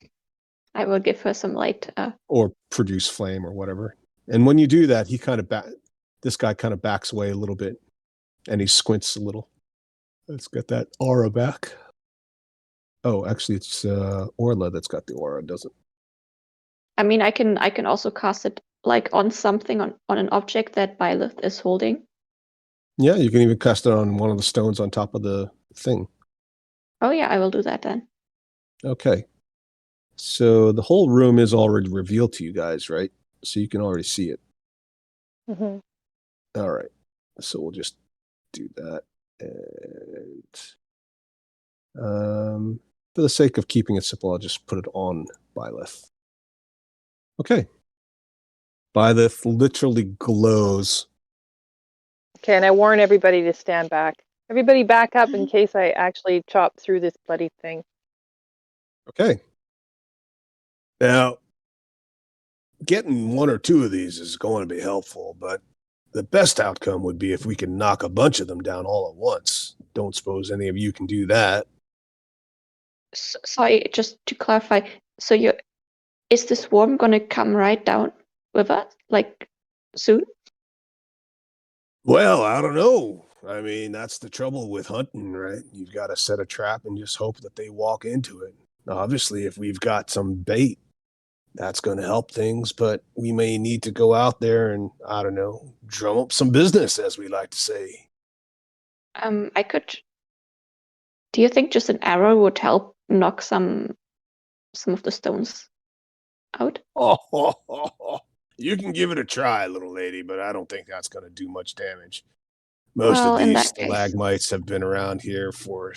I will give her some light. or produce flame or whatever. And when you do that, this guy kind of backs away a little bit, and he squints a little. Let's get that aura back. Oh, actually, it's Orla that's got the aura, doesn't? I mean, I can also cast it like on something on an object that Byleth is holding. Yeah, you can even cast it on one of the stones on top of the thing. Oh yeah, I will do that then. Okay. So the whole room is already revealed to you guys, right? So you can already see it. Mm-hmm. All right. So we'll just do that. And for the sake of keeping it simple, I'll just put it on Byleth. Okay. Byleth literally glows. Okay, and I warn everybody to stand back. Everybody back up in case I actually chop through this bloody thing. Okay. Now, getting 1 or 2 of these is going to be helpful, but the best outcome would be if we can knock a bunch of them down all at once. Don't suppose any of you can do that. Sorry, just to clarify. So is the swarm gonna come right down with us, like soon? Well, I don't know. I mean, that's the trouble with hunting, right? You've got to set a trap and just hope that they walk into it. Obviously, if we've got some bait, that's going to help things, but we may need to go out there and, I don't know, drum up some business, as we like to say. I could. Do you think just an arrow would help knock some of the stones out? You can give it a try, little lady, but I don't think that's going to do much damage. Most Well, of in these that case- stalagmites have been around here for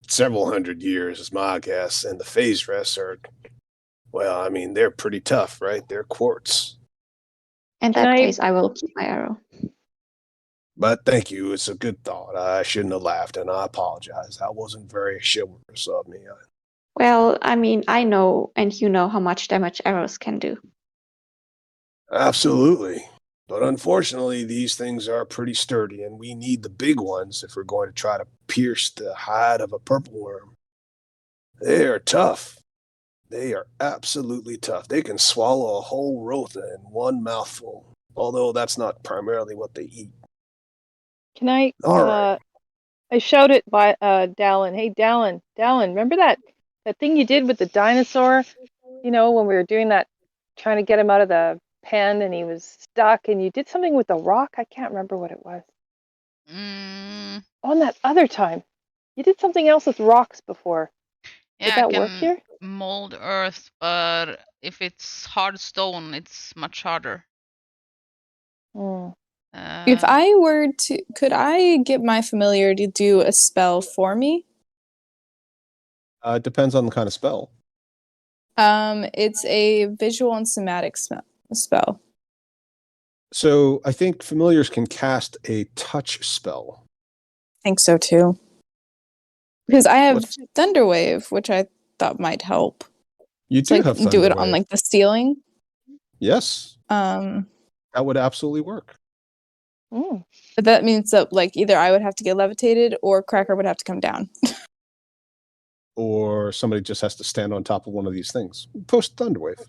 several hundred years, is my guess, and the phase rests are, well, I mean, they're pretty tough, right? They're quartz. In Can that I- case, I will keep my arrow. But thank you. It's a good thought. I shouldn't have laughed, and I apologize. That wasn't very chivalrous of me. Well, I mean, I know and you know how much damage arrows can do. Absolutely. But unfortunately, these things are pretty sturdy, and we need the big ones if we're going to try to pierce the hide of a purple worm. They are tough. They are absolutely tough. They can swallow a whole rotha in one mouthful, although that's not primarily what they eat. Can I? All right. I shouted by Dallin. Hey, Dallin, remember that thing you did with the dinosaur? You know, when we were doing that, trying to get him out of the pen, and he was stuck, and you did something with the rock. I can't remember what it was. Mm, On that other time, you did something else with rocks before. yeah, Did I that work can here? mold earth, but if it's hard stone, it's much harder. Hmm. If I were to, could I get my familiar to do a spell for me? It depends on the kind of spell. It's a visual and somatic spell. So I think familiars can cast a touch spell. I think so too. Because I have What's- Thunderwave, which I thought might help. You It's do like have you do it on Thunderwave. like the ceiling. Yes, Um, that would absolutely work. Mm. but that means that like either I would have to get levitated or Cracker would have to come down. Or somebody just has to stand on top of one of these things. Post Thunderwave.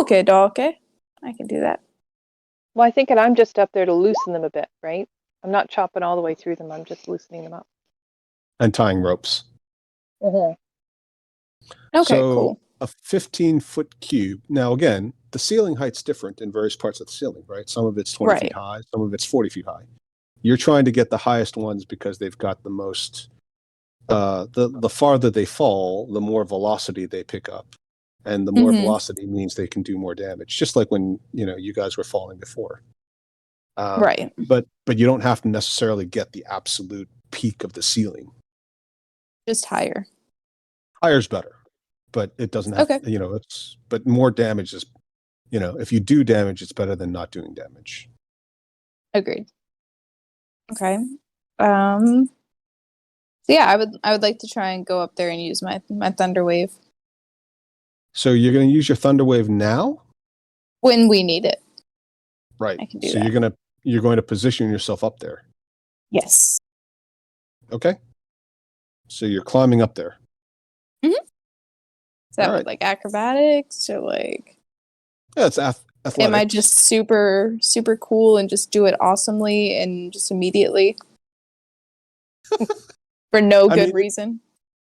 Okay, doll. Okay, I can do that. Well, I think that I'm just up there to loosen them a bit, right? I'm not chopping all the way through them. I'm just loosening them up. And tying ropes. Mm-hmm. Okay, So cool. a 15-foot cube. Now, again, the ceiling height's different in various parts of the ceiling, right? Some of it's 20 feet Right. high, some of it's 40 feet high. You're trying to get the highest ones because they've got the most. The farther they fall, the more velocity they pick up, and the more Mhm. velocity means they can do more damage. Just like when you guys were falling before. Right. But you don't have to necessarily get the absolute peak of the ceiling. Just higher. Higher's better, but it doesn't have. Okay. But more damage is. If you do damage, it's better than not doing damage. Agreed. Okay. So yeah, I would like to try and go up there and use my Thunderwave So you're going to use your Thunderwave now, when we need it. right? I can do so that. you're going to position yourself up there. Yes. Okay. So you're climbing up there. Is that All with right. like acrobatics or like? Yeah, it's athletics. Am I just super cool and just do it awesomely and just immediately for no I good mean, reason?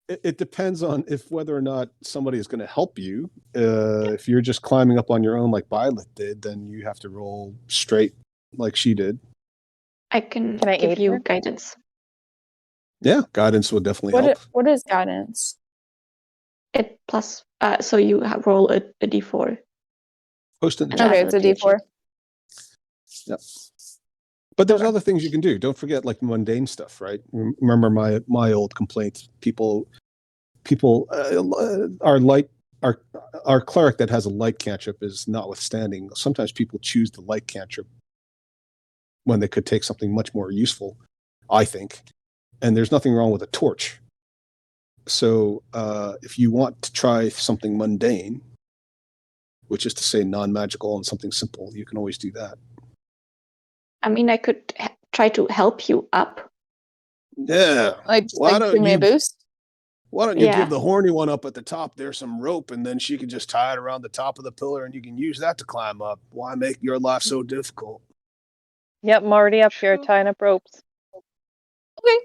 It depends on whether or not somebody is going to help you. If you're just climbing up on your own like Violet did, then you have to roll straight like she did. I can Can I give aid you her? guidance. Yeah, guidance will definitely help. What is guidance? It plus, so you roll a d4. Post it in the And chat. I Okay, will it's a teach you. D4. Yep. But there's Okay. other things you can do. Don't forget like mundane stuff, right? Remember my old complaints. People our cleric that has a light cantrip is notwithstanding. Sometimes people choose the light cantrip when they could take something much more useful, I think. And there's nothing wrong with a torch. So if you want to try something mundane, which is to say non-magical and something simple, you can always do that. I mean, I could try to help you up. Yeah. Like just Why like don't give me a you- boost? Why don't you Yeah. give the horny one up at the top there some rope, and then she can just tie it around the top of the pillar, and you can use that to climb up. Why make your life so difficult? Yep, I'm already up here True. tying up ropes. Okay.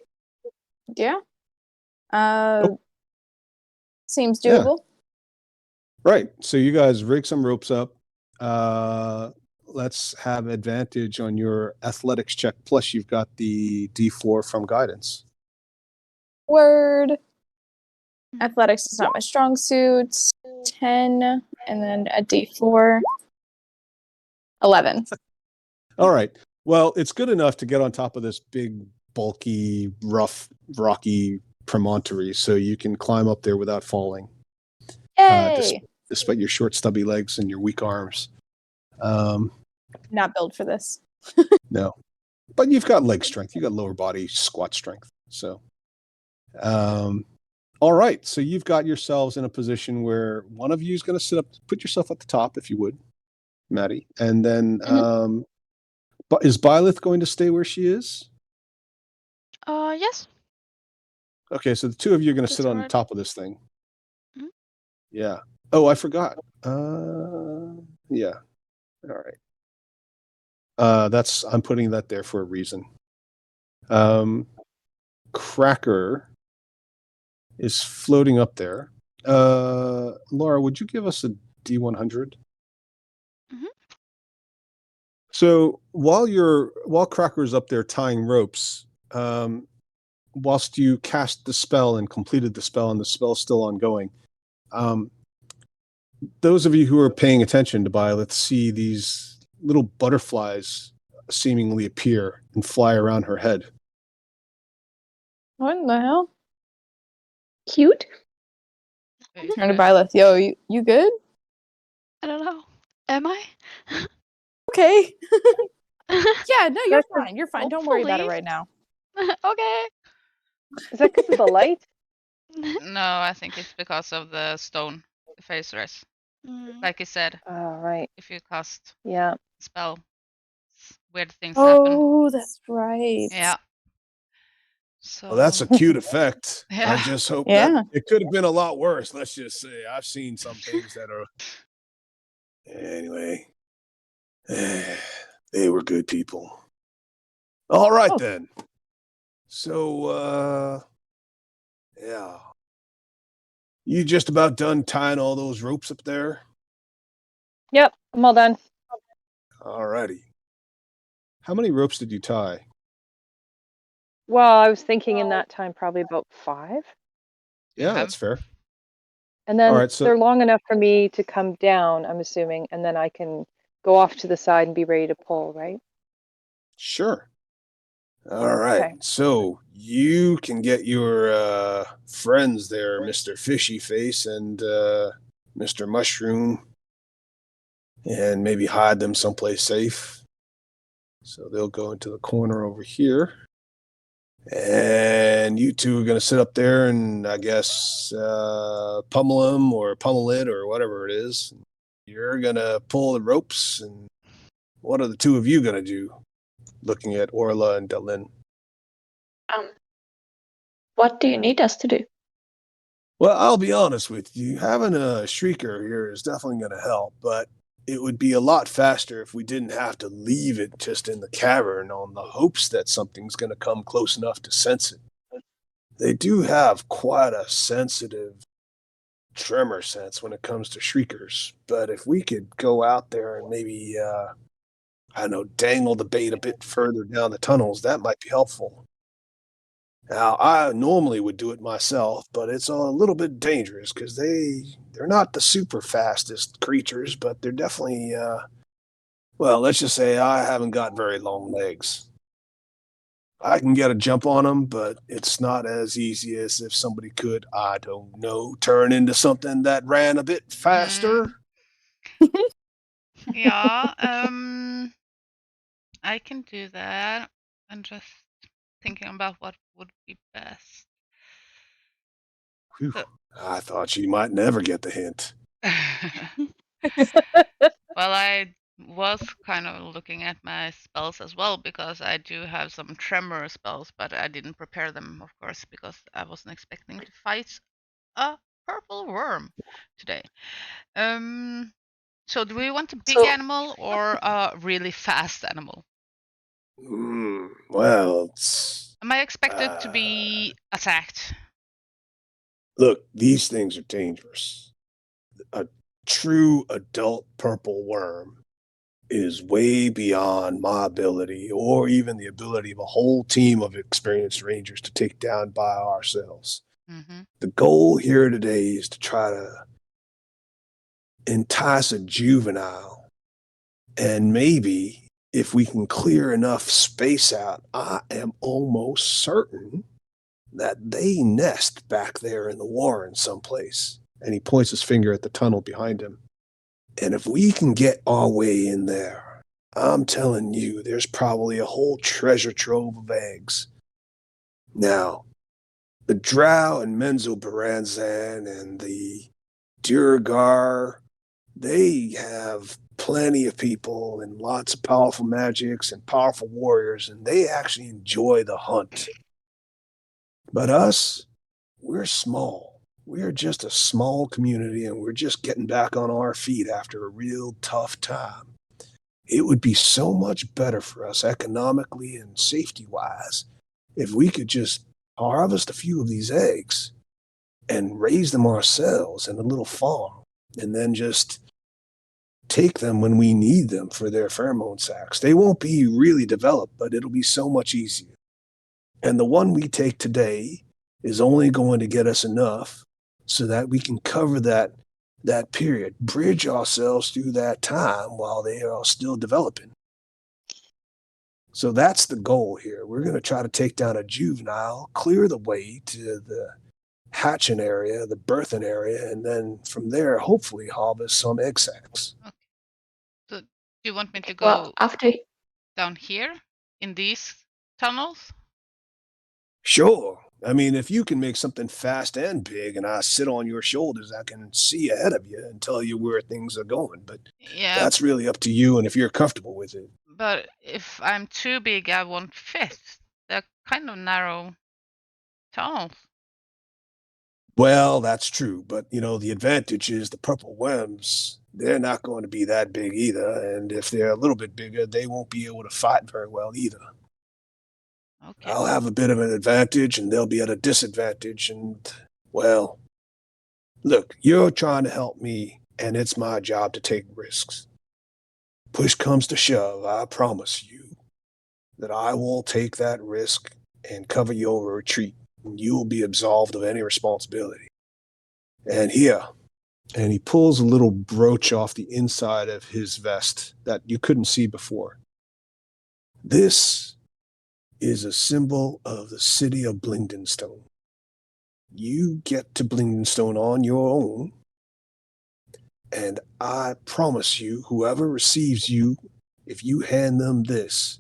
Yeah. Seems Yeah. doable. Right. So you guys rig some ropes up. Let's have advantage on your athletics check. Plus, you've got the D4 from guidance. Word. Athletics is not my strong suit. 10 and then a D4. 11. All right. Well, it's good enough to get on top of this big, bulky, rough, rocky promontory, so you can climb up there without falling. Yay! Despite your short, stubby legs and your weak arms. Not built for this. No. but you've got leg strength. You got lower body squat strength. So, all right. So you've got yourselves in a position where one of you is going to sit up. Put yourself at the top, if you would, Maddie, and then. But is Byleth going to stay where she is? Yes. Okay, so the two of you are going to Just sit on right. top of this thing. Mhm. Yeah. Oh, I forgot. Yeah. All right. I'm putting that there for a reason. Cracker is floating up there. Laura, would you give us a D100? Mhm. So while Cracker's up there tying ropes, whilst you cast the spell and completed the spell, and the spell's still ongoing, those of you who are paying attention to Byleth see these little butterflies seemingly appear and fly around her head. What the hell? Cute. Turn to Byleth. Yo, you good? I don't know. Am I? Okay. Yeah, no, you're That's a- fine. You're fine. Don't worry about it Hopefully. right now. Okay. Is that because of the light? No, I think it's because of the stone, the phase res. Mm. Like I said, Oh, right. if you cast Yeah. a spell, weird things happen. Oh, that's right. Yeah. So Well, that's a cute effect. I Yeah. just hope Yeah. that it could have been a lot worse. Let's just say I've seen some things that are. Anyway, they were good people. All right Oh. then. So, yeah. You just about done tying all those ropes up there? Yep, I'm all done. All righty. How many ropes did you tie? Well, I was thinking in that time probably about 5. Yeah, that's fair. And then All right, so they're long enough for me to come down, I'm assuming, and then I can go off to the side and be ready to pull, right? sure. All right. Okay. So you can get your friends there, Mr. Fishy Face and Mr. Mushroom, and maybe hide them someplace safe. So they'll go into the corner over here. And you two are going to sit up there and, I guess, pummel them or pummel it or whatever it is. You're going to pull the ropes. And what are the two of you going to do? Looking at Orla and Delin. What do you need us to do? Well, I'll be honest with you. Having a shrieker here is definitely going to help, but it would be a lot faster if we didn't have to leave it just in the cavern on the hopes that something's going to come close enough to sense it. They do have quite a sensitive tremor sense when it comes to shriekers, but if we could go out there and maybe, I don't know, dangle the bait a bit further down the tunnels, that might be helpful. Now, I normally would do it myself, but it's a little bit dangerous because they're not the super fastest creatures, but they're definitely, well, let's just say I haven't got very long legs. I can get a jump on them, but it's not as easy as if somebody could, I don't know, turn into something that ran a bit faster. Yeah, I can do that. I'm just thinking about what would be best. Whew. So- I thought she might never get the hint. Well, I was kind of looking at my spells as well because I do have some tremor spells, but I didn't prepare them, of course, because I wasn't expecting to fight a purple worm today. So do we want a big So- animal or a really fast animal? Well, it's, Am I expected to be attacked? look, these things are dangerous. A true adult purple worm is way beyond my ability or even the ability of a whole team of experienced rangers to take down by ourselves. Mm-hmm. The goal here today is to try to entice a juvenile, and maybe if we can clear enough space out, I am almost certain that they nest back there in the warren someplace. And he points his finger at the tunnel behind him. And if we can get our way in there, I'm telling you, there's probably a whole treasure trove of eggs. Now, the Drow and Menzoberranzan and the Duergar, they have plenty of people and lots of powerful magics and powerful warriors, and they actually enjoy the hunt. But us, we're small. We're just a small community, and we're just getting back on our feet after a real tough time. It would be so much better for us economically and safety-wise if we could just harvest a few of these eggs and raise them ourselves in a little farm, and then just take them when we need them for their pheromone sacs. They won't be really developed, but it'll be so much easier. And the one we take today is only going to get us enough so that we can cover that period, bridge ourselves through that time while they are still developing. So that's the goal here. We're going to try to take down a juvenile, clear the way to the hatching area, the birthing area, and then from there, hopefully harvest some egg sacs. Okay. So do you want me to go Well, after down here in these tunnels? Sure. I mean, if you can make something fast and big and I sit on your shoulders, I can see ahead of you and tell you where things are going. But Yeah, that's really up to you and if you're comfortable with it. but if I'm too big, I won't fit. They're kind of narrow tunnels. Well, that's true. But, the advantage is the purple worms, they're not going to be that big either. And if they're a little bit bigger, they won't be able to fight very well either. Okay. I'll have a bit of an advantage and they'll be at a disadvantage. And, well, look, you're trying to help me, and it's my job to take risks. Push comes to shove, I promise you that I will take that risk and cover your retreat, and you will be absolved of any responsibility. And here, and he pulls a little brooch off the inside of his vest that you couldn't see before. This is a symbol of the city of Blingdenstone. You get to Blingdenstone on your own, and I promise you, whoever receives you, if you hand them this,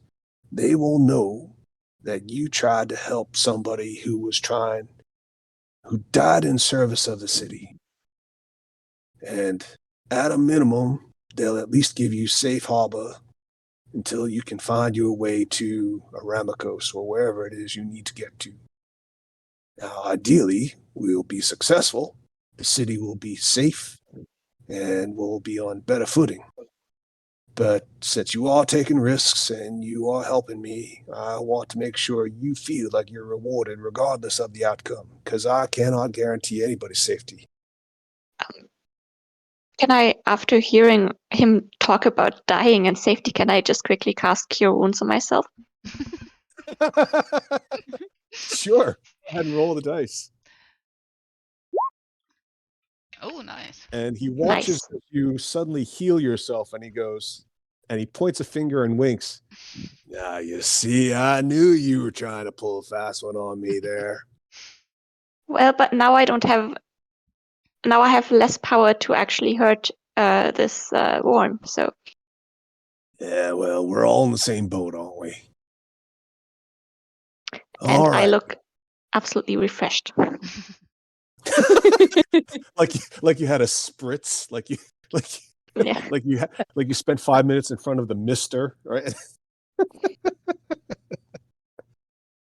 they will know that you tried to help somebody who died in service of the city. And at a minimum, they'll at least give you safe harbor until you can find your way to Aramikos or wherever it is you need to get to. Now, ideally, we'll be successful. The city will be safe and we'll be on better footing. But since you are taking risks and you are helping me, I want to make sure you feel like you're rewarded regardless of the outcome, because I cannot guarantee anybody's safety. Can I, after hearing him talk about dying and safety, can I just quickly cast Cure Wounds on myself? Sure. Go ahead and roll the dice. Oh, nice. And he watches Nice. you suddenly heal yourself, and he goes, and he points a finger and winks. Now, you see, I knew you were trying to pull a fast one on me there. Well, but now I don't have. Now I have less power to actually hurt this worm. So Yeah, well, we're all in the same boat, aren't we? and All I right. look absolutely refreshed. like you had a spritz, Yeah. like you spent 5 minutes in front of the mister, right?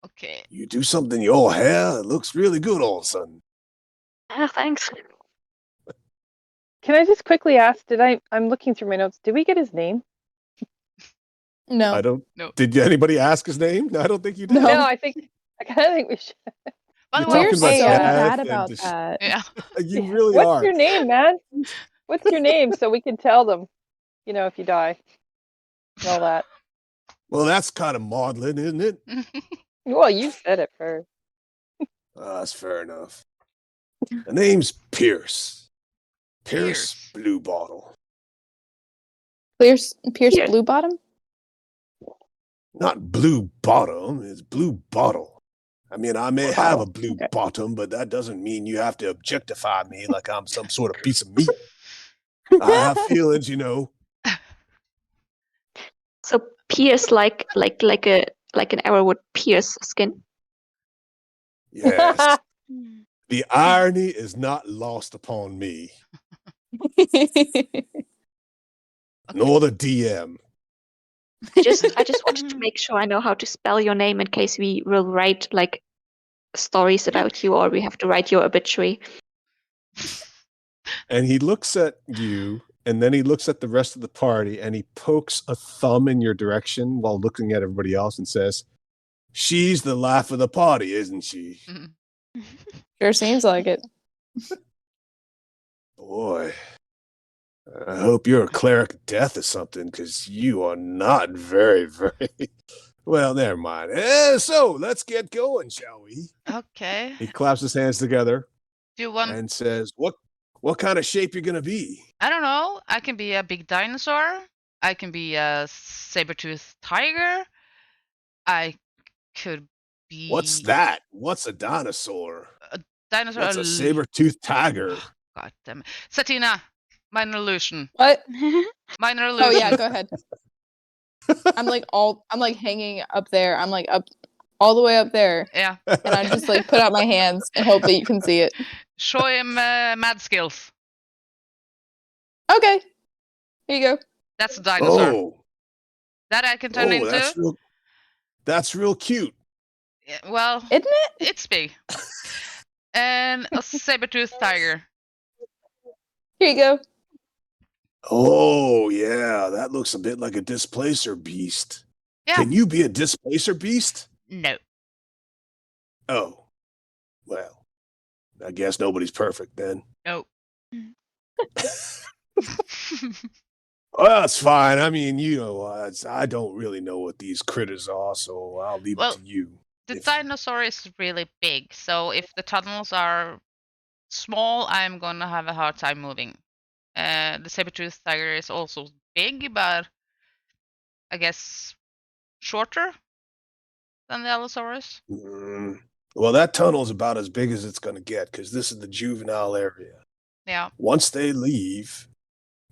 Okay. You do something to your hair, it looks really good all of a sudden. Ah, thanks. Can I just quickly ask, I'm looking through my notes, did we get his name? No. I don't. No. Did anybody ask his name? No, I don't think you did. No. No, I kind of think we should. By the You're way, We're talking so about bad death about and that. yeah. You really What's are. your name, man? What's your name so we can tell them, if you die and all that. Well, that's kind of maudlin, isn't it? Well, you said it first. That's fair enough. The name's Pierce. Pierce Bluebottle. Pierce Yeah. Blue Bottom? Not Blue Bottom, it's Blue Bottle. I mean, I may have a blue Okay. bottom, but that doesn't mean you have to objectify me like I'm some sort of piece of meat. I have feelings, So pierce like an arrow would pierce skin. Yes. Hmm. The irony is not lost upon me, nor the DM. I just wanted to make sure I know how to spell your name in case we will write like stories about you, or we have to write your obituary. And he looks at you, and then he looks at the rest of the party, and he pokes a thumb in your direction while looking at everybody else and says, She's the life of the party, isn't she? Sure seems like it. Boy, I hope you're a cleric of death or something, because you are not very, very. Well, never mind. So let's get going, shall we? Okay. he claps his hands together Do you want? And says, "What kind of shape you gonna be?" I don't know. I can be a big dinosaur. I can be a saber-toothed tiger. I could be. What's that? What's a dinosaur? Dinosaur? What's a saber-toothed tiger? God damn it. Satina, minor illusion. What? Minor illusion. Oh yeah, go ahead. I'm like hanging up there. I'm like up all the way up there. Yeah. And I just like put out my hands and hope that you can see it. Show him mad skills. Okay. Here you go. That's a dinosaur. Oh, That I can turn into. that's real cute. Yeah, well, Isn't it? it's big. And a saber-toothed tiger. Here you go. Oh, yeah, that looks a bit like a displacer beast. Yeah. Can you be a displacer beast? No. Oh, well, I guess nobody's perfect then. No. Well, that's fine. I mean, I don't really know what these critters are, so I'll leave Well, it to you. The If- dinosaur is really big, so if the tunnels are small, I'm gonna have a hard time moving. The saber-toothed tiger is also big, but I guess shorter than the Allosaurus. Well, that tunnel's about as big as it's going to get because this is the juvenile area. Yeah. Once they leave,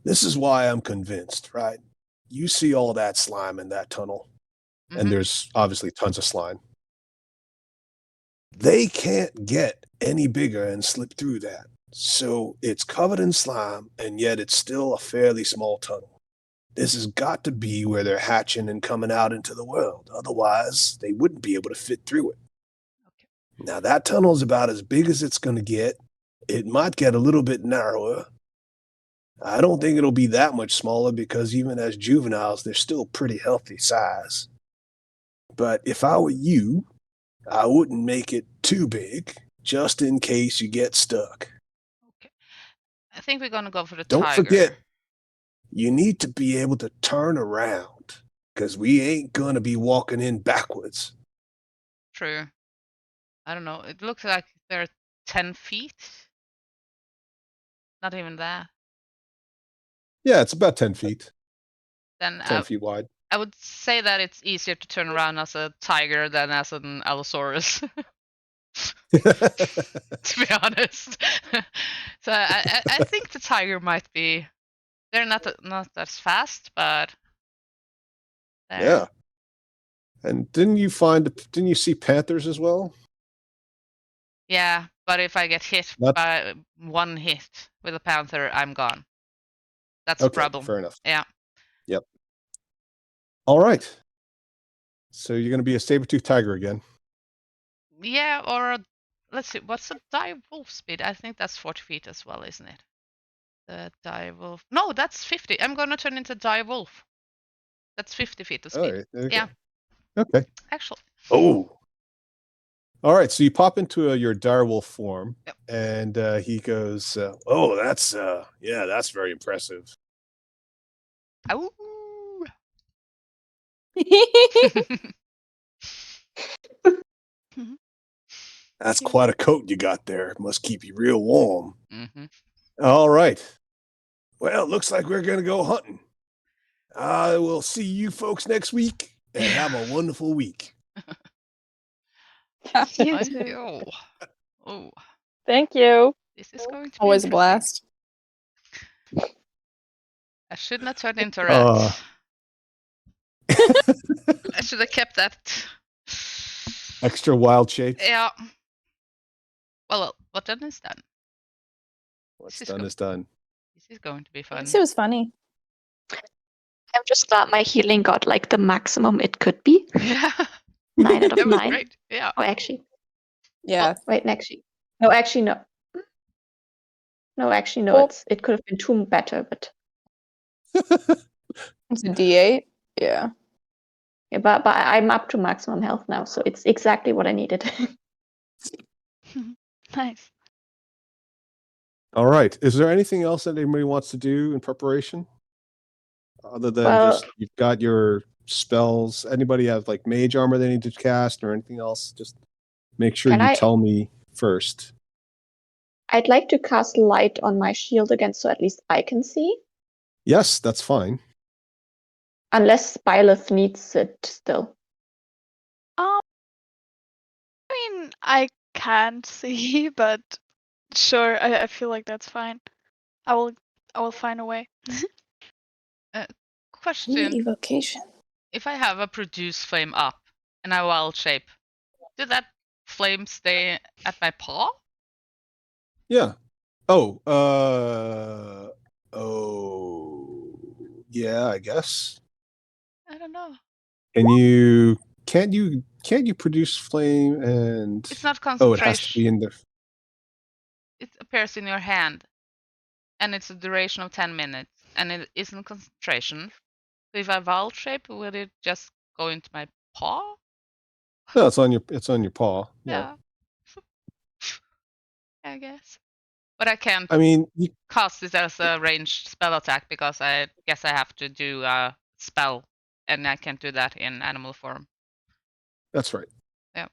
this is why I'm convinced, right? You see all that slime in that tunnel. Mhm. And there's obviously tons of slime. They can't get any bigger and slip through that. So it's covered in slime, and yet it's still a fairly small tunnel. This has got to be where they're hatching and coming out into the world. Otherwise, they wouldn't be able to fit through it. Okay. Now, that tunnel's about as big as it's going to get. It might get a little bit narrower. I don't think it'll be that much smaller because even as juveniles, they're still pretty healthy size. But if I were you, I wouldn't make it too big, just in case you get stuck. Okay. I think we're gonna go for the Don't tiger. forget, you need to be able to turn around, because we ain't going to be walking in backwards. True. I don't know. It looks like they're 10 feet. Not even that. Yeah, it's about 10 feet, Then 10 feet wide. I would say that it's easier to turn around as a tiger than as an Allosaurus, to be honest. So I think the tiger might be. They're not as fast, but. Yeah. And didn't you see panthers as well? Yeah, but if I get hit Not- by one hit with a panther, I'm gone. That's the Okay, problem. fair enough. Yeah. Yep. All right. So you're going to be a saber-toothed tiger again. Yeah, or let's see, what's the dire wolf speed? I think that's 40 feet as well, isn't it? The dire wolf. No, that's 50. I'm gonna turn into dire wolf. That's 50 feet of All speed. right. there you Yeah. go. Okay. Actually. Oh, All right. So you pop into your direwolf form, Yep. and he goes, oh, that's very impressive. Ow. That's quite a coat you got there. Must keep you real warm. Mhm. all right. Well, looks like we're going to go hunting. I will see you folks next week, and have a wonderful week. You I too. know. Oh, Thank you. this is going to be Always a interesting. blast. I should not turn into a rat. I should have kept that. Extra wild shape. Yeah. Well, what done is done. What's This is done go- is done. This is going to be At fun. least it was funny. I'm just glad my healing got like the maximum it could be. Yeah. 9 out That of was 9. great. Yeah. Oh, actually, Yeah. wait, actually, no, actually, no. No, actually, no. Well- It could have been 2 better, but It's a D8. Yeah. yeah, but I'm up to maximum health now, so it's exactly what I needed. Nice. All right. Is there anything else that anybody wants to do in preparation? Other than Well- just you've got your spells. Anybody have like mage armor they need to cast or anything else? Just make sure Can you I- tell me first. I'd like to cast light on my shield again, so at least I can see. Yes, that's fine. Unless Byleth needs it still. I mean, I can't see, but sure, I feel like that's fine. I will find a way. Question. Evocation. If I have a produce flame up and I wild shape, did that flame stay at my paw? Yeah. Oh, yeah, I guess. I don't know. Can't you produce flame and It's not oh, it has to be concentration. in the It appears in your hand, and it's a duration of 10 minutes, and it isn't concentration. So if I wild shape, will it just go into my paw? No, it's on your paw. Yeah. I guess. But I can't I mean, cast this as a ranged spell attack because I guess I have to do a spell, and I can't do that in animal form. that's right. Yeah.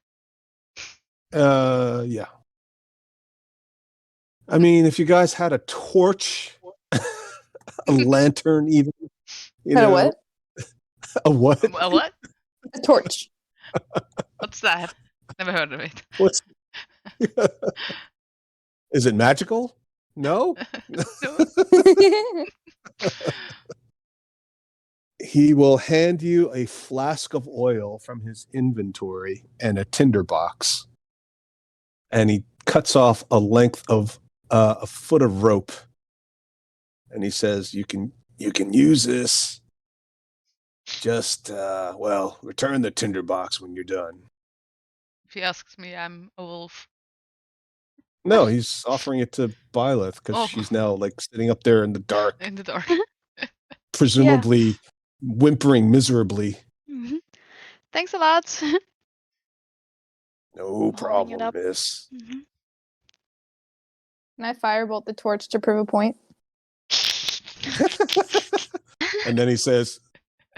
Yeah. I mean, if you guys had a torch, a lantern, even. You Had a know, what? A what? A what? A torch. What's that? Never heard of it. What's? Is it magical? No. He will hand you a flask of oil from his inventory and a tinderbox, and he cuts off a length of a foot of rope, and he says, "You can use this. Just return the tinderbox when you're done." If he asks me, I'm a wolf. No, he's offering it to Byleth because Oh. she's now like sitting up there in the dark, In the dark. presumably whimpering miserably. Mhm. Thanks a lot. No Holding it problem, up. miss. Mhm. Can I firebolt the torch to prove a point? And then he says,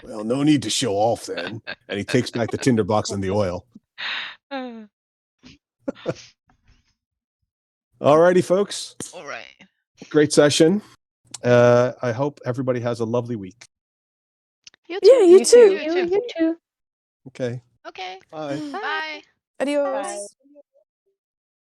"Well, no need to show off then." And he takes back the tinderbox and the oil. Alrighty, folks. All right. Great session. I hope everybody has a lovely week. You Yeah, too. you too. You too. You too. Okay. Okay. Bye. Bye. Adios.